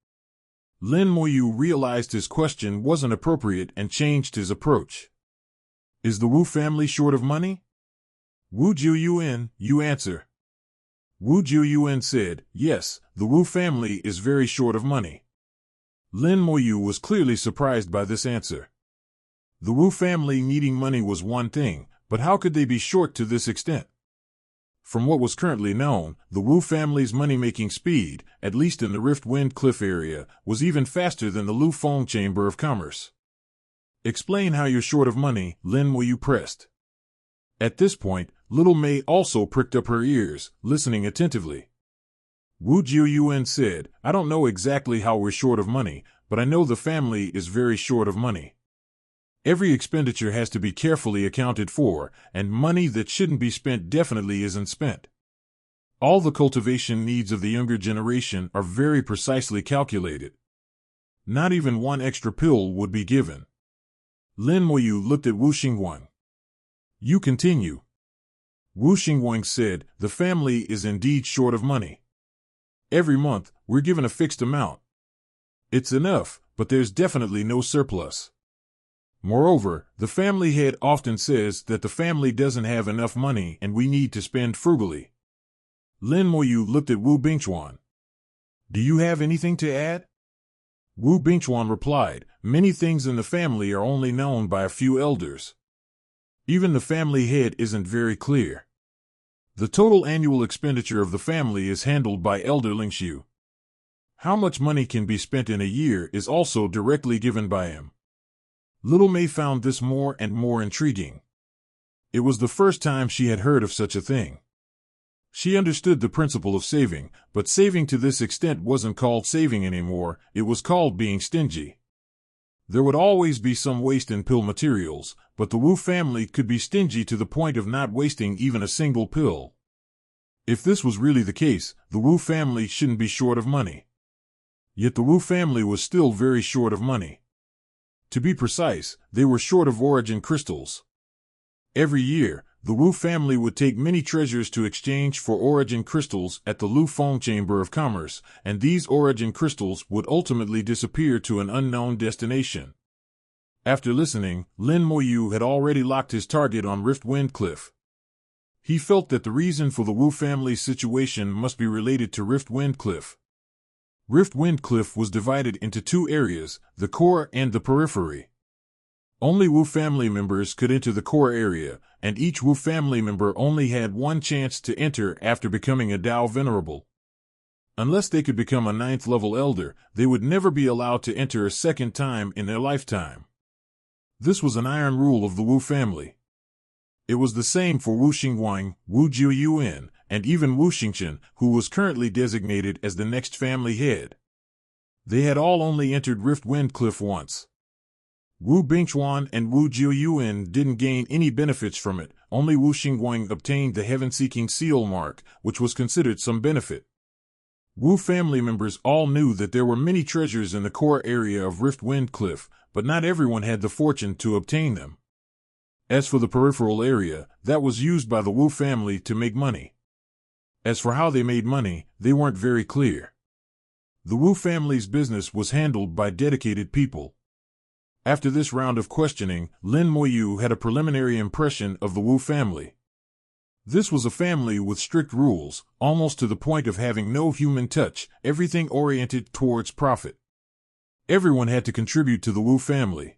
Lin Moyu realized his question wasn't appropriate and changed his approach. Is the Wu family short of money? Wu Jiuyuan, you answer. Wu Jiuyuan said, Yes, the Wu family is very short of money. Lin Moyu was clearly surprised by this answer. The Wu family needing money was one thing, but how could they be short to this extent? From what was currently known, the Wu family's money-making speed, at least in the Rift Wind Cliff area, was even faster than the Lu Feng Chamber of Commerce. Explain how you're short of money, Lin Moyu pressed. At this point, Little May also pricked up her ears, listening attentively. Wu Jiuyuan said, I don't know exactly how we're short of money, but I know the family is very short of money. Every expenditure has to be carefully accounted for, and money that shouldn't be spent definitely isn't spent. All the cultivation needs of the younger generation are very precisely calculated. Not even one extra pill would be given. Lin Moyu looked at Wu Xingwang. You continue. Wu Xingwang said, The family is indeed short of money. Every month, we're given a fixed amount. It's enough, but there's definitely no surplus. Moreover, the family head often says that the family doesn't have enough money and we need to spend frugally. Lin Moyu looked at Wu Bingchuan. Do you have anything to add? Wu Bingchuan replied, Many things in the family are only known by a few elders. Even the family head isn't very clear. The total annual expenditure of the family is handled by Elder Lingxiu. How much money can be spent in a year is also directly given by him. Little May found this more and more intriguing. It was the first time she had heard of such a thing. She understood the principle of saving, but saving to this extent wasn't called saving anymore, it was called being stingy. There would always be some waste in pill materials, but the Wu family could be stingy to the point of not wasting even a single pill. If this was really the case, the Wu family shouldn't be short of money. Yet the Wu family was still very short of money. To be precise, they were short of origin crystals. Every year, the Wu family would take many treasures to exchange for origin crystals at the Lufeng Chamber of Commerce, and these origin crystals would ultimately disappear to an unknown destination. After listening, Lin Moyu had already locked his target on Riftwind Cliff. He felt that the reason for the Wu family's situation must be related to Riftwind Cliff. Riftwind Cliff was divided into two areas, the core and the periphery. Only Wu family members could enter the core area, and each Wu family member only had one chance to enter after becoming a Dao Venerable. Unless they could become a 9th level elder, they would never be allowed to enter a second time in their lifetime. This was an iron rule of the Wu family. It was the same for Wu Xingguang, Wu Jiuyuan, and even Wu Xingchen, who was currently designated as the next family head. They had all only entered Riftwind Cliff once. Wu Bingchuan and Wu Jiuyuan didn't gain any benefits from it, only Wu Xingguang obtained the Heaven-Seeking Seal mark, which was considered some benefit. Wu family members all knew that there were many treasures in the core area of Riftwind Cliff, but not everyone had the fortune to obtain them. As for the peripheral area, that was used by the Wu family to make money. As for how they made money, they weren't very clear. The Wu family's business was handled by dedicated people. After this round of questioning, Lin Moyu had a preliminary impression of the Wu family. This was a family with strict rules, almost to the point of having no human touch, everything oriented towards profit. Everyone had to contribute to the Wu family.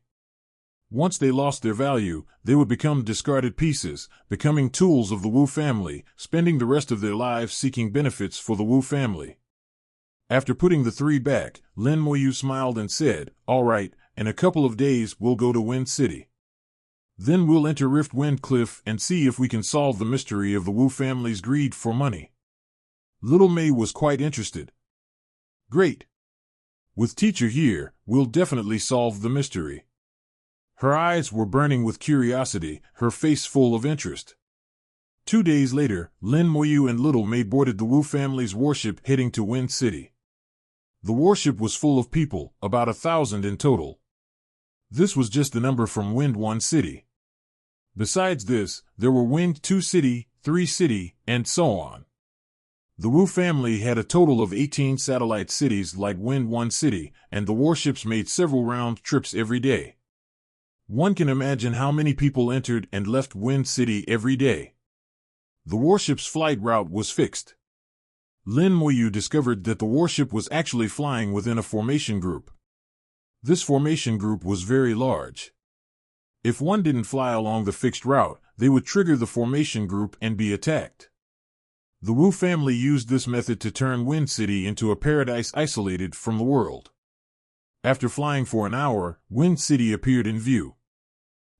Once they lost their value, they would become discarded pieces, becoming tools of the Wu family, spending the rest of their lives seeking benefits for the Wu family. After putting the three back, Lin Moyu smiled and said, "All right, in a couple of days we'll go to Wind City. Then we'll enter Riftwind Cliff and see if we can solve the mystery of the Wu family's greed for money." Little Mei was quite interested. "Great. With teacher here, we'll definitely solve the mystery." Her eyes were burning with curiosity, her face full of interest. 2 days later, Lin Moyu and Little Mei boarded the Wu family's warship heading to Wind City. The warship was full of people, about 1,000 in total. This was just the number from Wind 1 City. Besides this, there were Wind 2 City, 3 City, and so on. The Wu family had a total of 18 satellite cities like Wind 1 City, and the warships made several round trips every day. One can imagine how many people entered and left Wind City every day. The warship's flight route was fixed. Lin Moyu discovered that the warship was actually flying within a formation group. This formation group was very large. If one didn't fly along the fixed route, they would trigger the formation group and be attacked. The Wu family used this method to turn Wind City into a paradise isolated from the world. After flying for an hour, Wind City appeared in view.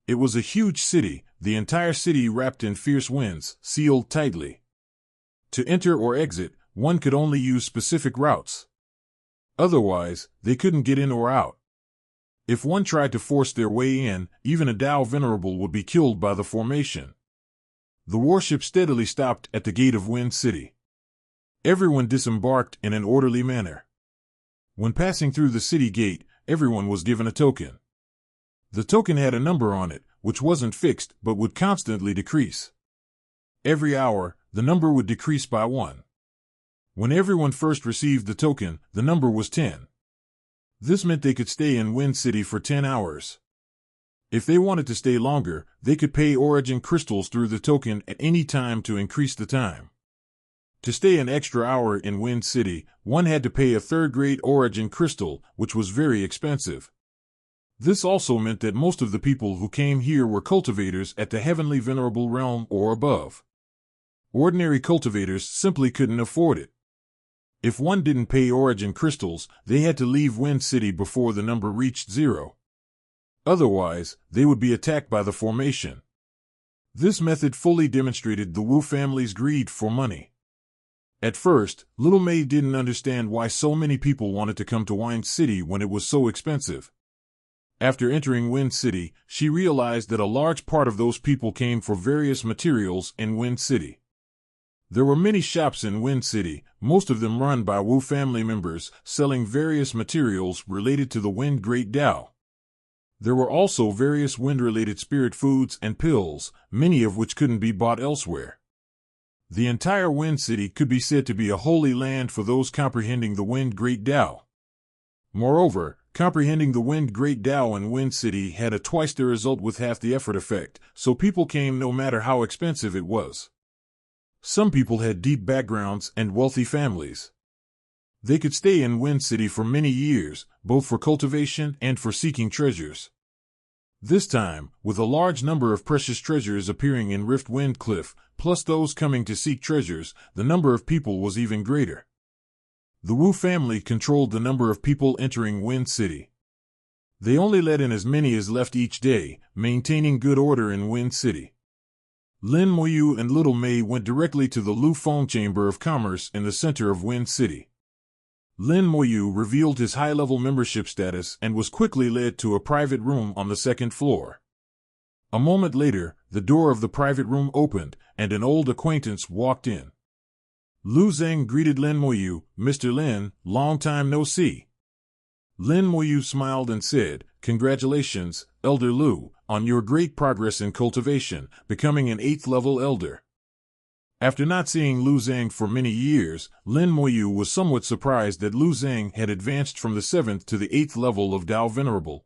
It was a huge city, the entire city wrapped in fierce winds, sealed tightly. To enter or exit, one could only use specific routes. Otherwise, they couldn't get in or out. If one tried to force their way in, even a Dao Venerable would be killed by the formation. The warship steadily stopped at the gate of Wind City. Everyone disembarked in an orderly manner. When passing through the city gate, everyone was given a token. The token had a number on it, which wasn't fixed but would constantly decrease. Every hour, the number would decrease by 1. When everyone first received the token, the number was 10. This meant they could stay in Wind City for 10 hours. If they wanted to stay longer, they could pay origin crystals through the token at any time to increase the time. To stay an extra hour in Wind City, one had to pay a 3rd-grade origin crystal, which was very expensive. This also meant that most of the people who came here were cultivators at the Heavenly Venerable Realm or above. Ordinary cultivators simply couldn't afford it. If one didn't pay origin crystals, they had to leave Wind City before the number reached 0. Otherwise, they would be attacked by the formation. This method fully demonstrated the Wu family's greed for money. At first, Little Mei didn't understand why so many people wanted to come to Wind City when it was so expensive. After entering Wind City, she realized that a large part of those people came for various materials in Wind City. There were many shops in Wind City, most of them run by Wu family members, selling various materials related to the Wind Great Tao. There were also various wind-related spirit foods and pills, many of which couldn't be bought elsewhere. The entire Wind City could be said to be a holy land for those comprehending the Wind Great Tao. Moreover, comprehending the Wind Great Tao in Wind City had a twice the result with half the effort effect, so people came no matter how expensive it was. Some people had deep backgrounds and wealthy families. They could stay in Wind City for many years, both for cultivation and for seeking treasures. This time, with a large number of precious treasures appearing in Rift Wind Cliff, plus those coming to seek treasures, the number of people was even greater. The Wu family controlled the number of people entering Wind City. They only let in as many as left each day, maintaining good order in Wind City. Lin Moyu and Little Mei went directly to the Lu Feng Chamber of Commerce in the center of Wind City. Lin Moyu revealed his high-level membership status and was quickly led to a private room on the second floor. A moment later, the door of the private room opened, and an old acquaintance walked in. Lu Zheng greeted Lin Moyu, "Mr. Lin, long time no see." Lin Moyu smiled and said, "Congratulations, Elder Lu, on your great progress in cultivation, becoming an 8th-level elder." After not seeing Lu Zheng for many years, Lin Moyu was somewhat surprised that Lu Zheng had advanced from the 7th to the 8th level of Dao Venerable.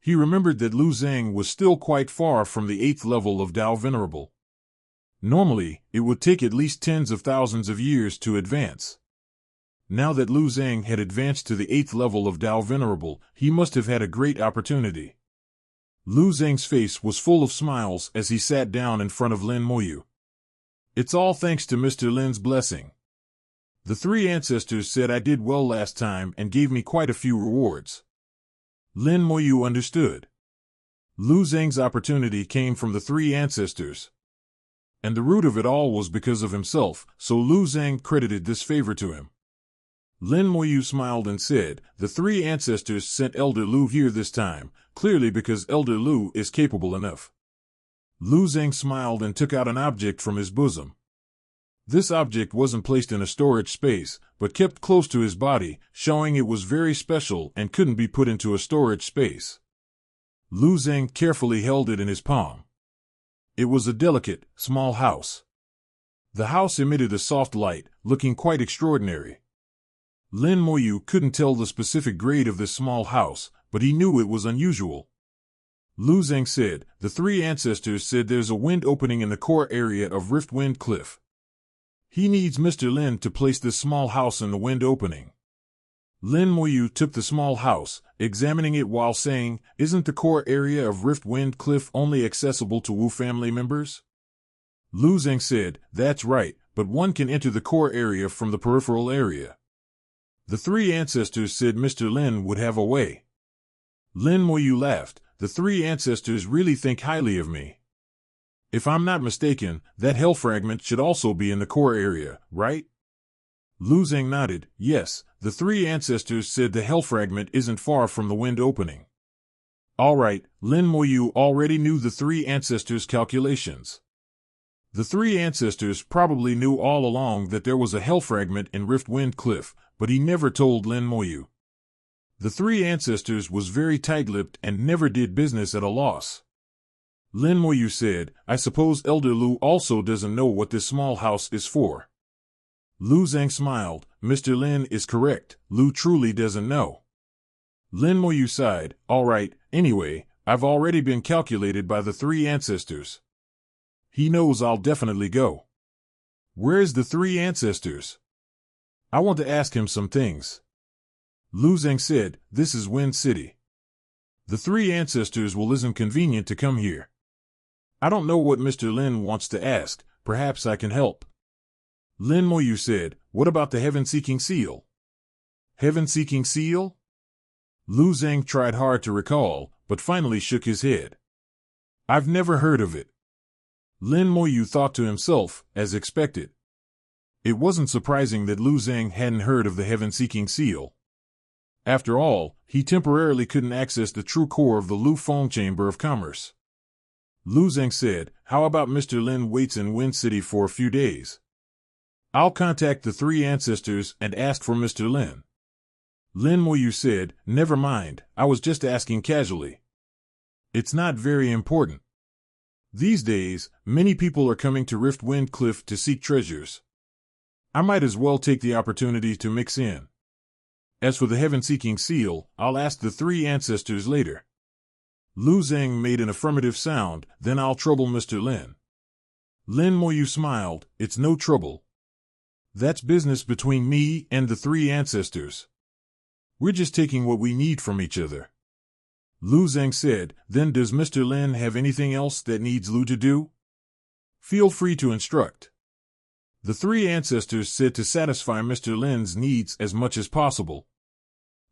He remembered that Lu Zheng was still quite far from the 8th level of Dao Venerable. Normally, it would take at least tens of thousands of years to advance. Now that Lu Zheng had advanced to the 8th level of Dao Venerable, he must have had a great opportunity. Lu Zheng's face was full of smiles as he sat down in front of Lin Moyu. "It's all thanks to Mr. Lin's blessing. The 3 ancestors said I did well last time and gave me quite a few rewards." Lin Moyu understood. Lu Zheng's opportunity came from the 3 ancestors. And the root of it all was because of himself, so Lu Zheng credited this favor to him. Lin Moyu smiled and said, "The 3 ancestors sent Elder Lu here this time, clearly because Elder Lu is capable enough." Lu Zheng smiled and took out an object from his bosom. This object wasn't placed in a storage space, but kept close to his body, showing it was very special and couldn't be put into a storage space. Lu Zheng carefully held it in his palm. It was a delicate, small house. The house emitted a soft light, looking quite extraordinary. Lin Moyu couldn't tell the specific grade of this small house, but he knew it was unusual. Lu Zheng said, "The 3 ancestors said there's a wind opening in the core area of Rift Wind Cliff. He needs Mr. Lin to place this small house in the wind opening." Lin Moyu took the small house, examining it while saying, "Isn't the core area of Rift Wind Cliff only accessible to Wu family members?" Lu Zheng said, "That's right, but one can enter the core area from the peripheral area." The 3 ancestors said Mr. Lin would have a way. Lin Moyu laughed. "The 3 ancestors really think highly of me. If I'm not mistaken, that hell fragment should also be in the core area, right?" Lu Zheng nodded. "Yes, the 3 ancestors said the hell fragment isn't far from the wind opening." All right, Lin Moyu already knew the 3 ancestors' calculations. The 3 ancestors probably knew all along that there was a hell fragment in Rift Wind Cliff, but he never told Lin Moyu. The 3 ancestors was very tight-lipped and never did business at a loss. Lin Moyu said, "I suppose Elder Lu also doesn't know what this small house is for." Lu Zheng smiled. "Mr. Lin is correct, Lu truly doesn't know." Lin Moyu sighed. "All right, anyway, I've already been calculated by the 3 ancestors. He knows I'll definitely go." "Where's the 3 ancestors? I want to ask him some things." Lu Zheng said, "This is Wind City. The 3 ancestors will isn't convenient to come here. I don't know what Mr. Lin wants to ask, perhaps I can help." Lin Moyu said, "What about the Heaven-Seeking Seal?" "Heaven-Seeking Seal?" Lu Zheng tried hard to recall, but finally shook his head. "I've never heard of it." Lin Moyu thought to himself, as expected. It wasn't surprising that Lu Zheng hadn't heard of the Heaven-Seeking Seal. After all, he temporarily couldn't access the true core of the Lu Feng Chamber of Commerce. Lu Zheng said, "How about Mr. Lin waits in Wind City for a few days? I'll contact the three ancestors and ask for Mr. Lin." Lin Moyu said, "Never mind, I was just asking casually. It's not very important. These days, many people are coming to Rift Wind Cliff to seek treasures. I might as well take the opportunity to mix in. As for the heaven-seeking seal, I'll ask the three ancestors later." Lu Zheng made an affirmative sound, "Then I'll trouble Mr. Lin." Lin Moyu smiled, "It's no trouble. That's business between me and the three ancestors. We're just taking what we need from each other." Lu Zheng said, "Then does Mr. Lin have anything else that needs Lu to do? Feel free to instruct." The three ancestors said to satisfy Mr. Lin's needs as much as possible.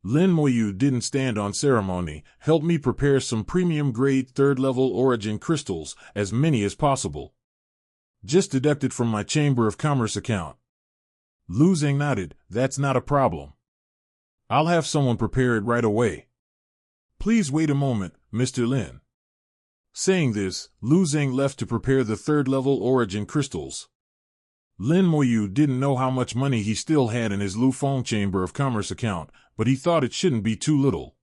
Lin Moyu didn't stand on ceremony. "Help me prepare some premium-grade third-level origin crystals, as many as possible. Just deducted from my Chamber of Commerce account." Lu Zheng nodded, "That's not a problem. I'll have someone prepare it right away. Please wait a moment, Mr. Lin." Saying this, Lu Zheng left to prepare the third-level origin crystals. Lin Moyu didn't know how much money he still had in his Lu Feng Chamber of Commerce account, but he thought it shouldn't be too little.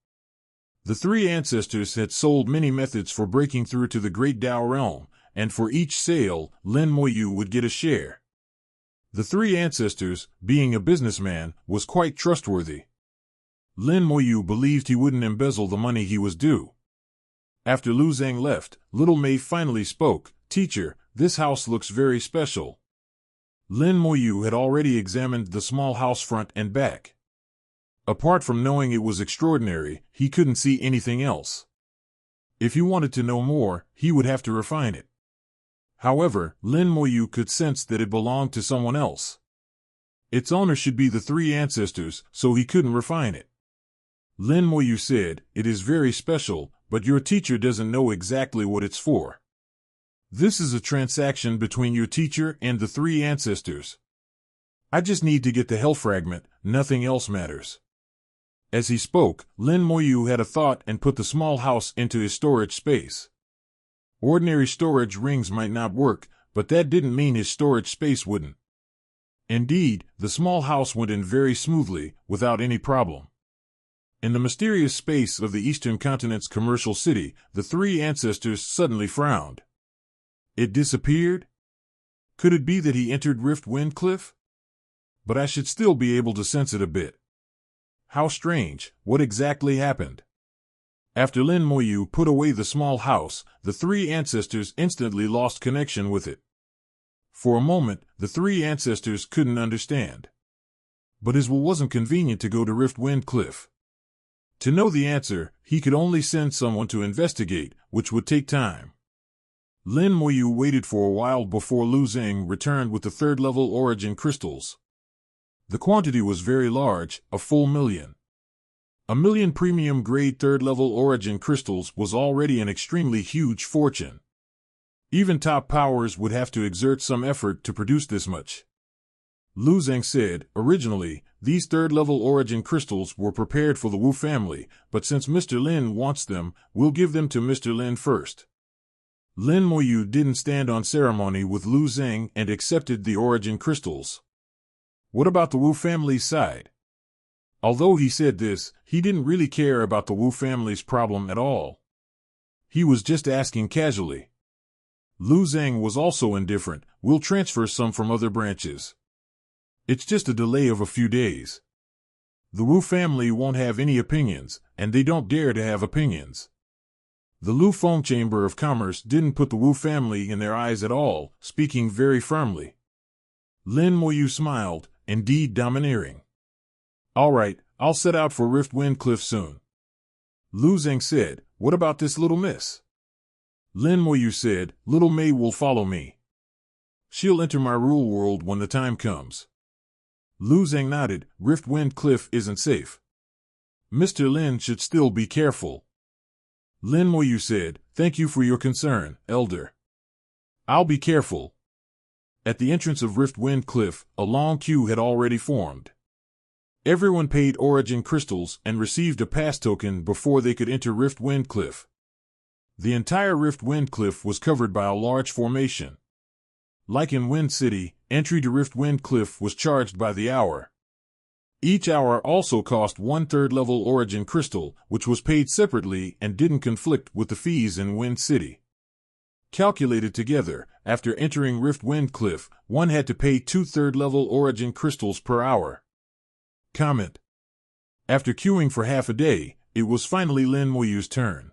The three ancestors had sold many methods for breaking through to the Great Dao Realm, and for each sale, Lin Moyu would get a share. The three ancestors, being a businessman, was quite trustworthy. Lin Moyu believed he wouldn't embezzle the money he was due. After Lu Zheng left, Little Mei finally spoke, "Teacher, this house looks very special." Lin Moyu had already examined the small house front and back. Apart from knowing it was extraordinary, he couldn't see anything else. If he wanted to know more, he would have to refine it. However, Lin Moyu could sense that it belonged to someone else. Its owner should be the three ancestors, so he couldn't refine it. Lin Moyu said, "It is very special, but your teacher doesn't know exactly what it's for. This is a transaction between your teacher and the three ancestors. I just need to get the Hell Fragment, nothing else matters." As he spoke, Lin Moyu had a thought and put the small house into his storage space. Ordinary storage rings might not work, but that didn't mean his storage space wouldn't. Indeed, the small house went in very smoothly, without any problem. In the mysterious space of the Eastern Continent's commercial city, the three ancestors suddenly frowned. It disappeared? Could it be that he entered Rift Wind Cliff? But I should still be able to sense it a bit. How strange, what exactly happened? After Lin Moyu put away the small house, the three ancestors instantly lost connection with it. For a moment, the three ancestors couldn't understand. But it wasn't convenient to go to Rift Wind Cliff. To know the answer, he could only send someone to investigate, which would take time. Lin Moyu waited for a while before Lu Zheng returned with the third-level origin crystals. The quantity was very large, a full 1,000,000. 1,000,000 premium-grade third-level origin crystals was already an extremely huge fortune. Even top powers would have to exert some effort to produce this much. Lu Zheng said, "Originally, these third-level origin crystals were prepared for the Wu family, but since Mr. Lin wants them, we'll give them to Mr. Lin first." Lin Moyu didn't stand on ceremony with Lu Zheng and accepted the origin crystals. What about the Wu family's side? Although he said this, he didn't really care about the Wu family's problem at all. He was just asking casually. Lu Zheng was also indifferent, "We'll transfer some from other branches. It's just a delay of a few days. The Wu family won't have any opinions, and they don't dare to have opinions." The Lu Feng Chamber of Commerce didn't put the Wu family in their eyes at all, speaking very firmly. Lin Moyu smiled, indeed domineering. "All right, I'll set out for Rift Wind Cliff soon." Lu Zheng said, "What about this little miss?" Lin Moyu said, "Little Mei will follow me. She'll enter my rule world when the time comes." Lu Zheng nodded, "Rift Wind Cliff isn't safe. Mr. Lin should still be careful." Lin Moyu said, "Thank you for your concern, Elder. I'll be careful." At the entrance of Rift Wind Cliff, a long queue had already formed. Everyone paid origin crystals and received a pass token before they could enter Rift Wind Cliff. The entire Rift Wind Cliff was covered by a large formation. Like in Wind City, entry to Rift Wind Cliff was charged by the hour. Each hour also cost 1/3 level origin crystal, which was paid separately and didn't conflict with the fees in Wind City. Calculated together, after entering Rift Wind Cliff, one had to pay 2/3 level origin crystals per hour. Comment. After queuing for half a day, it was finally Lin Moyu's turn.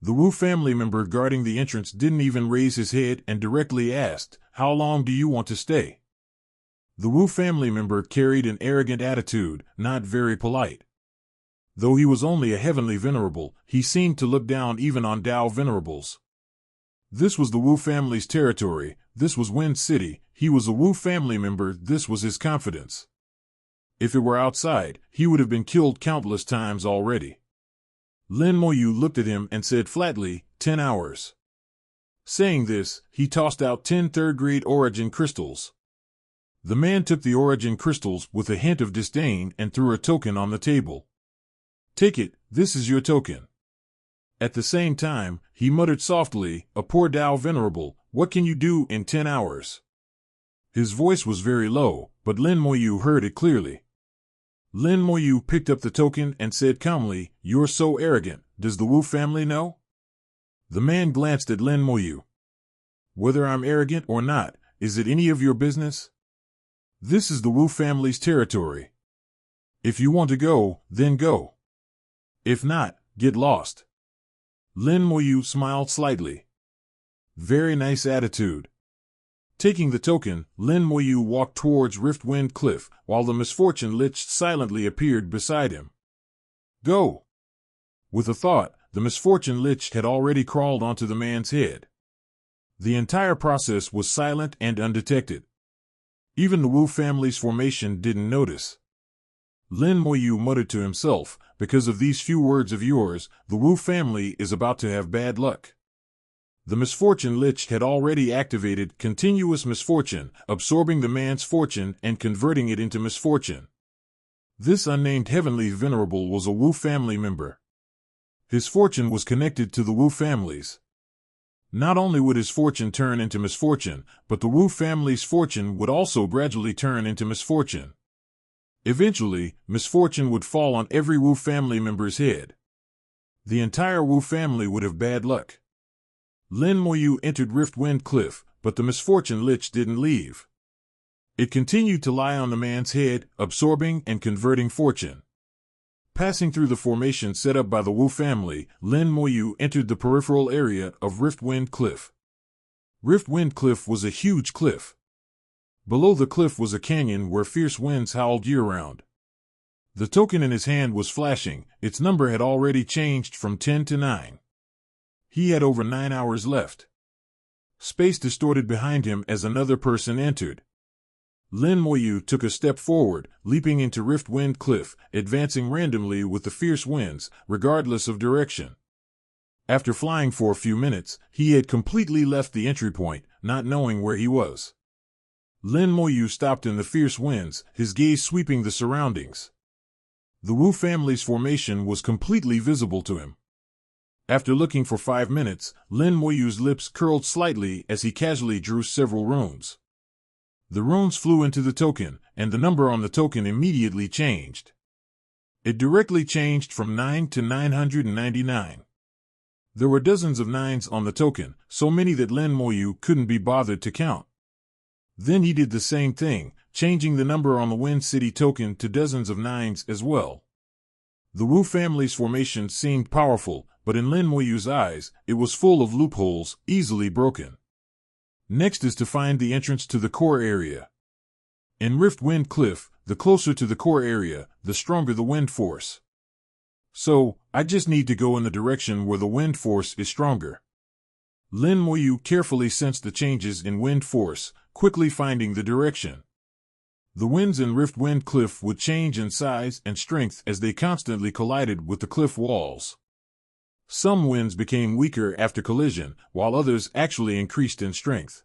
The Wu family member guarding the entrance didn't even raise his head and directly asked, "How long do you want to stay?" The Wu family member carried an arrogant attitude, not very polite. Though he was only a heavenly venerable, he seemed to look down even on Dao venerables. This was the Wu family's territory, this was Wind City, he was a Wu family member, this was his confidence. If it were outside, he would have been killed countless times already. Lin Moyu looked at him and said flatly, 10 hours. Saying this, he tossed out 10 third-grade origin crystals. The man took the origin crystals with a hint of disdain and threw a token on the table. "Take it, this is your token." At the same time, he muttered softly, "A poor Dao venerable, what can you do in 10 hours? His voice was very low, but Lin Moyu heard it clearly. Lin Moyu picked up the token and said calmly, "You're so arrogant, does the Wu family know?" The man glanced at Lin Moyu. "Whether I'm arrogant or not, is it any of your business? This is the Wu family's territory. If you want to go, then go. If not, get lost." Lin Moyu smiled slightly. Very nice attitude. Taking the token, Lin Moyu walked towards Rift Wind Cliff, while the Misfortune Lich silently appeared beside him. "Go!" With a thought, the Misfortune Lich had already crawled onto the man's head. The entire process was silent and undetected. Even the Wu family's formation didn't notice. Lin Moyu muttered to himself, "Because of these few words of yours, the Wu family is about to have bad luck." The Misfortune Lich had already activated Continuous Misfortune, absorbing the man's fortune and converting it into misfortune. This unnamed heavenly venerable was a Wu family member. His fortune was connected to the Wu family's. Not only would his fortune turn into misfortune, but the Wu family's fortune would also gradually turn into misfortune. Eventually, misfortune would fall on every Wu family member's head. The entire Wu family would have bad luck. Lin Moyu entered Rift Wind Cliff, but the Misfortune Lich didn't leave. It continued to lie on the man's head, absorbing and converting fortune. Passing through the formation set up by the Wu family, Lin Moyu entered the peripheral area of Rift Wind Cliff. Rift Wind Cliff was a huge cliff. Below the cliff was a canyon where fierce winds howled year-round. The token in his hand was flashing, its number had already changed from 10 to 9. He had over 9 hours left. Space distorted behind him as another person entered. Lin Moyu took a step forward, leaping into Rift Wind Cliff, advancing randomly with the fierce winds, regardless of direction. After flying for a few minutes, he had completely left the entry point, not knowing where he was. Lin Moyu stopped in the fierce winds, his gaze sweeping the surroundings. The Wu family's formation was completely visible to him. After looking for 5 minutes, Lin Moyu's lips curled slightly as he casually drew several runes. The runes flew into the token, and the number on the token immediately changed. It directly changed from 9 to 999. There were dozens of 9s on the token, so many that Lin Moyu couldn't be bothered to count. Then he did the same thing, changing the number on the Wind City token to dozens of 9s as well. The Wu family's formation seemed powerful, but in Lin Moyu's eyes, it was full of loopholes, easily broken. Next is to find the entrance to the core area. In Rift Wind Cliff, the closer to the core area, the stronger the wind force. So, I just need to go in the direction where the wind force is stronger. Lin Moyu carefully sensed the changes in wind force, quickly finding the direction. The winds in Rift Wind Cliff would change in size and strength as they constantly collided with the cliff walls. Some winds became weaker after collision, while others actually increased in strength.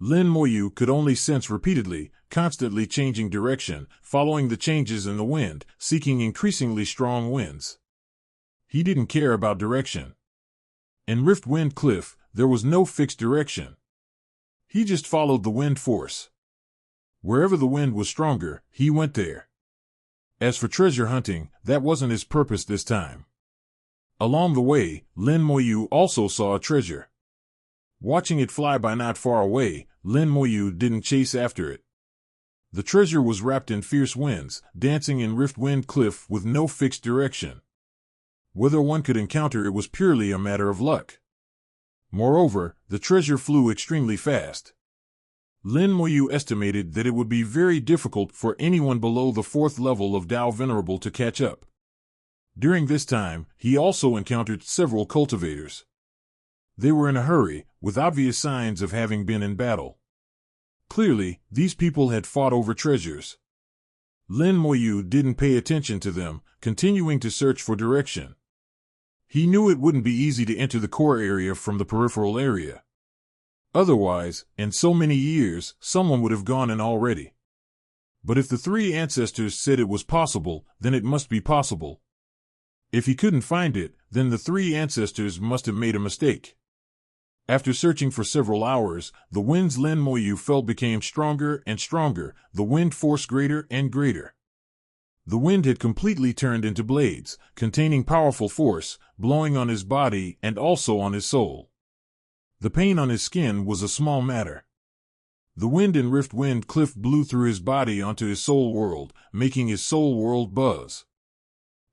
Lin Moyu could only sense repeatedly, constantly changing direction, following the changes in the wind, seeking increasingly strong winds. He didn't care about direction. In Riftwind Cliff, there was no fixed direction. He just followed the wind force. Wherever the wind was stronger, he went there. As for treasure hunting, that wasn't his purpose this time. Along the way, Lin Moyu also saw a treasure. Watching it fly by not far away, Lin Moyu didn't chase after it. The treasure was wrapped in fierce winds, dancing in Riftwind Cliff with no fixed direction. Whether one could encounter it was purely a matter of luck. Moreover, the treasure flew extremely fast. Lin Moyu estimated that it would be very difficult for anyone below the 4th level of Dao Venerable to catch up. During this time, he also encountered several cultivators. They were in a hurry, with obvious signs of having been in battle. Clearly, these people had fought over treasures. Lin Moyu didn't pay attention to them, continuing to search for direction. He knew it wouldn't be easy to enter the core area from the peripheral area. Otherwise, in so many years, someone would have gone in already. But if the 3 ancestors said it was possible, then it must be possible. If he couldn't find it, then the 3 ancestors must have made a mistake. After searching for several hours, the winds Lin Moyu felt became stronger and stronger, the wind force greater and greater. The wind had completely turned into blades, containing powerful force, blowing on his body and also on his soul. The pain on his skin was a small matter. The wind in Riftwind Cliff blew through his body onto his soul world, making his soul world buzz.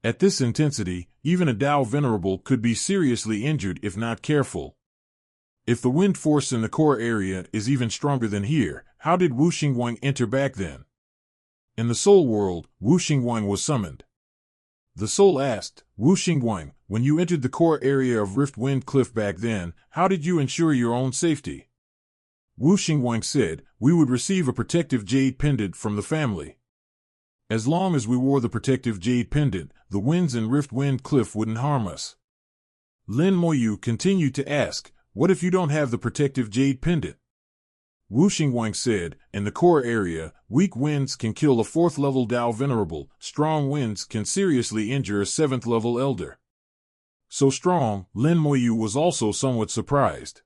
At this intensity, even a Dao Venerable could be seriously injured if not careful. If the wind force in the core area is even stronger than here, how did Wu Xingguang enter back then? In the soul world, Wu Xingguang was summoned. The soul asked, Wu Xingguang, when you entered the core area of Riftwind Cliff back then, how did you ensure your own safety? Wu Xingguang said, we would receive a protective jade pendant from the family. As long as we wore the protective jade pendant, the winds in Riftwind Cliff wouldn't harm us. Lin Moyu continued to ask, what if you don't have the protective jade pendant? Wu Xingguang said, in the core area, weak winds can kill a 4th level Dao Venerable, strong winds can seriously injure a 7th level elder. So strong, Lin Moyu was also somewhat surprised.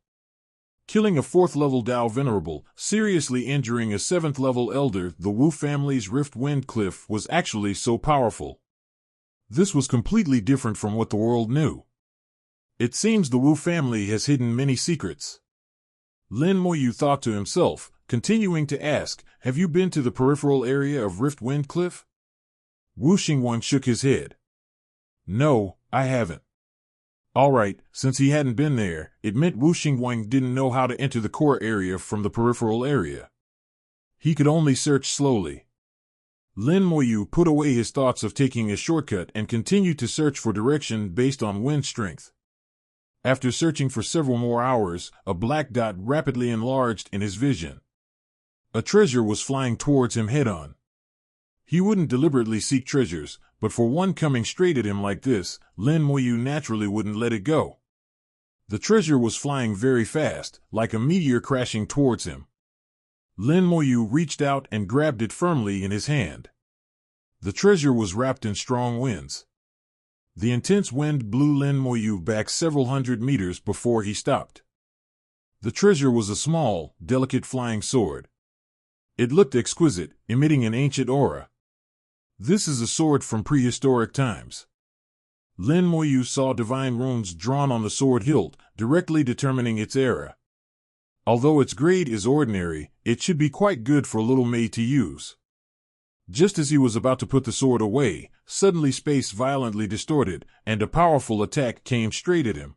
Killing a 4th level Dao Venerable, seriously injuring a 7th level elder, the Wu family's Riftwind Cliff was actually so powerful. This was completely different from what the world knew. It seems the Wu family has hidden many secrets. Lin Moyu thought to himself, continuing to ask, have you been to the peripheral area of Riftwind Cliff? Wu Xingguang shook his head. No, I haven't. Alright, since he hadn't been there, it meant Wu Xingguang didn't know how to enter the core area from the peripheral area. He could only search slowly. Lin Moyu put away his thoughts of taking a shortcut and continued to search for direction based on wind strength. After searching for several more hours, a black dot rapidly enlarged in his vision. A treasure was flying towards him head-on. He wouldn't deliberately seek treasures, but for one coming straight at him like this, Lin Moyu naturally wouldn't let it go. The treasure was flying very fast, like a meteor crashing towards him. Lin Moyu reached out and grabbed it firmly in his hand. The treasure was wrapped in strong winds. The intense wind blew Lin Moyu back several hundred meters before he stopped. The treasure was a small, delicate flying sword. It looked exquisite, emitting an ancient aura. This is a sword from prehistoric times. Lin Moyu saw divine runes drawn on the sword hilt, directly determining its era. Although its grade is ordinary, it should be quite good for a little maid to use. Just as he was about to put the sword away, suddenly space violently distorted, and a powerful attack came straight at him.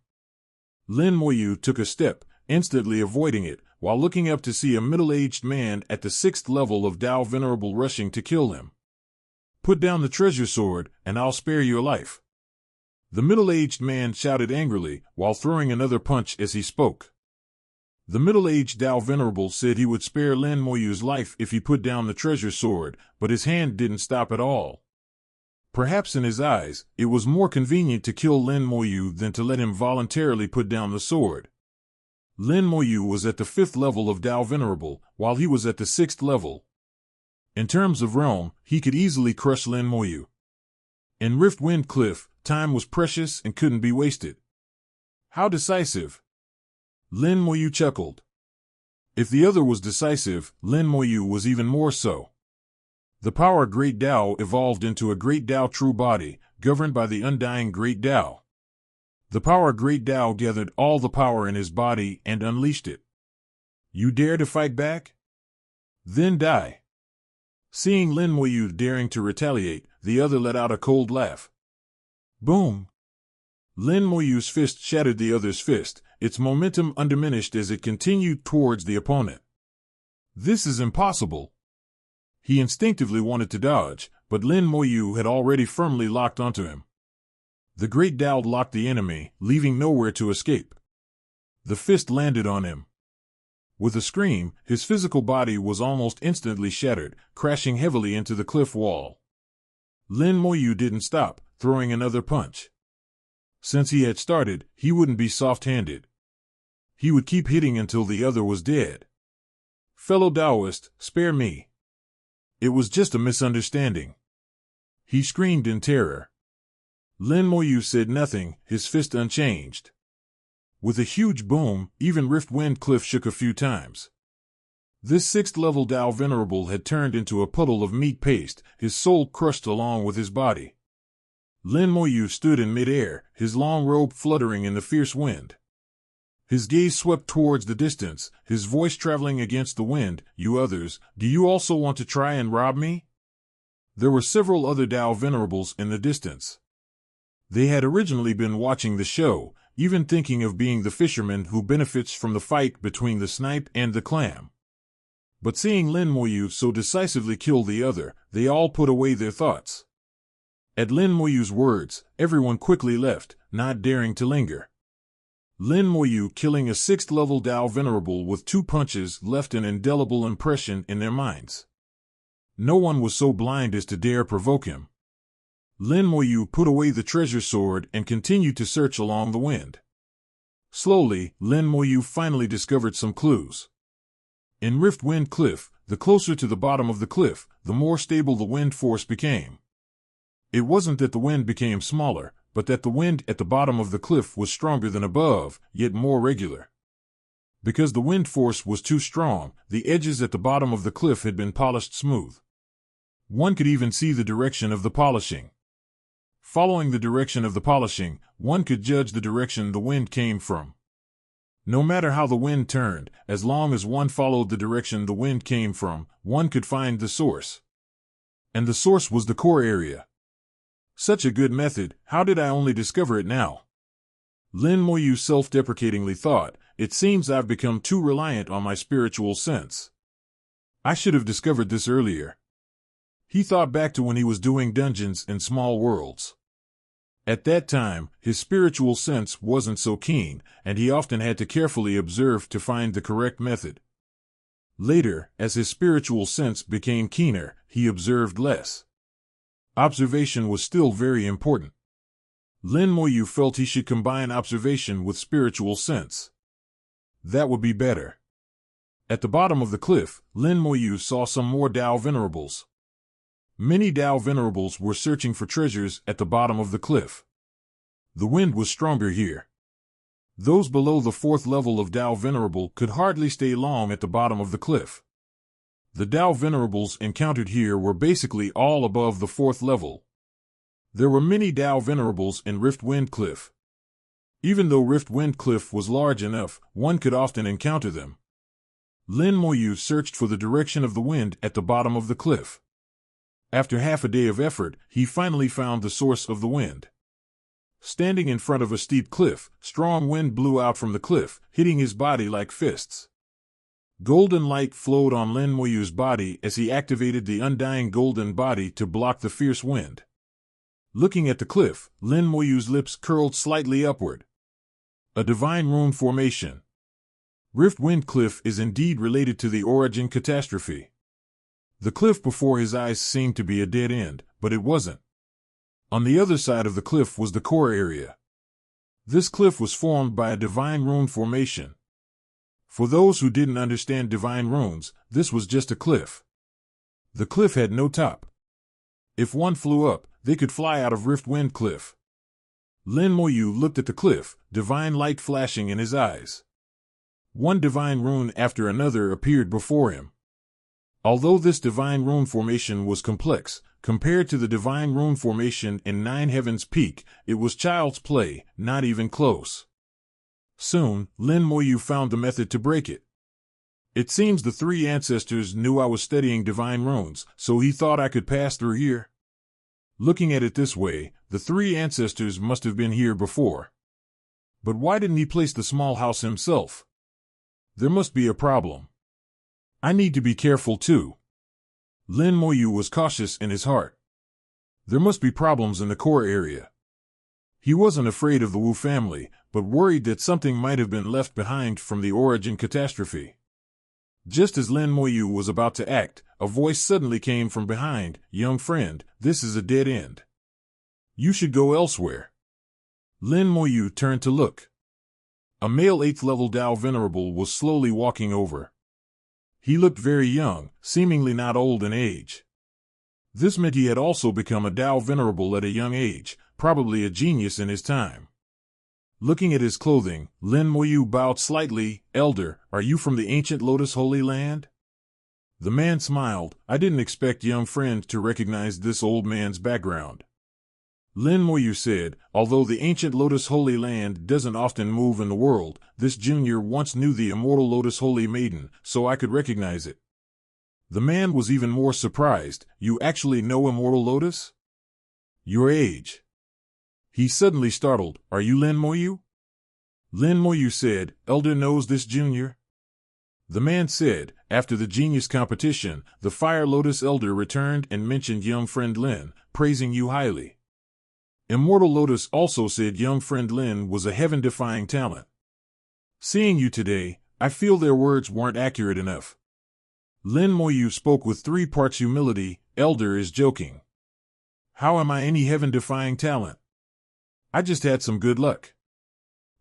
Lin Moyu took a step, instantly avoiding it, while looking up to see a middle-aged man at the 6th level of Dao Venerable rushing to kill him. Put down the treasure sword, and I'll spare your life. The middle-aged man shouted angrily, while throwing another punch as he spoke. The middle-aged Dao Venerable said he would spare Lin Moyu's life if he put down the treasure sword, but his hand didn't stop at all. Perhaps in his eyes, it was more convenient to kill Lin Moyu than to let him voluntarily put down the sword. Lin Moyu was at the 5th level of Dao Venerable, while he was at the 6th level. In terms of realm, he could easily crush Lin Moyu. In Rift Wind Cliff, time was precious and couldn't be wasted. How decisive! Lin Moyu chuckled. If the other was decisive, Lin Moyu was even more so. The power Great Dao evolved into a Great Dao true body, governed by the undying Great Dao. The power Great Dao gathered all the power in his body and unleashed it. You dare to fight back? Then die. Seeing Lin Moyu daring to retaliate, the other let out a cold laugh. Boom! Lin Moyu's fist shattered the other's fist, its momentum undiminished as it continued towards the opponent. This is impossible. He instinctively wanted to dodge, but Lin Moyu had already firmly locked onto him. The Great Dao locked the enemy, leaving nowhere to escape. The fist landed on him. With a scream, his physical body was almost instantly shattered, crashing heavily into the cliff wall. Lin Moyu didn't stop, throwing another punch. Since he had started, he wouldn't be soft-handed. He would keep hitting until the other was dead. Fellow Taoist, spare me. It was just a misunderstanding. He screamed in terror. Lin Moyu said nothing, his fist unchanged. With a huge boom, even Rift Wind Cliff shook a few times. This 6th level Dao Venerable had turned into a puddle of meat paste, his soul crushed along with his body. Lin Moyu stood in mid-air, his long robe fluttering in the fierce wind. His gaze swept towards the distance, his voice traveling against the wind. You others, do you also want to try and rob me? There were several other Dao Venerables in the distance. They had originally been watching the show, even thinking of being the fisherman who benefits from the fight between the snipe and the clam. But seeing Lin Moyu so decisively kill the other, they all put away their thoughts. At Lin Moyu's words, everyone quickly left, not daring to linger. Lin Moyu killing a 6th level Dao Venerable with 2 punches left an indelible impression in their minds. No one was so blind as to dare provoke him. Lin Moyu put away the treasure sword and continued to search along the wind. Slowly, Lin Moyu finally discovered some clues. In Rift Wind Cliff, the closer to the bottom of the cliff, the more stable the wind force became. It wasn't that the wind became smaller, but that the wind at the bottom of the cliff was stronger than above, yet more regular. Because the wind force was too strong, the edges at the bottom of the cliff had been polished smooth. One could even see the direction of the polishing. Following the direction of the polishing, one could judge the direction the wind came from. No matter how the wind turned, as long as one followed the direction the wind came from, one could find the source. And the source was the core area. Such a good method, how did I only discover it now? Lin Moyu self-deprecatingly thought, it seems I've become too reliant on my spiritual sense. I should have discovered this earlier. He thought back to when he was doing dungeons in Small Worlds. At that time, his spiritual sense wasn't so keen, and he often had to carefully observe to find the correct method. Later, as his spiritual sense became keener, he observed less. Observation was still very important. Lin Moyu felt he should combine observation with spiritual sense. That would be better. At the bottom of the cliff, Lin Moyu saw some more Dao Venerables. Many Dao Venerables were searching for treasures at the bottom of the cliff. The wind was stronger here. Those below the 4th level of Dao Venerable could hardly stay long at the bottom of the cliff. The Dao Venerables encountered here were basically all above the 4th level. There were many Dao Venerables in Rift Wind Cliff. Even though Rift Wind Cliff was large enough, one could often encounter them. Lin Moyu searched for the direction of the wind at the bottom of the cliff. After half a day of effort, he finally found the source of the wind. Standing in front of a steep cliff, strong wind blew out from the cliff, hitting his body like fists. Golden light flowed on Lin Moyu's body as he activated the undying golden body to block the fierce wind. Looking at the cliff, Lin Moyu's lips curled slightly upward. A divine rune formation. Rift Wind Cliff is indeed related to the origin catastrophe. The cliff before his eyes seemed to be a dead end, but it wasn't. On the other side of the cliff was the core area. This cliff was formed by a divine rune formation. For those who didn't understand divine runes, this was just a cliff. The cliff had no top. If one flew up, they could fly out of Riftwind Cliff. Lin Moyu looked at the cliff, divine light flashing in his eyes. One divine rune after another appeared before him. Although this divine rune formation was complex, compared to the divine rune formation in Nine Heavens Peak, it was child's play, not even close. Soon, Lin Moyu found the method to break it. It seems the three ancestors knew I was studying divine runes, so he thought I could pass through here. Looking at it this way, the three ancestors must have been here before. But why didn't he place the small house himself? There must be a problem. I need to be careful too. Lin Moyu was cautious in his heart. There must be problems in the core area. He wasn't afraid of the Wu family, but worried that something might have been left behind from the origin catastrophe. Just as Lin Moyu was about to act, a voice suddenly came from behind. "Young friend, this is a dead end. You should go elsewhere." Lin Moyu turned to look. A male 8th level Dao Venerable was slowly walking over. He looked very young, seemingly not old in age. This meant he had also become a Dao Venerable at a young age, probably a genius in his time. Looking at his clothing, Lin Moyu bowed slightly. "Elder, are you from the ancient Lotus Holy Land?" The man smiled. I didn't expect young friend to recognize this old man's background. Lin Moyu said, "Although the ancient Lotus Holy Land doesn't often move in the world, this junior once knew the immortal Lotus Holy Maiden, so I could recognize it." The man was even more surprised. "You actually know Immortal Lotus?" "Your age." He suddenly startled. "Are you Lin Moyu?" Lin Moyu said, "Elder knows this junior?" The man said, "After the genius competition, the Fire Lotus Elder returned and mentioned young friend Lin, praising you highly. Immortal Lotus also said young friend Lin was a heaven-defying talent. Seeing you today, I feel their words weren't accurate enough." Lin Moyu spoke with 3 parts humility. "Elder is joking. How am I any heaven-defying talent? I just had some good luck."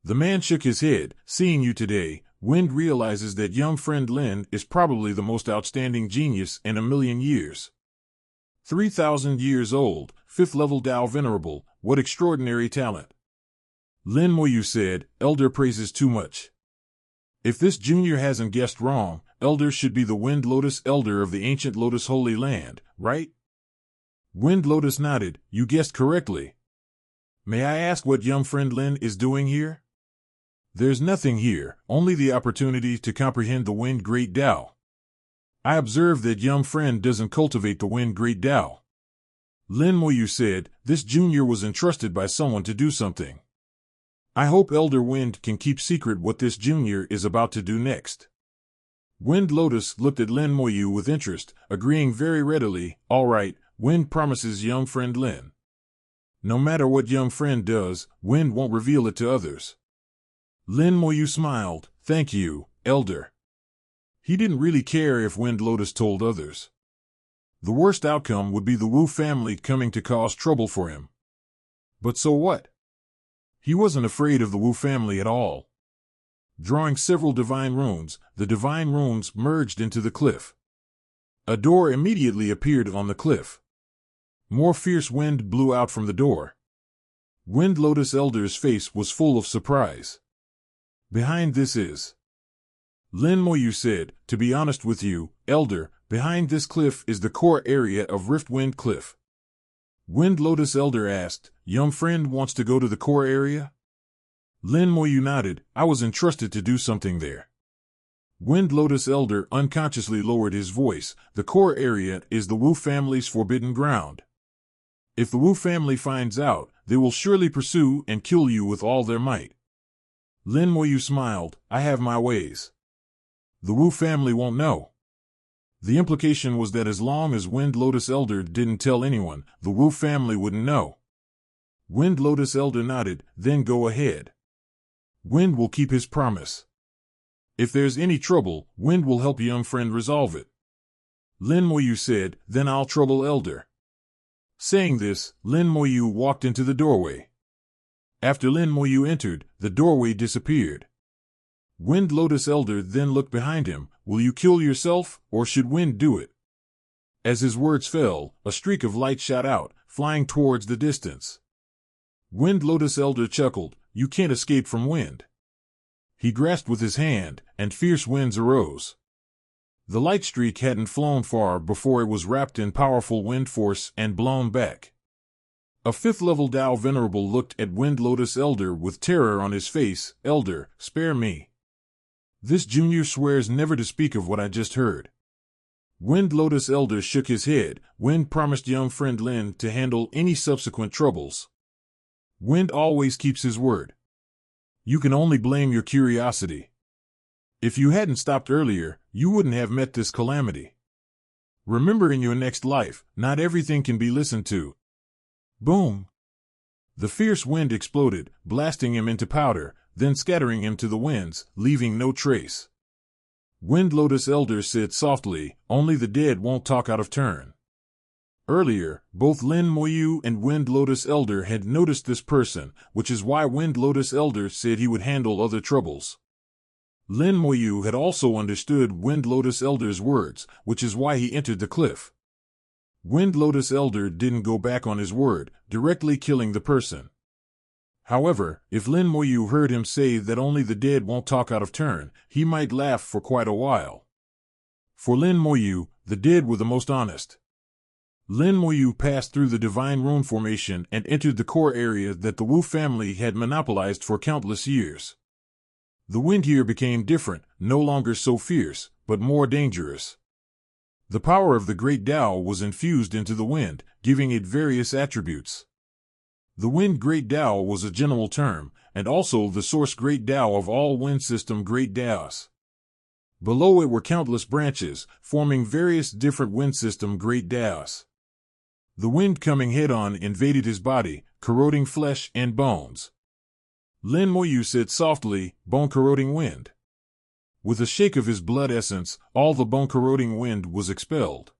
The man shook his head. "Seeing you today, Wind realizes that young friend Lin is probably the most outstanding genius in a million years. 3,000 years old, 5th level Dao Venerable, what extraordinary talent." Lin Moyu said, "Elder praises too much. If this junior hasn't guessed wrong, Elder should be the Wind Lotus Elder of the ancient Lotus Holy Land, right?" Wind Lotus nodded. "You guessed correctly. May I ask what young friend Lin is doing here?" "There's nothing here, only the opportunity to comprehend the Wind Great Tao. I observe that young friend doesn't cultivate the Wind Great Tao." Lin Moyu said, "This junior was entrusted by someone to do something. I hope Elder Wind can keep secret what this junior is about to do next." Wind Lotus looked at Lin Moyu with interest, agreeing very readily. "All right, Wind promises young friend Lin. No matter what young friend does, Wind won't reveal it to others." Lin Moyu smiled. "Thank you, Elder." He didn't really care if Wind Lotus told others. The worst outcome would be the Wu family coming to cause trouble for him. But so what? He wasn't afraid of the Wu family at all. Drawing several divine runes, the divine runes merged into the cliff. A door immediately appeared on the cliff. More fierce wind blew out from the door. Wind Lotus Elder's face was full of surprise. "Behind this is..." Lin Moyu said, "To be honest with you, Elder, behind this cliff is the core area of Riftwind Cliff." Wind Lotus Elder asked, "Young friend wants to go to the core area?" Lin Moyu nodded. "I was entrusted to do something there." Wind Lotus Elder unconsciously lowered his voice. "The core area is the Wu family's forbidden ground. If the Wu family finds out, they will surely pursue and kill you with all their might." Lin Moyu smiled. "I have my ways. The Wu family won't know." The implication was that as long as Wind Lotus Elder didn't tell anyone, the Wu family wouldn't know. Wind Lotus Elder nodded. "Then go ahead. Wind will keep his promise. If there's any trouble, Wind will help young friend resolve it." Lin Moyu said, "Then I'll trouble Elder." Saying this, Lin Moyu walked into the doorway. After Lin Moyu entered, the doorway disappeared. Wind Lotus Elder then looked behind him. Will you kill yourself, or should Wind do it? As his words fell, a streak of light shot out, flying towards the distance. Wind Lotus Elder chuckled. You can't escape from wind. He grasped with his hand, and fierce winds arose. The light streak hadn't flown far before it was wrapped in powerful wind force and blown back. A fifth-level Tao Venerable looked at Wind Lotus Elder with terror on his face. Elder, spare me. This junior swears never to speak of what I just heard. Wind Lotus Elder shook his head. Wind promised young friend Lin to handle any subsequent troubles. Wind always keeps his word. You can only blame your curiosity. If you hadn't stopped earlier, you wouldn't have met this calamity. Remember, in your next life, not everything can be listened to. Boom! The fierce wind exploded, blasting him into powder, then scattering him to the winds, leaving no trace. Wind Lotus Elder said softly, only the dead won't talk out of turn. Earlier, both Lin Moyu and Wind Lotus Elder had noticed this person, which is why Wind Lotus Elder said he would handle other troubles. Lin Moyu had also understood Wind Lotus Elder's words, which is why he entered the cliff. Wind Lotus Elder didn't go back on his word, directly killing the person. However, if Lin Moyu heard him say that only the dead won't talk out of turn, he might laugh for quite a while. For Lin Moyu, the dead were the most honest. Lin Moyu passed through the Divine Rune Formation and entered the core area that the Wu family had monopolized for countless years. The wind here became different, no longer so fierce, but more dangerous. The power of the Great Tao was infused into the wind, giving it various attributes. The Wind Great Tao was a general term, and also the source Great Tao of all wind system Great Taos. Below it were countless branches, forming various different wind system Great Taos. The wind coming head-on invaded his body, corroding flesh and bones. Lin Moyu said softly, bone-corroding wind. With a shake of his blood essence, all the bone-corroding wind was expelled.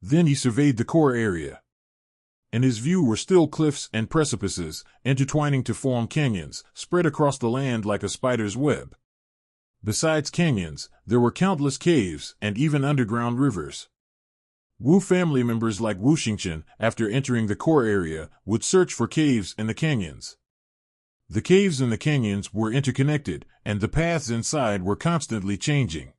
Then he surveyed the core area. In his view were still cliffs and precipices, intertwining to form canyons, spread across the land like a spider's web. Besides canyons, there were countless caves and even underground rivers. Wu family members like Wu Xingchen, after entering the core area, would search for caves in the canyons. The caves in the canyons were interconnected, and the paths inside were constantly changing.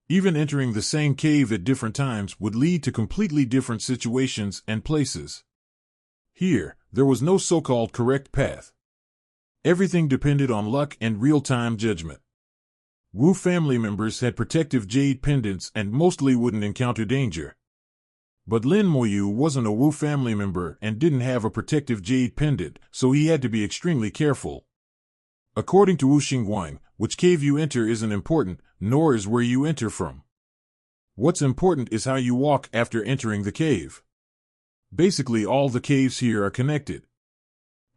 Even entering the same cave at different times would lead to completely different situations and places. Here, there was no so-called correct path. Everything depended on luck and real-time judgment. Wu family members had protective jade pendants and mostly wouldn't encounter danger. But Lin Moyu wasn't a Wu family member and didn't have a protective jade pendant, so he had to be extremely careful. According to Wu Xingguang, which cave you enter isn't important, nor is where you enter from. What's important is how you walk after entering the cave. Basically, all the caves here are connected.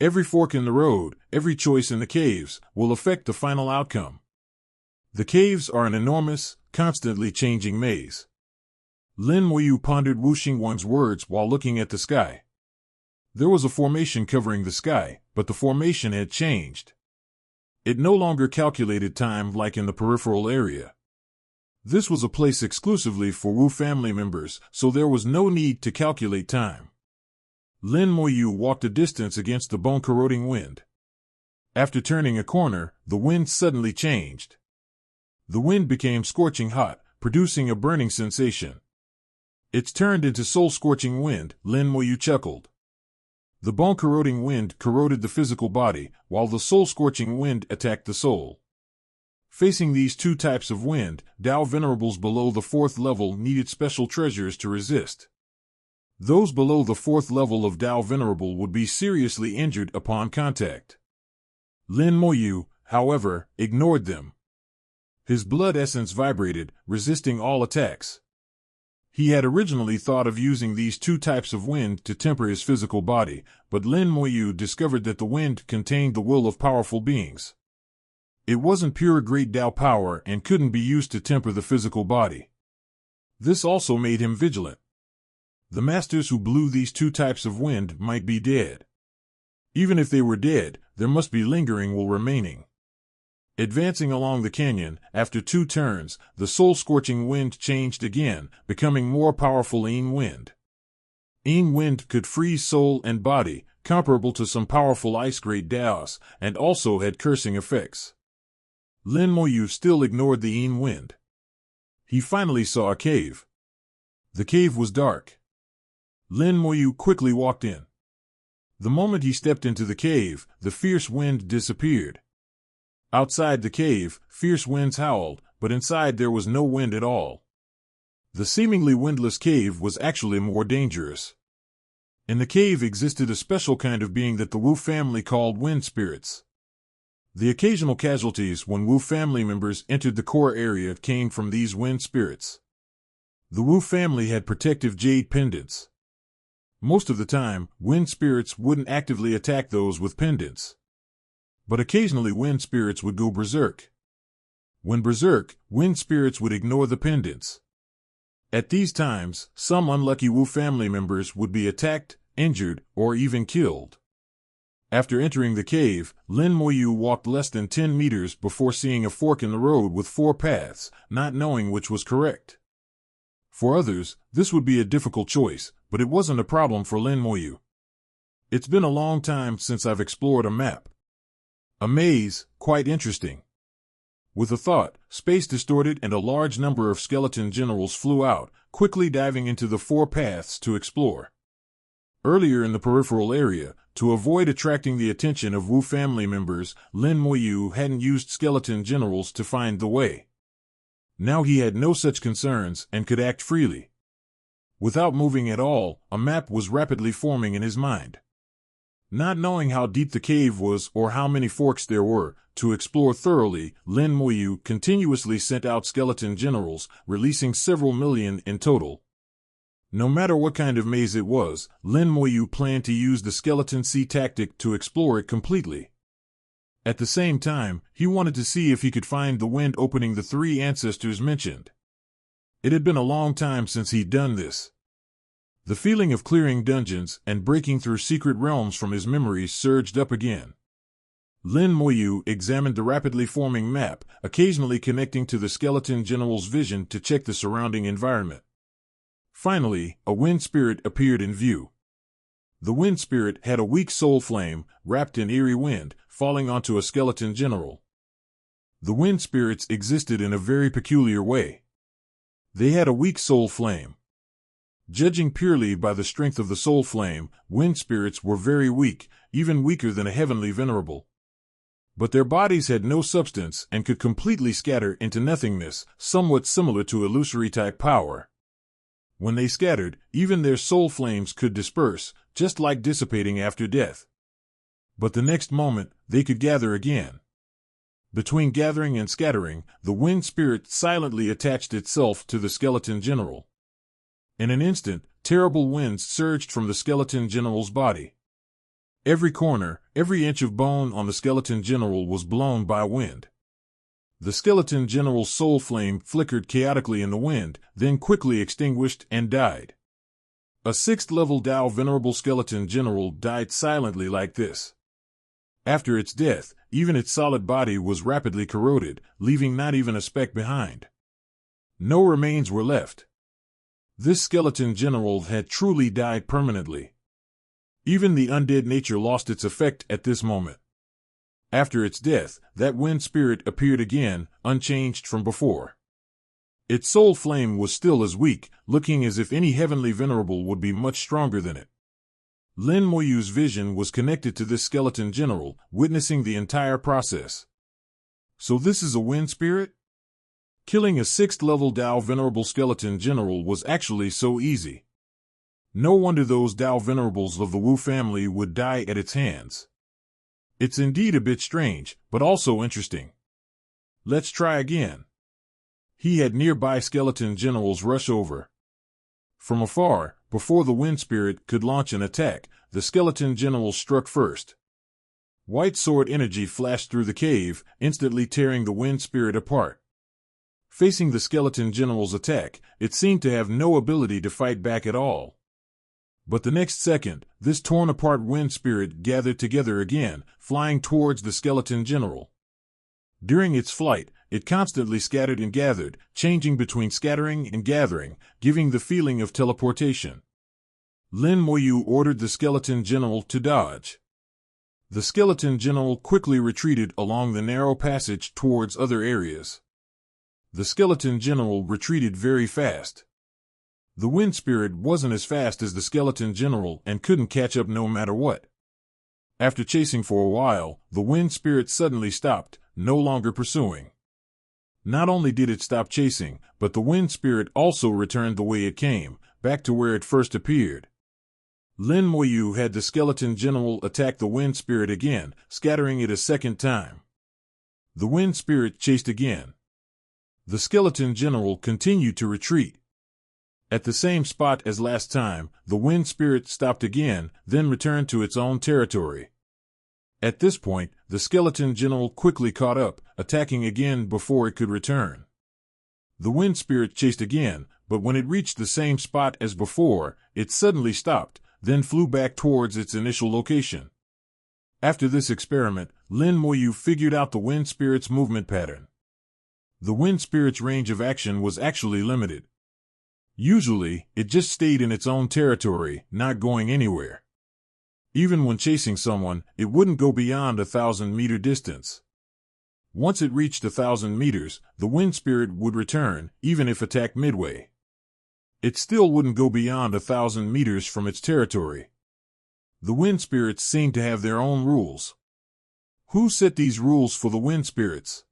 Every fork in the road, every choice in the caves, will affect the final outcome. The caves are an enormous, constantly changing maze. Lin Moyu pondered Wu Xingguang's words while looking at the sky. There was a formation covering the sky, but the formation had changed. It no longer calculated time like in the peripheral area. This was a place exclusively for Wu family members, so there was no need to calculate time. Lin Moyu walked a distance against the bone-corroding wind. After turning a corner, the wind suddenly changed. The wind became scorching hot, producing a burning sensation. It's turned into soul-scorching wind, Lin Moyu chuckled. The bone-corroding wind corroded the physical body, while the soul-scorching wind attacked the soul. Facing these two types of wind, Tao Venerables below the 4th level needed special treasures to resist. Those below the 4th level of Tao Venerable would be seriously injured upon contact. Lin Moyu, however, ignored them. His blood essence vibrated, resisting all attacks. He had originally thought of using these two types of wind to temper his physical body, but Lin Moyu discovered that the wind contained the will of powerful beings. It wasn't pure Great Tao power and couldn't be used to temper the physical body. This also made him vigilant. The masters who blew these two types of wind might be dead. Even if they were dead, there must be lingering will remaining. Advancing along the canyon, after 2 turns, the soul-scorching wind changed again, becoming more powerful wind. Wind could freeze soul and body, comparable to some powerful ice-grade Daos, and also had cursing effects. Lin Moyu still ignored the wind. He finally saw a cave. The cave was dark. Lin Moyu quickly walked in. The moment he stepped into the cave, the fierce wind disappeared. Outside the cave, fierce winds howled, but inside there was no wind at all. The seemingly windless cave was actually more dangerous. In the cave existed a special kind of being that the Wu family called wind spirits. The occasional casualties when Wu family members entered the core area came from these wind spirits. The Wu family had protective jade pendants. Most of the time, wind spirits wouldn't actively attack those with pendants. But occasionally wind spirits would go berserk. When berserk, wind spirits would ignore the pendants. At these times, some unlucky Wu family members would be attacked, injured, or even killed. After entering the cave, Lin Moyu walked less than 10 meters before seeing a fork in the road with 4 paths, not knowing which was correct. For others, this would be a difficult choice, but it wasn't a problem for Lin Moyu. It's been a long time since I've explored a map. A maze, quite interesting. With a thought, space distorted and a large number of skeleton generals flew out, quickly diving into the 4 paths to explore. Earlier in the peripheral area, to avoid attracting the attention of Wu family members, Lin Moyu hadn't used skeleton generals to find the way. Now he had no such concerns and could act freely. Without moving at all, a map was rapidly forming in his mind. Not knowing how deep the cave was or how many forks there were, to explore thoroughly, Lin Moyu continuously sent out skeleton generals, releasing several million in total. No matter what kind of maze it was, Lin Moyu planned to use the skeleton sea tactic to explore it completely. At the same time, he wanted to see if he could find the wind opening the 3 ancestors mentioned. It had been a long time since he'd done this. The feeling of clearing dungeons and breaking through secret realms from his memories surged up again. Lin Moyu examined the rapidly forming map, occasionally connecting to the skeleton general's vision to check the surrounding environment. Finally, a wind spirit appeared in view. The wind spirit had a weak soul flame, wrapped in eerie wind, falling onto a skeleton general. The wind spirits existed in a very peculiar way. They had a weak soul flame. Judging purely by the strength of the soul flame, wind spirits were very weak, even weaker than a heavenly venerable. But their bodies had no substance and could completely scatter into nothingness, somewhat similar to illusory-type power. When they scattered, even their soul flames could disperse, just like dissipating after death. But the next moment, they could gather again. Between gathering and scattering, the wind spirit silently attached itself to the skeleton general. In an instant, terrible winds surged from the skeleton general's body. Every corner, every inch of bone on the skeleton general was blown by wind. The skeleton general's soul flame flickered chaotically in the wind, then quickly extinguished and died. A 6th-level Dao venerable skeleton general died silently like this. After its death, even its solid body was rapidly corroded, leaving not even a speck behind. No remains were left. This skeleton general had truly died permanently. Even the undead nature lost its effect at this moment. After its death, that wind spirit appeared again, unchanged from before. Its soul flame was still as weak, looking as if any heavenly venerable would be much stronger than it. Lin Moyu's vision was connected to this skeleton general, witnessing the entire process. So this is a wind spirit? Killing a 6th-level Dao Venerable Skeleton General was actually so easy. No wonder those Dao Venerables of the Wu family would die at its hands. It's indeed a bit strange, but also interesting. Let's try again. He had nearby skeleton generals rush over. From afar, before the wind spirit could launch an attack, the skeleton general struck first. White sword energy flashed through the cave, instantly tearing the wind spirit apart. Facing the skeleton general's attack, it seemed to have no ability to fight back at all. But the next second, this torn-apart wind spirit gathered together again, flying towards the skeleton general. During its flight, it constantly scattered and gathered, changing between scattering and gathering, giving the feeling of teleportation. Lin Moyu ordered the skeleton general to dodge. The skeleton general quickly retreated along the narrow passage towards other areas. The skeleton general retreated very fast. The wind spirit wasn't as fast as the skeleton general and couldn't catch up no matter what. After chasing for a while, the wind spirit suddenly stopped, no longer pursuing. Not only did it stop chasing, but the wind spirit also returned the way it came, back to where it first appeared. Lin Moyu had the skeleton general attack the wind spirit again, scattering it a second time. The wind spirit chased again. The skeleton general continued to retreat. At the same spot as last time, the wind spirit stopped again, then returned to its own territory. At this point, the skeleton general quickly caught up, attacking again before it could return. The wind spirit chased again, but when it reached the same spot as before, it suddenly stopped, then flew back towards its initial location. After this experiment, Lin Moyu figured out the wind spirit's movement pattern. The wind spirit's range of action was actually limited. Usually, it just stayed in its own territory, not going anywhere. Even when chasing someone, it wouldn't go beyond a 1,000-meter distance. Once it reached 1,000 meters, the wind spirit would return, even if attacked midway. It still wouldn't go beyond 1,000 meters from its territory. The wind spirits seemed to have their own rules. Who set these rules for the wind spirits?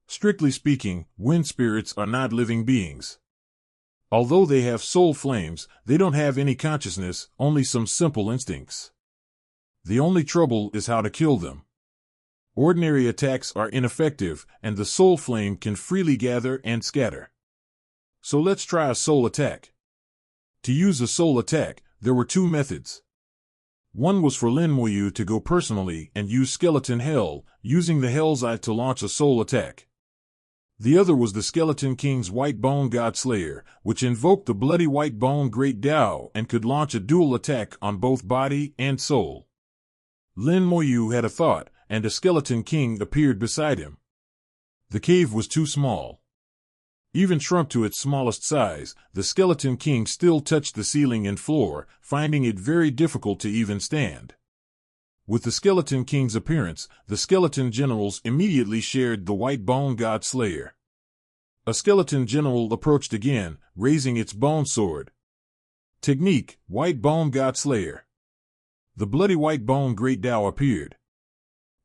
Strictly speaking, wind spirits are not living beings. Although they have soul flames, they don't have any consciousness, only some simple instincts. The only trouble is how to kill them. Ordinary attacks are ineffective, and the soul flame can freely gather and scatter. So let's try a soul attack. To use a soul attack, there were two methods. One was for Lin Moyu to go personally and use Skeleton Hell, using the Hell's Eye to launch a soul attack. The other was the Skeleton King's White Bone God Slayer, which invoked the Bloody White Bone Great Tao and could launch a dual attack on both body and soul. Lin Moyu had a thought, and a Skeleton King appeared beside him. The cave was too small. Even shrunk to its smallest size, the Skeleton King still touched the ceiling and floor, finding it very difficult to even stand. With the Skeleton King's appearance, the skeleton generals immediately shared the White Bone God Slayer. A skeleton general approached again, raising its bone sword. Technique: White Bone God Slayer. The Bloody White Bone Great Tao appeared.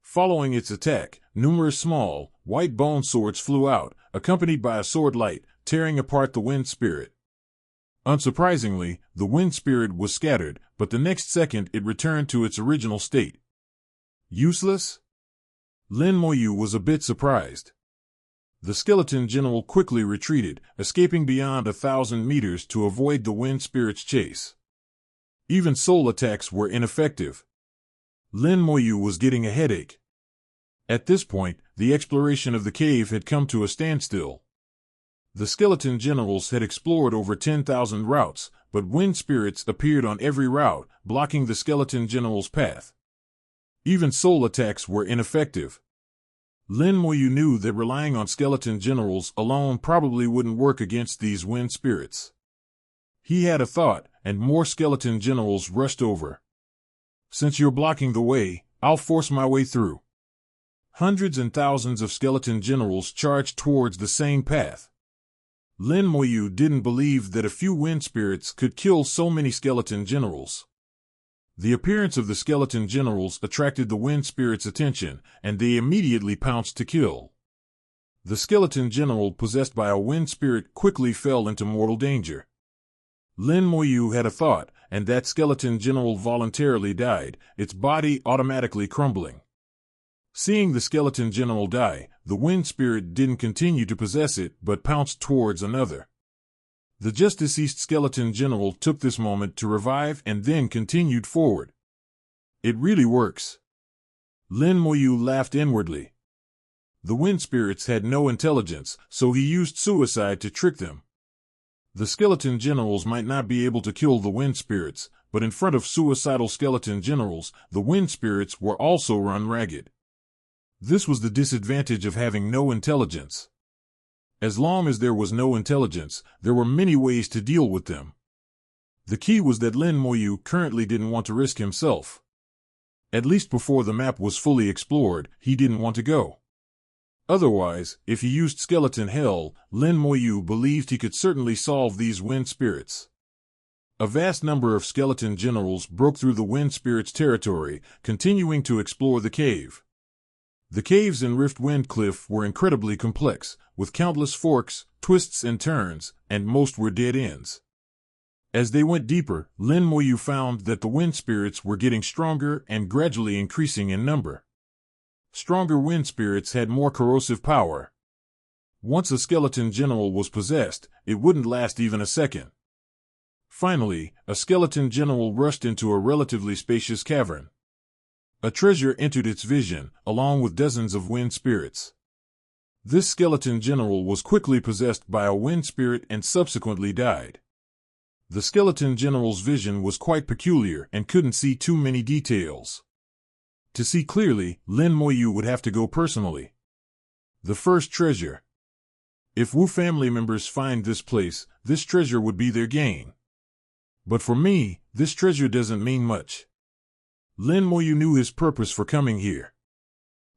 Following its attack, numerous small, white bone swords flew out, accompanied by a sword light, tearing apart the wind spirit. Unsurprisingly, the wind spirit was scattered, but the next second it returned to its original state. Useless? Lin Moyu was a bit surprised. The skeleton general quickly retreated, escaping beyond 1,000 meters to avoid the wind spirit's chase. Even soul attacks were ineffective. Lin Moyu was getting a headache. At this point, the exploration of the cave had come to a standstill. The skeleton generals had explored over 10,000 routes, but wind spirits appeared on every route, blocking the skeleton general's path. Even soul attacks were ineffective. Lin Moyu knew that relying on skeleton generals alone probably wouldn't work against these wind spirits. He had a thought, and more skeleton generals rushed over. Since you're blocking the way, I'll force my way through. Hundreds and thousands of skeleton generals charged towards the same path. Lin Moyu didn't believe that a few wind spirits could kill so many skeleton generals. The appearance of the skeleton generals attracted the wind spirits' attention, and they immediately pounced to kill. The skeleton general possessed by a wind spirit quickly fell into mortal danger. Lin Moyu had a thought, and that skeleton general voluntarily died, its body automatically crumbling. Seeing the skeleton general die, the wind spirit didn't continue to possess it but pounced towards another. The just deceased skeleton general took this moment to revive and then continued forward. It really works. Lin Moyu laughed inwardly. The wind spirits had no intelligence, so he used suicide to trick them. The skeleton generals might not be able to kill the wind spirits, but in front of suicidal skeleton generals, the wind spirits were also run ragged. This was the disadvantage of having no intelligence. As long as there was no intelligence, there were many ways to deal with them. The key was that Lin Moyu currently didn't want to risk himself. At least before the map was fully explored, he didn't want to go. Otherwise, if he used Skeleton Hell, Lin Moyu believed he could certainly solve these wind spirits. A vast number of skeleton generals broke through the wind spirits' territory, continuing to explore the cave. The caves in Rift Wind Cliff were incredibly complex, with countless forks, twists and turns, and most were dead ends. As they went deeper, Lin Moyu found that the wind spirits were getting stronger and gradually increasing in number. Stronger wind spirits had more corrosive power. Once a skeleton general was possessed, it wouldn't last even a second. Finally, a skeleton general rushed into a relatively spacious cavern. A treasure entered its vision, along with dozens of wind spirits. This skeleton general was quickly possessed by a wind spirit and subsequently died. The skeleton general's vision was quite peculiar and couldn't see too many details. To see clearly, Lin Moyu would have to go personally. The first treasure. If Wu family members find this place, this treasure would be their gain. But for me, this treasure doesn't mean much. Lin Moyu knew his purpose for coming here.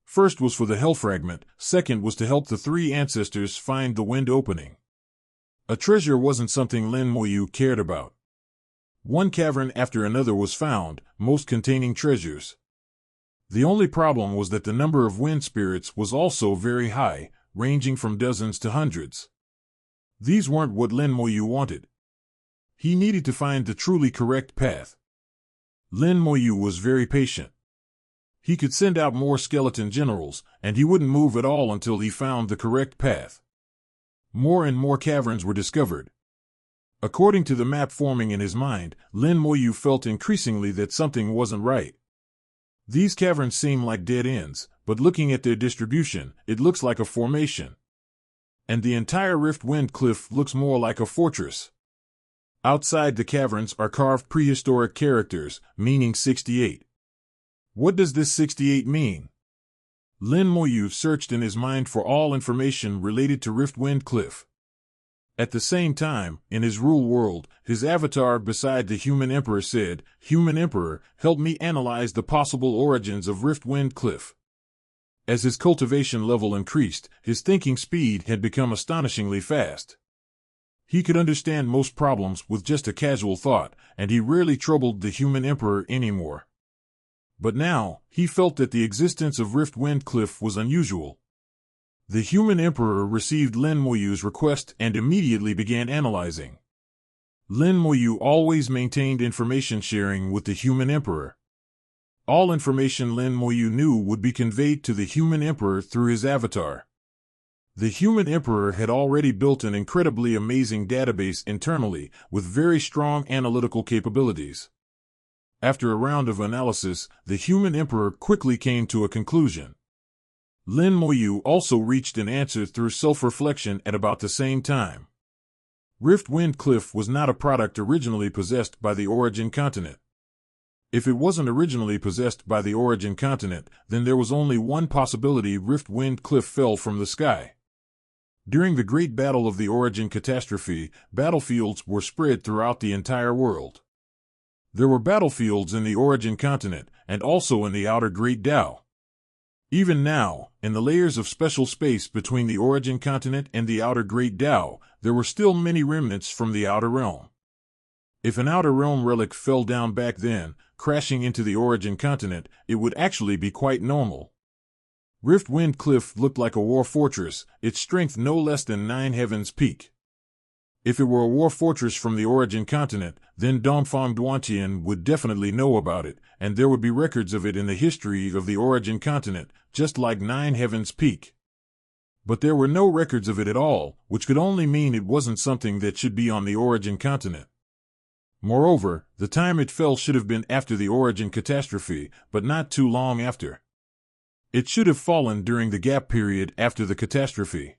First was for the Hell Fragment, second was to help the three ancestors find the wind opening. A treasure wasn't something Lin Moyu cared about. One cavern after another was found, most containing treasures. The only problem was that the number of wind spirits was also very high, ranging from dozens to hundreds. These weren't what Lin Moyu wanted. He needed to find the truly correct path. Lin Moyu was very patient. He could send out more skeleton generals, and he wouldn't move at all until he found the correct path. More and more caverns were discovered. According to the map forming in his mind, Lin Moyu felt increasingly that something wasn't right. These caverns seem like dead ends, but looking at their distribution, it looks like a formation. And the entire Rift Wind Cliff looks more like a fortress. Outside the caverns are carved prehistoric characters, meaning 68. What does this 68 mean? Lin Moyu searched in his mind for all information related to Rift Wind Cliff. At the same time, in his rule world, his avatar beside the Human Emperor said, "Human Emperor, help me analyze the possible origins of Rift Wind Cliff." As his cultivation level increased, his thinking speed had become astonishingly fast. He could understand most problems with just a casual thought, and he rarely troubled the Human Emperor anymore. But now, he felt that the existence of Rift Wind Cliff was unusual. The Human Emperor received Lin Moyu's request and immediately began analyzing. Lin Moyu always maintained information sharing with the Human Emperor. All information Lin Moyu knew would be conveyed to the Human Emperor through his avatar. The Human Emperor had already built an incredibly amazing database internally, with very strong analytical capabilities. After a round of analysis, the Human Emperor quickly came to a conclusion. Lin Moyu also reached an answer through self-reflection at about the same time. Rift Wind Cliff was not a product originally possessed by the Origin Continent. If it wasn't originally possessed by the Origin Continent, then there was only one possibility: Rift Wind Cliff fell from the sky. During the Great Battle of the Origin Catastrophe, battlefields were spread throughout the entire world. There were battlefields in the Origin Continent, and also in the Outer Great Dao. Even now, in the layers of special space between the Origin Continent and the Outer Great Dao, there were still many remnants from the Outer Realm. If an Outer Realm relic fell down back then, crashing into the Origin Continent, it would actually be quite normal. Rift Wind Cliff looked like a war fortress, its strength no less than 9 heavens peak. If it were a war fortress from the Origin Continent, then Dongfang Duantian would definitely know about it, and there would be records of it in the history of the Origin Continent, just like 9 heavens peak. But there were no records of it at all, which could only mean it wasn't something that should be on the Origin Continent. Moreover, the time it fell should have been after the Origin Catastrophe, but not too long after. It should have fallen during the gap period after the catastrophe.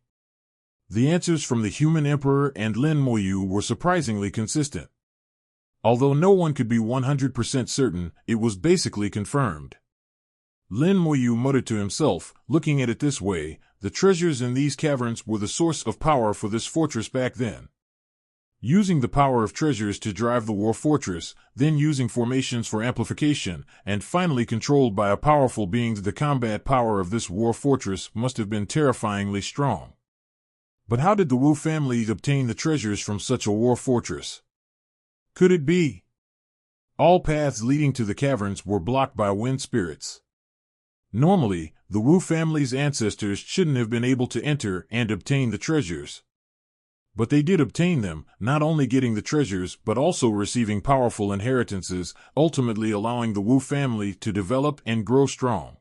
The answers from the Human Emperor and Lin Moyu were surprisingly consistent. Although no one could be 100% certain, it was basically confirmed. Lin Moyu muttered to himself, looking at it this way, the treasures in these caverns were the source of power for this fortress back then. Using the power of treasures to drive the war fortress, then using formations for amplification, and finally controlled by a powerful being, the combat power of this war fortress must have been terrifyingly strong. But how did the Wu family obtain the treasures from such a war fortress? Could it be? All paths leading to the caverns were blocked by wind spirits. Normally, the Wu family's ancestors shouldn't have been able to enter and obtain the treasures. But they did obtain them, not only getting the treasures but also receiving powerful inheritances, ultimately allowing the Wu family to develop and grow strong.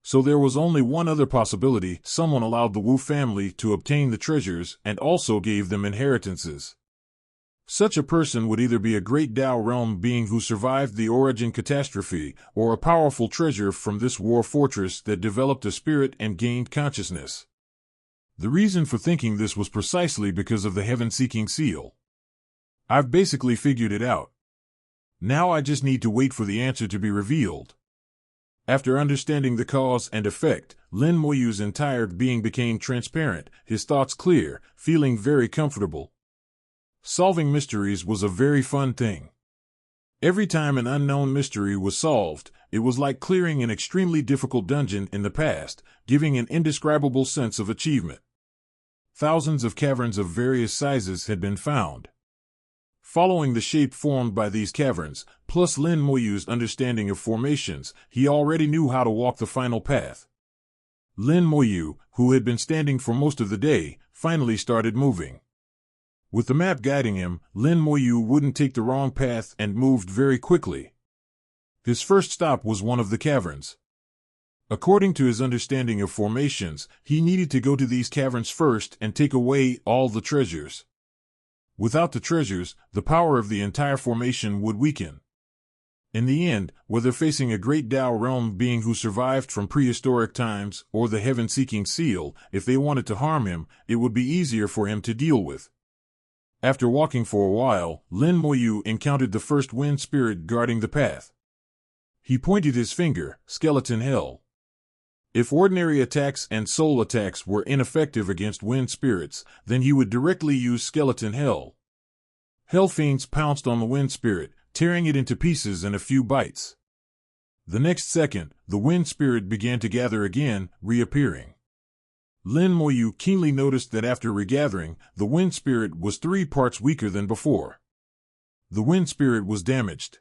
So there was only one other possibility: someone allowed the Wu family to obtain the treasures and also gave them inheritances. Such a person would either be a great Tao realm being who survived the origin catastrophe, or a powerful treasure from this war fortress that developed a spirit and gained consciousness. The reason for thinking this was precisely because of the heaven-seeking seal. I've basically figured it out. Now I just need to wait for the answer to be revealed. After understanding the cause and effect, Lin Moyu's entire being became transparent, his thoughts clear, feeling very comfortable. Solving mysteries was a very fun thing. Every time an unknown mystery was solved, it was like clearing an extremely difficult dungeon in the past, giving an indescribable sense of achievement. Thousands of caverns of various sizes had been found. Following the shape formed by these caverns, plus Lin Moyu's understanding of formations, he already knew how to walk the final path. Lin Moyu, who had been standing for most of the day, finally started moving. With the map guiding him, Lin Moyu wouldn't take the wrong path and moved very quickly. His first stop was one of the caverns. According to his understanding of formations, he needed to go to these caverns first and take away all the treasures. Without the treasures, the power of the entire formation would weaken. In the end, whether facing a great Tao realm being who survived from prehistoric times or the heaven-seeking seal, if they wanted to harm him, it would be easier for him to deal with. After walking for a while, Lin Moyu encountered the first wind spirit guarding the path. He pointed his finger, skeleton hell. If ordinary attacks and soul attacks were ineffective against wind spirits, then he would directly use skeleton hell. Hell fiends pounced on the wind spirit, tearing it into pieces in a few bites. The next second, the wind spirit began to gather again, reappearing. Lin Moyu keenly noticed that after regathering, the wind spirit was 3 parts weaker than before. The wind spirit was damaged.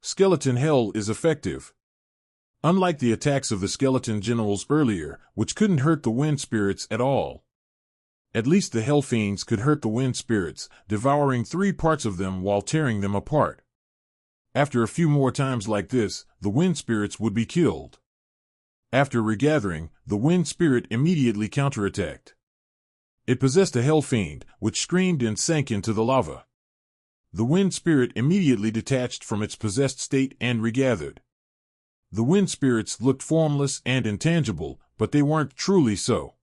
Skeleton hell is effective. Unlike the attacks of the skeleton generals earlier, which couldn't hurt the wind spirits at all. At least the hell fiends could hurt the wind spirits, devouring 3 parts of them while tearing them apart. After a few more times like this, the wind spirits would be killed. After regathering, the wind spirit immediately counterattacked. It possessed a hell fiend, which screamed and sank into the lava. The wind spirit immediately detached from its possessed state and regathered. The wind spirits looked formless and intangible, but they weren't truly so.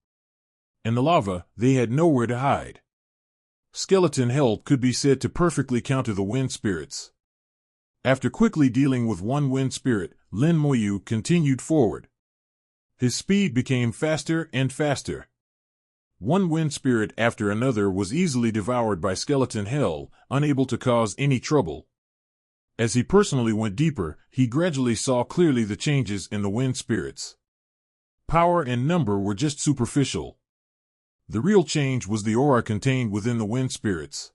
In the lava, they had nowhere to hide. Skeleton hell could be said to perfectly counter the wind spirits. After quickly dealing with one wind spirit, Lin Moyu continued forward. His speed became faster and faster. One wind spirit after another was easily devoured by skeleton hell, unable to cause any trouble. As he personally went deeper, he gradually saw clearly the changes in the wind spirits. Power and number were just superficial. The real change was the aura contained within the wind spirits.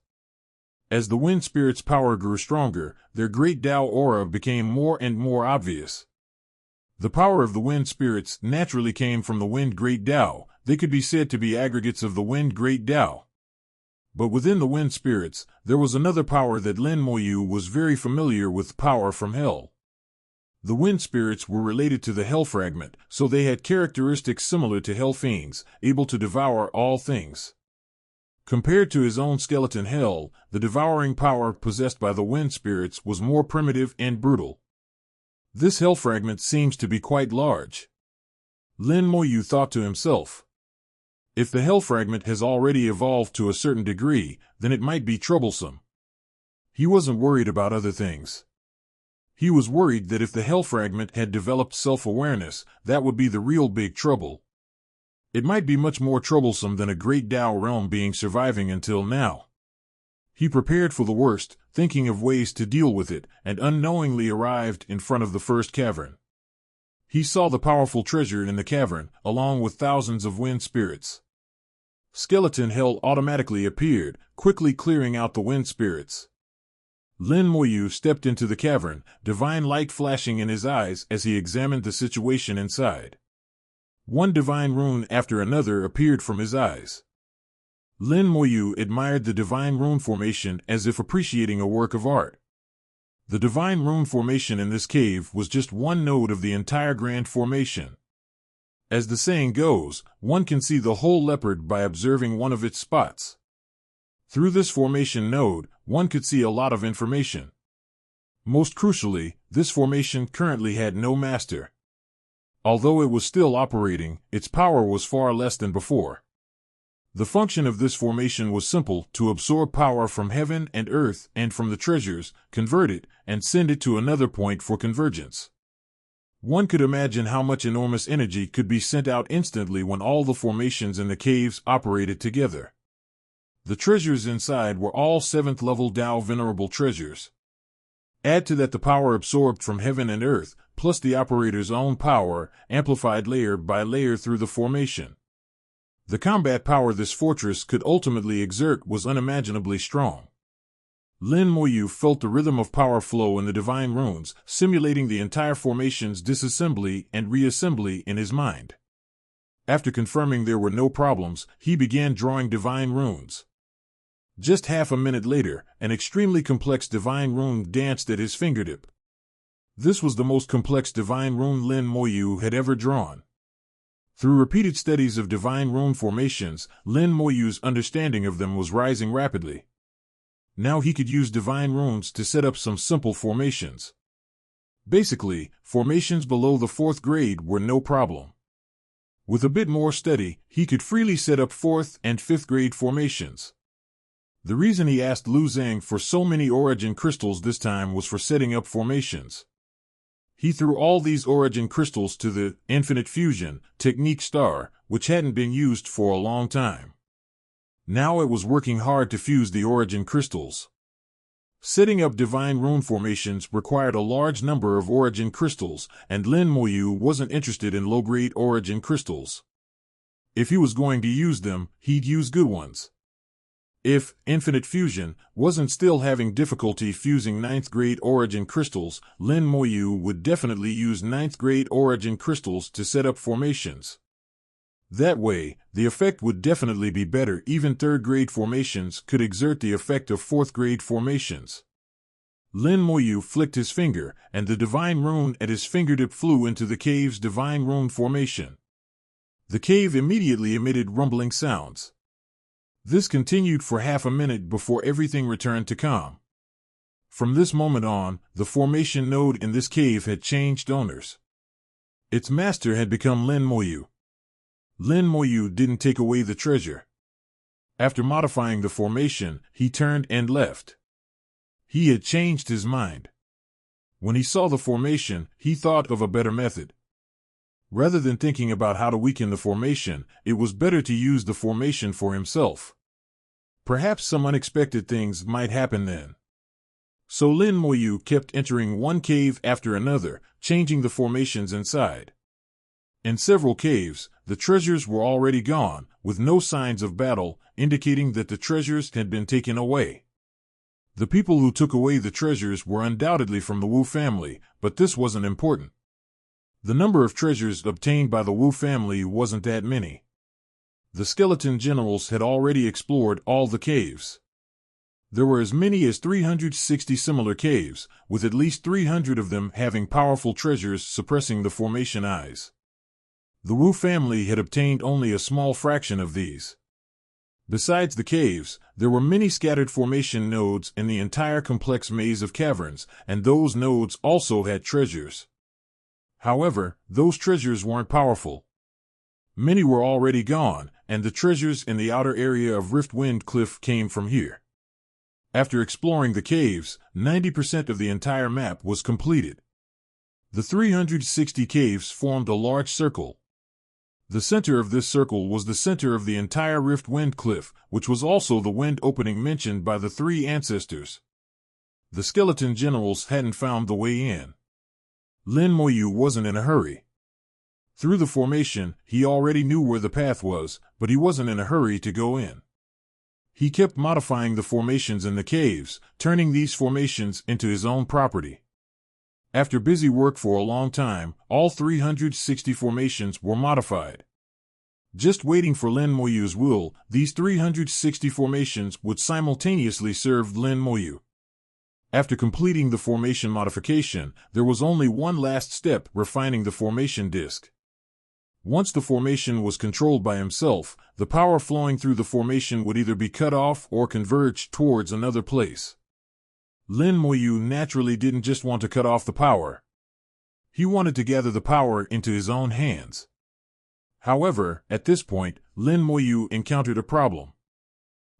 As the wind spirits' power grew stronger, their great Tao aura became more and more obvious. The power of the wind spirits naturally came from the wind great Tao. They could be said to be aggregates of the wind great Tao. But within the wind spirits, there was another power that Lin Moyu was very familiar with: power from hell. The wind spirits were related to the hell fragment, so they had characteristics similar to hell fiends, able to devour all things. Compared to his own skeleton hell, the devouring power possessed by the wind spirits was more primitive and brutal. This hell fragment seems to be quite large. Lin Moyu thought to himself. If the hell fragment has already evolved to a certain degree, then it might be troublesome. He wasn't worried about other things. He was worried that if the Hell fragment had developed self-awareness, that would be the real big trouble. It might be much more troublesome than a great Tao realm being surviving until now. He prepared for the worst, thinking of ways to deal with it, and unknowingly arrived in front of the first cavern. He saw the powerful treasure in the cavern, along with thousands of wind spirits. Skeleton Hell automatically appeared, quickly clearing out the wind spirits. Lin Moyu stepped into the cavern, divine light flashing in his eyes as he examined the situation inside. One divine rune after another appeared from his eyes. Lin Moyu admired the divine rune formation as if appreciating a work of art. The divine rune formation in this cave was just one node of the entire grand formation. As the saying goes, one can see the whole leopard by observing one of its spots. Through this formation node, one could see a lot of information. Most crucially, this formation currently had no master. Although it was still operating, its power was far less than before. The function of this formation was simple: to absorb power from heaven and earth and from the treasures, convert it, and send it to another point for convergence. One could imagine how much enormous energy could be sent out instantly when all the formations in the caves operated together. The treasures inside were all 7th level Tao venerable treasures. Add to that the power absorbed from heaven and earth, plus the operator's own power, amplified layer by layer through the formation. The combat power this fortress could ultimately exert was unimaginably strong. Lin Moyu felt the rhythm of power flow in the divine runes, simulating the entire formation's disassembly and reassembly in his mind. After confirming there were no problems, he began drawing divine runes. Just half a minute later, an extremely complex divine rune danced at his fingertip. This was the most complex divine rune Lin Moyu had ever drawn. Through repeated studies of divine rune formations, Lin Moyu's understanding of them was rising rapidly. Now he could use divine runes to set up some simple formations. Basically, formations below the 4th grade were no problem. With a bit more study, he could freely set up 4th and 5th grade formations. The reason he asked Lu Zhang for so many origin crystals this time was for setting up formations. He threw all these origin crystals to the Infinite Fusion technique star, which hadn't been used for a long time. Now it was working hard to fuse the origin crystals. Setting up divine rune formations required a large number of origin crystals, and Lin Moyu wasn't interested in low-grade origin crystals. If he was going to use them, he'd use good ones. If Infinite Fusion wasn't still having difficulty fusing 9th grade origin crystals, Lin Moyu would definitely use 9th grade origin crystals to set up formations. That way, the effect would definitely be better. Even 3rd grade formations could exert the effect of 4th grade formations. Lin Moyu flicked his finger, and the divine rune at his fingertip flew into the cave's divine rune formation. The cave immediately emitted rumbling sounds. This continued for half a minute before everything returned to calm. From this moment on, the formation node in this cave had changed owners. Its master had become Lin Moyu. Lin Moyu didn't take away the treasure. After modifying the formation, he turned and left. He had changed his mind. When he saw the formation, he thought of a better method. Rather than thinking about how to weaken the formation, it was better to use the formation for himself. Perhaps some unexpected things might happen then. So Lin Moyu kept entering one cave after another, changing the formations inside. In several caves, the treasures were already gone, with no signs of battle, indicating that the treasures had been taken away. The people who took away the treasures were undoubtedly from the Wu family, but this wasn't important. The number of treasures obtained by the Wu family wasn't that many. The skeleton generals had already explored all the caves. There were as many as 360 similar caves, with at least 300 of them having powerful treasures suppressing the formation eyes. The Wu family had obtained only a small fraction of these. Besides the caves, there were many scattered formation nodes in the entire complex maze of caverns, and those nodes also had treasures. However, those treasures weren't powerful. Many were already gone, and the treasures in the outer area of Riftwind Cliff came from here. After exploring the caves, 90% of the entire map was completed. The 360 caves formed a large circle. The center of this circle was the center of the entire Rift Wind Cliff, which was also the wind opening mentioned by the three ancestors. The skeleton generals hadn't found the way in. Lin Moyu wasn't in a hurry. Through the formation, he already knew where the path was, but he wasn't in a hurry to go in. He kept modifying the formations in the caves, turning these formations into his own property. After busy work for a long time, all 360 formations were modified. Just waiting for Lin Moyu's will, these 360 formations would simultaneously serve Lin Moyu. After completing the formation modification, there was only one last step: refining the formation disk. Once the formation was controlled by himself, the power flowing through the formation would either be cut off or converge towards another place. Lin Moyu naturally didn't just want to cut off the power. He wanted to gather the power into his own hands. However, at this point, Lin Moyu encountered a problem.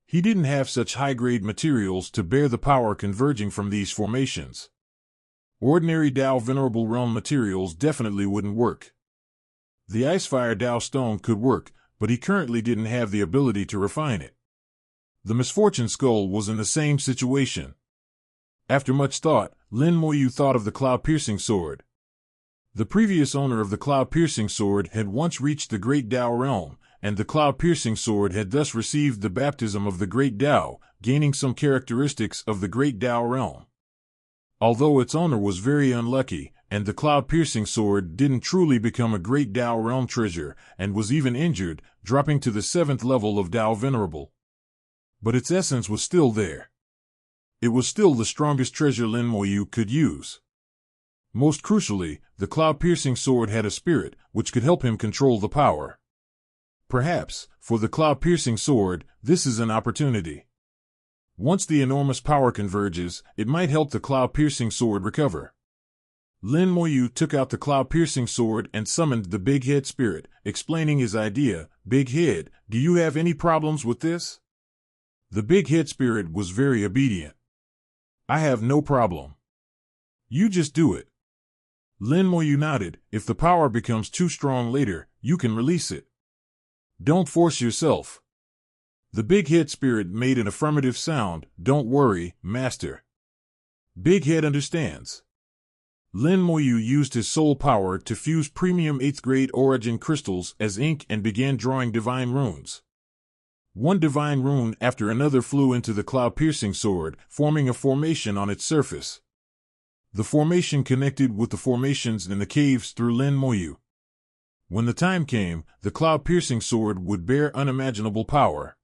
He didn't have such high-grade materials to bear the power converging from these formations. Ordinary Dao Venerable Realm materials definitely wouldn't work. The Icefire Dao Stone could work, but he currently didn't have the ability to refine it. The Misfortune Skull was in the same situation. After much thought, Lin Moyu thought of the Cloud-Piercing Sword. The previous owner of the Cloud-Piercing Sword had once reached the Great Dao Realm, and the Cloud-Piercing Sword had thus received the baptism of the Great Dao, gaining some characteristics of the Great Dao Realm. Although its owner was very unlucky, and the Cloud-Piercing Sword didn't truly become a Great Dao Realm treasure, and was even injured, dropping to the 7th level of Dao Venerable. But its essence was still there. It was still the strongest treasure Lin Moyu could use. Most crucially, the Cloud-Piercing Sword had a spirit, which could help him control the power. Perhaps, for the Cloud-Piercing Sword, this is an opportunity. Once the enormous power converges, it might help the Cloud-Piercing Sword recover. Lin Moyu took out the Cloud-Piercing Sword and summoned the Big Head Spirit, explaining his idea. "Big Head, do you have any problems with this?" The Big Head Spirit was very obedient. "I have no problem. You just do it." Lin Moyu nodded. "If the power becomes too strong later, you can release it. Don't force yourself." The Big Head Spirit made an affirmative sound. "Don't worry, Master. Big Head understands." Lin Moyu used his soul power to fuse premium 8th grade origin crystals as ink and began drawing divine runes. One divine rune after another flew into the Cloud-Piercing Sword, forming a formation on its surface. The formation connected with the formations in the caves through Lin Moyu. When the time came, the Cloud-Piercing Sword would bear unimaginable power.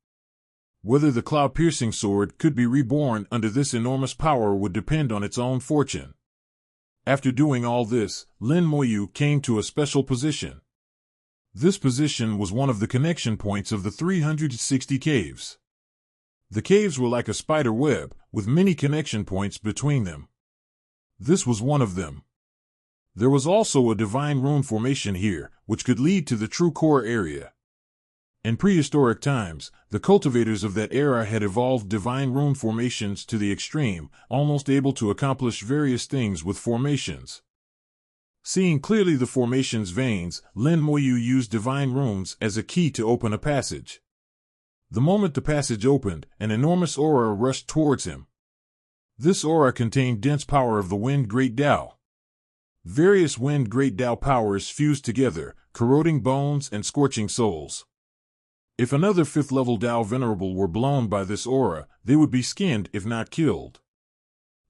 Whether the Cloud-Piercing Sword could be reborn under this enormous power would depend on its own fortune. After doing all this, Lin Moyu came to a special position. This position was one of the connection points of the 360 caves. The caves were like a spider web, with many connection points between them. This was one of them. There was also a divine rune formation here, which could lead to the true core area. In prehistoric times, the cultivators of that era had evolved divine rune formations to the extreme, almost able to accomplish various things with formations. Seeing clearly the formation's veins, Lin Moyu used divine runes as a key to open a passage. The moment the passage opened, an enormous aura rushed towards him. This aura contained dense power of the Wind Great Dao. Various Wind Great Dao powers fused together, corroding bones and scorching souls. If another 5th level Dao Venerable were blown by this aura, they would be skinned if not killed.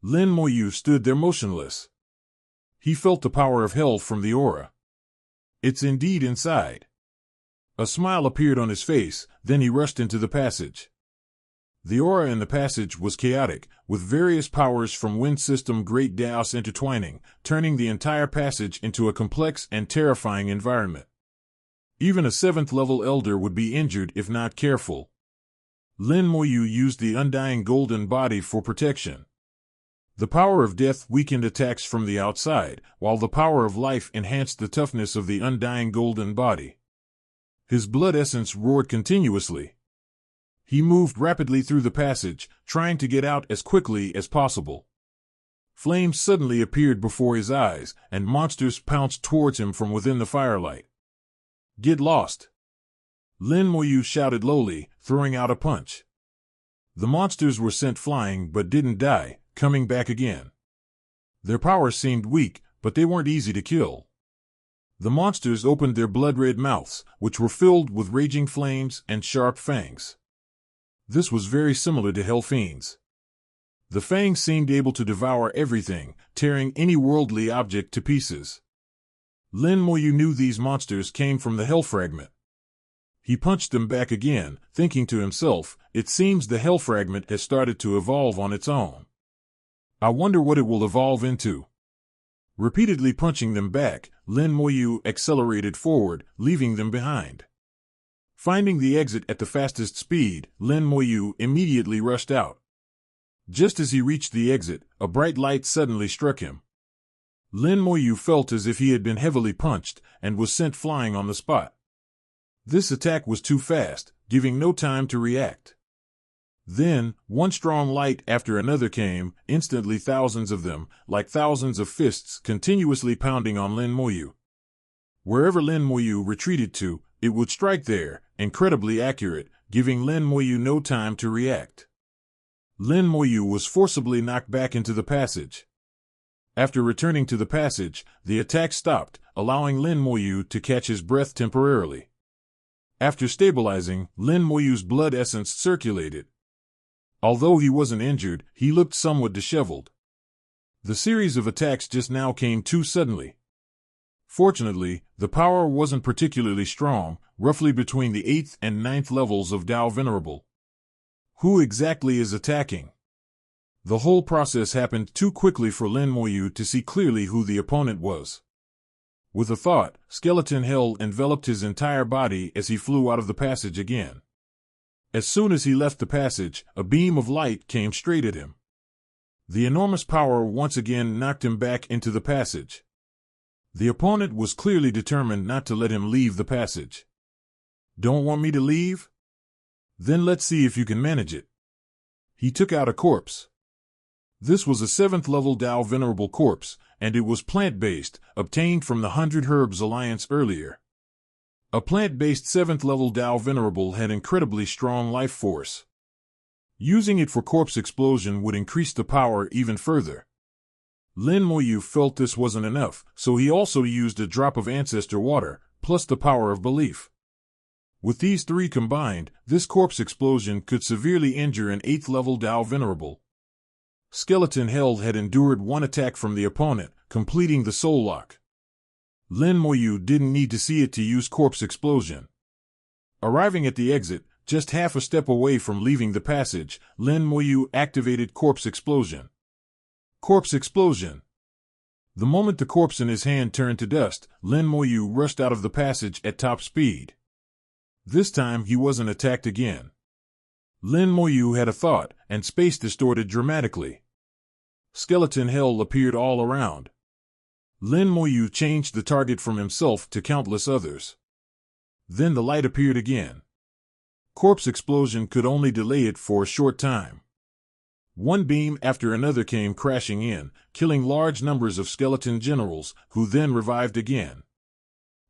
Lin Moyu stood there motionless. He felt the power of hell from the aura. It's indeed inside. A smile appeared on his face, then he rushed into the passage. The aura in the passage was chaotic, with various powers from Wind System Great Daos intertwining, turning the entire passage into a complex and terrifying environment. Even a 7th level elder would be injured if not careful. Lin Moyu used the Undying Golden Body for protection. The power of death weakened attacks from the outside, while the power of life enhanced the toughness of the Undying Golden Body. His blood essence roared continuously. He moved rapidly through the passage, trying to get out as quickly as possible. Flames suddenly appeared before his eyes, and monsters pounced towards him from within the firelight. "Get lost!" Lin Moyu shouted lowly, throwing out a punch. The monsters were sent flying but didn't die, coming back again. Their power seemed weak, but they weren't easy to kill. The monsters opened their blood-red mouths, which were filled with raging flames and sharp fangs. This was very similar to hell fiends. The fangs seemed able to devour everything, tearing any worldly object to pieces. Lin Moyu knew these monsters came from the hell fragment. He punched them back again, thinking to himself, it seems the hell fragment has started to evolve on its own. I wonder what it will evolve into. Repeatedly punching them back, Lin Moyu accelerated forward, leaving them behind. Finding the exit at the fastest speed, Lin Moyu immediately rushed out. Just as he reached the exit, a bright light suddenly struck him. Lin Moyu felt as if he had been heavily punched and was sent flying on the spot. This attack was too fast, giving no time to react. Then, one strong light after another came, instantly thousands of them, like thousands of fists continuously pounding on Lin Moyu. Wherever Lin Moyu retreated to, it would strike there, incredibly accurate, giving Lin Moyu no time to react. Lin Moyu was forcibly knocked back into the passage. After returning to the passage, the attack stopped, allowing Lin Moyu to catch his breath temporarily. After stabilizing, Lin Moyu's blood essence circulated. Although he wasn't injured, he looked somewhat disheveled. The series of attacks just now came too suddenly. Fortunately, the power wasn't particularly strong, roughly between the 8th and 9th levels of Tao Venerable. Who exactly is attacking? The whole process happened too quickly for Lin Moyu to see clearly who the opponent was. With a thought, skeleton hell enveloped his entire body as he flew out of the passage again. As soon as he left the passage, a beam of light came straight at him. The enormous power once again knocked him back into the passage. The opponent was clearly determined not to let him leave the passage. Don't want me to leave? Then let's see if you can manage it. He took out a corpse. This was a 7th level Tao Venerable corpse, and it was plant-based, obtained from the 100 Herbs Alliance earlier. A plant-based 7th level Tao Venerable had incredibly strong life force. Using it for corpse explosion would increase the power even further. Lin Moyu felt this wasn't enough, so he also used a drop of ancestor water, plus the power of belief. With these three combined, this corpse explosion could severely injure an 8th level Tao Venerable. Skeleton Hell had endured one attack from the opponent, completing the soul lock. Lin Moyu didn't need to see it to use corpse explosion. Arriving at the exit, just half a step away from leaving the passage, Lin Moyu activated corpse explosion. Corpse explosion! The moment the corpse in his hand turned to dust, Lin Moyu rushed out of the passage at top speed. This time he wasn't attacked again. Lin Moyu had a thought, and space distorted dramatically. Skeleton Hell appeared all around. Lin Moyu changed the target from himself to countless others. Then the light appeared again. Corpse explosion could only delay it for a short time. One beam after another came crashing in, killing large numbers of skeleton generals, who then revived again.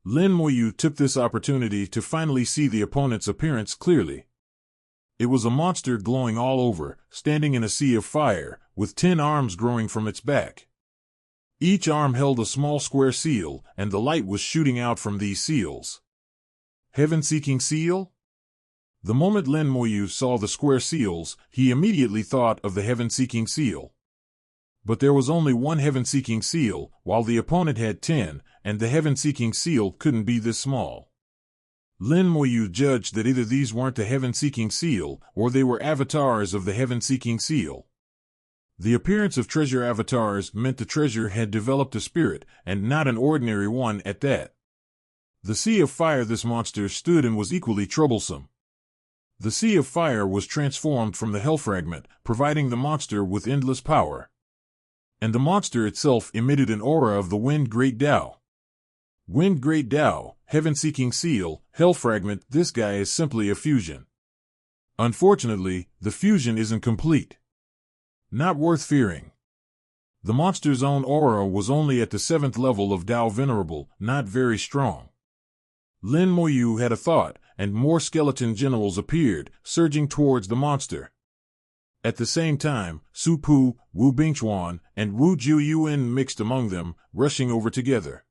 Lin Moyu took this opportunity to finally see the opponent's appearance clearly. It was a monster glowing all over, standing in a sea of fire, with 10 arms growing from its back. Each arm held a small square seal, and the light was shooting out from these seals. Heaven-seeking seal? The moment Lin Moyu saw the square seals, he immediately thought of the heaven-seeking seal. But there was only one heaven-seeking seal, while the opponent had 10, and the heaven-seeking seal couldn't be this small. Lin Moyu judged that either these weren't the heaven-seeking seal, or they were avatars of the heaven-seeking seal. The appearance of treasure avatars meant the treasure had developed a spirit, and not an ordinary one at that. The sea of fire this monster stood in was equally troublesome. The sea of fire was transformed from the hell fragment, providing the monster with endless power. And the monster itself emitted an aura of the Wind Great Tao. Wind Great Tao, heaven-seeking seal, hell fragment, this guy is simply a fusion. Unfortunately, the fusion isn't complete. Not worth fearing. The monster's own aura was only at the 7th level of Tao Venerable, not very strong. Lin Moyu had a thought, and more skeleton generals appeared, surging towards the monster. At the same time, Su Pu, Wu Bingchuan, and Wu Jiuyuan mixed among them, rushing over together.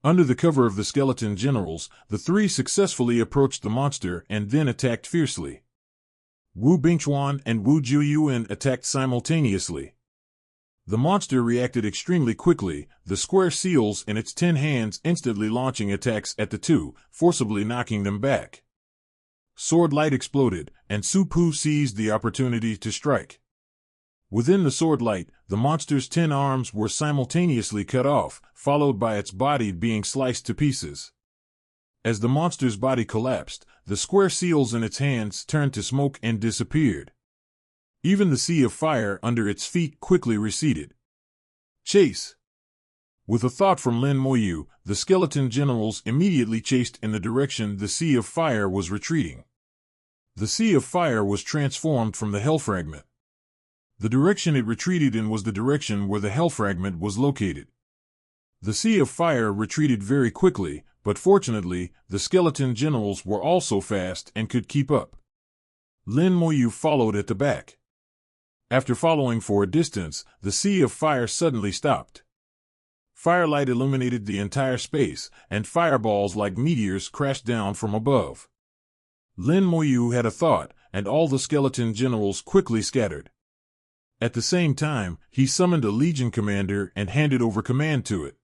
Under the cover of the skeleton generals, the three successfully approached the monster and then attacked fiercely. Wu Bingchuan and Wu Jiuyuan attacked simultaneously. The monster reacted extremely quickly, the square seals in its 10 hands instantly launching attacks at the two, forcibly knocking them back. Sword light exploded, and Su Pu seized the opportunity to strike. Within the sword light, the monster's 10 arms were simultaneously cut off, followed by its body being sliced to pieces. As the monster's body collapsed, the square seals in its hands turned to smoke and disappeared. Even the sea of fire under its feet quickly receded. Chase! With a thought from Lin Moyu, the skeleton generals immediately chased in the direction the sea of fire was retreating. The sea of fire was transformed from the hell fragment. The direction it retreated in was the direction where the hell fragment was located. The sea of fire retreated very quickly, but fortunately, the skeleton generals were also fast and could keep up. Lin Moyu followed at the back. After following for a distance, the sea of fire suddenly stopped. Firelight illuminated the entire space, and fireballs like meteors crashed down from above. Lin Moyu had a thought, and all the skeleton generals quickly scattered. At the same time, he summoned a legion commander and handed over command to it.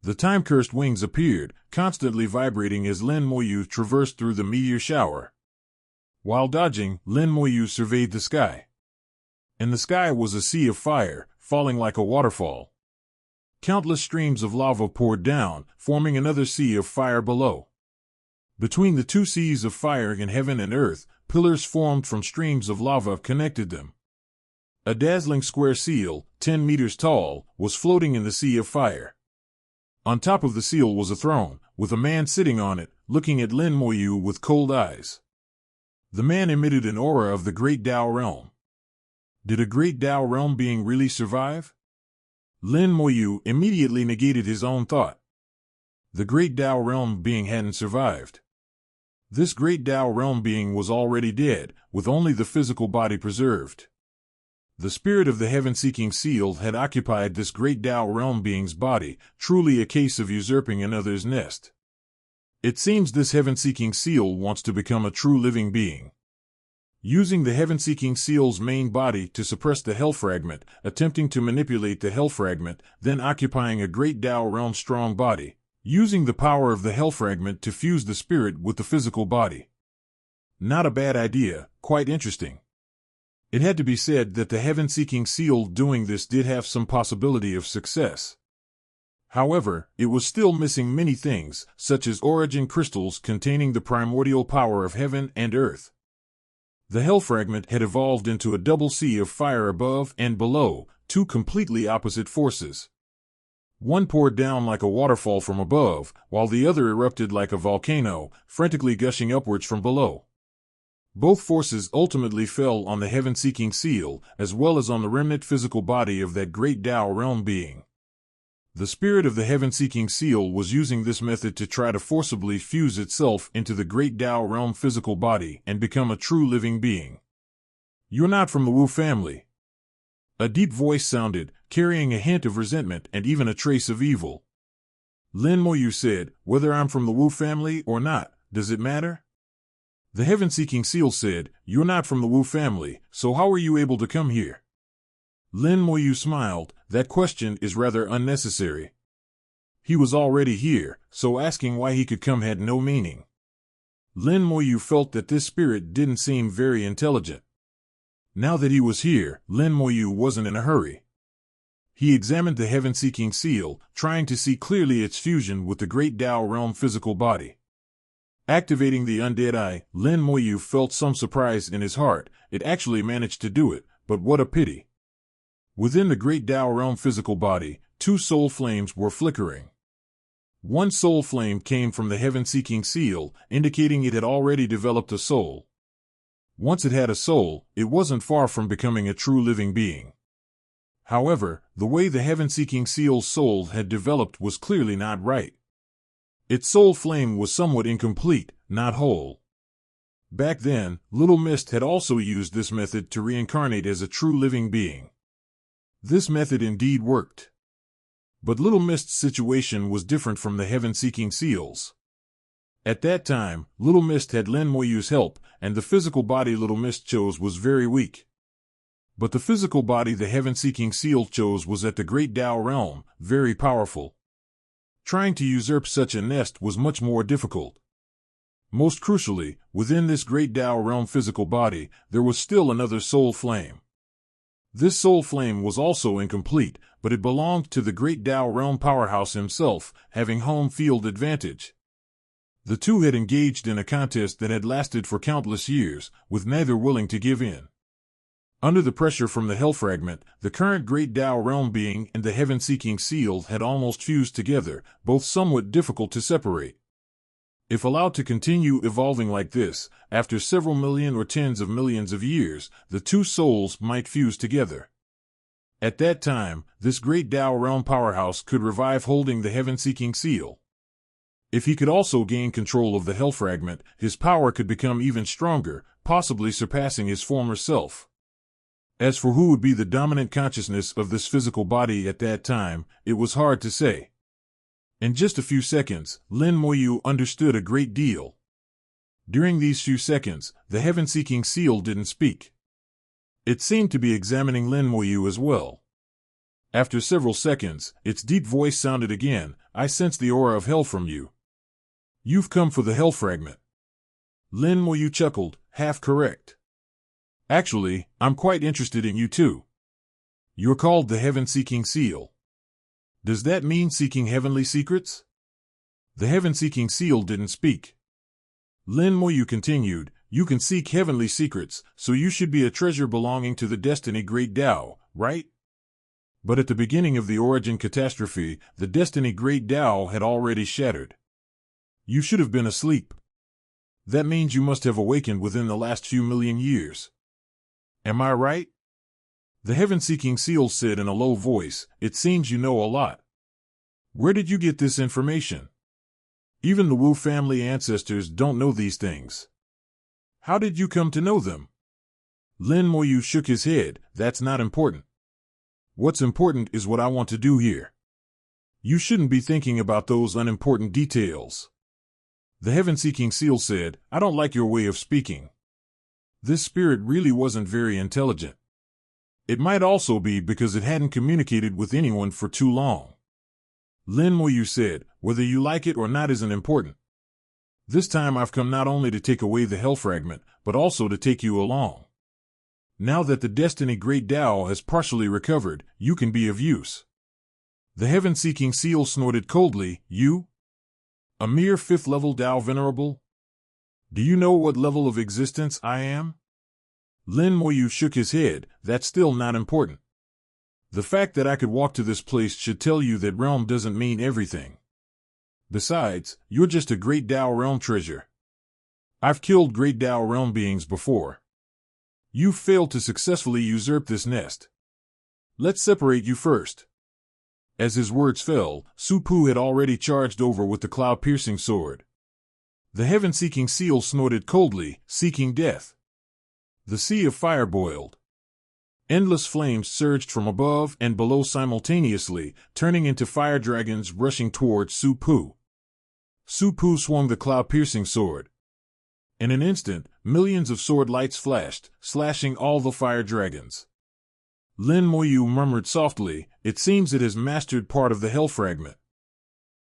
The time-cursed wings appeared, constantly vibrating as Lin Moyu traversed through the meteor shower. While dodging, Lin Moyu surveyed the sky. In the sky was a sea of fire, falling like a waterfall. Countless streams of lava poured down, forming another sea of fire below. Between the two seas of fire in heaven and earth, pillars formed from streams of lava connected them. A dazzling square seal, 10 meters tall, was floating in the sea of fire. On top of the seal was a throne, with a man sitting on it, looking at Lin Moyu with cold eyes. The man emitted an aura of the Great Tao Realm. Did a Great Tao Realm being really survive? Lin Moyu immediately negated his own thought. The Great Tao Realm being hadn't survived. This Great Tao Realm being was already dead, with only the physical body preserved. The spirit of the heaven-seeking seal had occupied this Great Tao Realm being's body, truly a case of usurping another's nest. It seems this heaven-seeking seal wants to become a true living being. Using the heaven-seeking seal's main body to suppress the hell fragment, attempting to manipulate the hell fragment, then occupying a Great Tao Realm strong body, using the power of the hell fragment to fuse the spirit with the physical body. Not a bad idea, quite interesting. It had to be said that the heaven-seeking seal doing this did have some possibility of success. However, it was still missing many things, such as origin crystals containing the primordial power of heaven and earth. The hell fragment had evolved into a double sea of fire above and below, two completely opposite forces. One poured down like a waterfall from above, while the other erupted like a volcano, frantically gushing upwards from below. Both forces ultimately fell on the heaven-seeking seal, as well as on the remnant physical body of that Great Tao Realm being. The spirit of the heaven-seeking seal was using this method to try to forcibly fuse itself into the Great Tao Realm physical body and become a true living being. "You're not from the Wu family." A deep voice sounded, carrying a hint of resentment and even a trace of evil. Lin Moyu said, "Whether I'm from the Wu family or not, does it matter?" The heaven-seeking seal said, "You're not from the Wu family, so how were you able to come here?" Lin Moyu smiled, "That question is rather unnecessary. He was already here, so asking why he could come had no meaning." Lin Moyu felt that this spirit didn't seem very intelligent. Now that he was here, Lin Moyu wasn't in a hurry. He examined the heaven-seeking seal, trying to see clearly its fusion with the Great Tao Realm physical body. Activating the undead eye, Lin Moyu felt some surprise in his heart. It actually managed to do it, but what a pity. Within the Great Tao Realm physical body, two soul flames were flickering. One soul flame came from the heaven-seeking seal, indicating it had already developed a soul. Once it had a soul, it wasn't far from becoming a true living being. However, the way the heaven-seeking seal's soul had developed was clearly not right. Its soul flame was somewhat incomplete, not whole. Back then, Little Mist had also used this method to reincarnate as a true living being. This method indeed worked. But Little Mist's situation was different from the heaven-seeking seal's. At that time, Little Mist had Lin Moyu's help, and the physical body Little Mist chose was very weak. But the physical body the heaven-seeking seal chose was at the Great Tao realm, very powerful. Trying to usurp such a nest was much more difficult. Most crucially, within this Great Tao realm physical body, there was still another soul flame. This soul flame was also incomplete, but it belonged to the Great Tao realm powerhouse himself, having home field advantage. The two had engaged in a contest that had lasted for countless years, with neither willing to give in. Under the pressure from the Hell Fragment, the current Great Tao realm being and the heaven-seeking seal had almost fused together, both somewhat difficult to separate. If allowed to continue evolving like this, after several million or tens of millions of years, the two souls might fuse together. At that time, this Great Tao realm powerhouse could revive holding the heaven-seeking seal. If he could also gain control of the Hell Fragment, his power could become even stronger, possibly surpassing his former self. As for who would be the dominant consciousness of this physical body at that time, it was hard to say. In just a few seconds, Lin Moyu understood a great deal. During these few seconds, the heaven-seeking seal didn't speak. It seemed to be examining Lin Moyu as well. After several seconds, its deep voice sounded again, "I sense the aura of hell from you. You've come for the Hell Fragment." Lin Moyu chuckled, half correct. "Actually, I'm quite interested in you too. You're called the Heaven-Seeking Seal. Does that mean seeking heavenly secrets?" The heaven-seeking seal didn't speak. Lin Moyu continued, "You can seek heavenly secrets, so you should be a treasure belonging to the Destiny Great Tao, right?" But at the beginning of the origin catastrophe, the Destiny Great Tao had already shattered. You should have been asleep. That means you must have awakened within the last few million years. Am I right? The heaven-seeking seal said in a low voice, "It seems you know a lot. Where did you get this information? Even the Wu family ancestors don't know these things. How did you come to know them?" Lin Moyu shook his head. "That's not important. What's important is what I want to do here. You shouldn't be thinking about those unimportant details." The heaven-seeking seal said, "I don't like your way of speaking. This spirit really wasn't very intelligent. It might also be because it hadn't communicated with anyone for too long." Lin Moyu said, "Whether you like it or not isn't important. This time I've come not only to take away the Hell Fragment, but also to take you along. Now that the Destiny Great Tao has partially recovered, you can be of use." The heaven-seeking seal snorted coldly, "You? A mere 5th level Tao Venerable? Do you know what level of existence I am?" Lin Moyu shook his head, "That's still not important. The fact that I could walk to this place should tell you that realm doesn't mean everything. Besides, you're just a Great Tao realm treasure. I've killed Great Tao realm beings before. You've failed to successfully usurp this nest. Let's separate you first." As his words fell, Su Pu had already charged over with the cloud-piercing sword. The heaven-seeking seal snorted coldly, seeking death. The sea of fire boiled. Endless flames surged from above and below simultaneously, turning into fire dragons rushing towards Su Pu. Su Pu swung the cloud-piercing sword. In an instant, millions of sword lights flashed, slashing all the fire dragons. Lin Moyu murmured softly, "It seems it has mastered part of the Hell Fragment.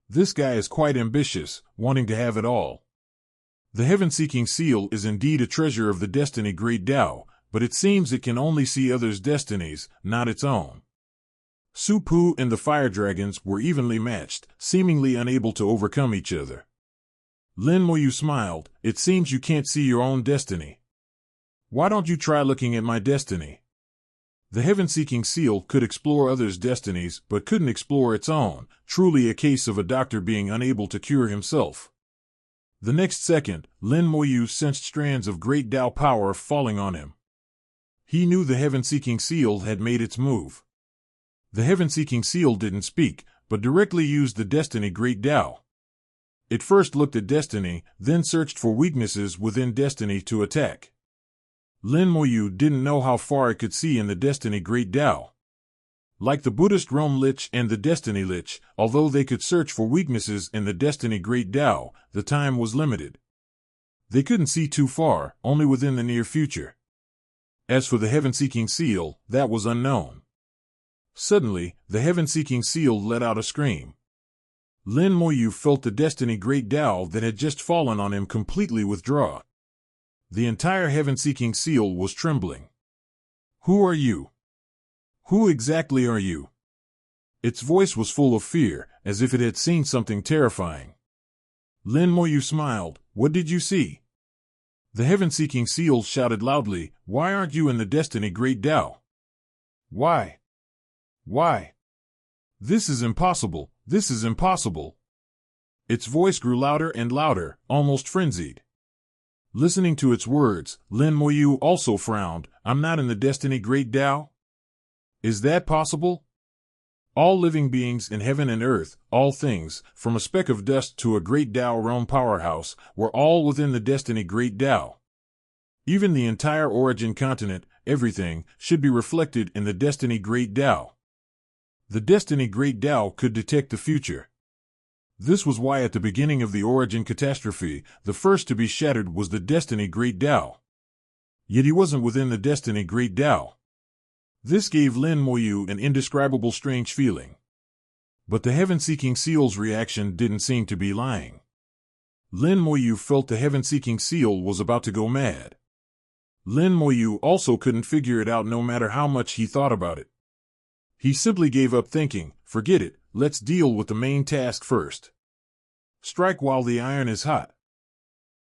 This guy is quite ambitious, wanting to have it all. The heaven-seeking seal is indeed a treasure of the Destiny Great Tao, but it seems it can only see others' destinies, not its own." Su Pu and the fire dragons were evenly matched, seemingly unable to overcome each other. Lin Moyu smiled, "It seems you can't see your own destiny. Why don't you try looking at my destiny?" The heaven-seeking seal could explore others' destinies but couldn't explore its own, truly a case of a doctor being unable to cure himself. The next second, Lin Moyu sensed strands of great Tao power falling on him. He knew the heaven-seeking seal had made its move. The heaven-seeking seal didn't speak, but directly used the Destiny Great Tao. It first looked at Destiny, then searched for weaknesses within Destiny to attack. Lin Moyu didn't know how far it could see in the Destiny Great Tao. Like the Buddhist Realm Lich and the Destiny Lich, although they could search for weaknesses in the Destiny Great Tao, the time was limited. They couldn't see too far, only within the near future. As for the heaven-seeking seal, that was unknown. Suddenly, the heaven-seeking seal let out a scream. Lin Moyu felt the Destiny Great Tao that had just fallen on him completely withdraw. The entire heaven-seeking seal was trembling. "Who are you? Who exactly are you?" Its voice was full of fear, as if it had seen something terrifying. Lin Moyu smiled. "What did you see?" The heaven-seeking seal shouted loudly, "Why aren't you in the Destiny Great Tao? Why? Why? This is impossible, this is impossible." Its voice grew louder and louder, almost frenzied. Listening to its words, Lin Moyu also frowned. "I'm not in the Destiny Great Tao? Is that possible? All living beings in heaven and earth, all things, from a speck of dust to a great Tao realm powerhouse, were all within the Destiny Great Tao. Even the entire origin continent, everything, should be reflected in the Destiny Great Tao. The Destiny Great Tao could detect the future. This was why at the beginning of the origin catastrophe, the first to be shattered was the Destiny Great Tao. Yet he wasn't within the Destiny Great Tao. This gave Lin Moyu an indescribable strange feeling. But the heaven-seeking seal's reaction didn't seem to be lying. Lin Moyu felt the heaven-seeking seal was about to go mad. Lin Moyu also couldn't figure it out no matter how much he thought about it. He simply gave up thinking, "Forget it, let's deal with the main task first. Strike while the iron is hot."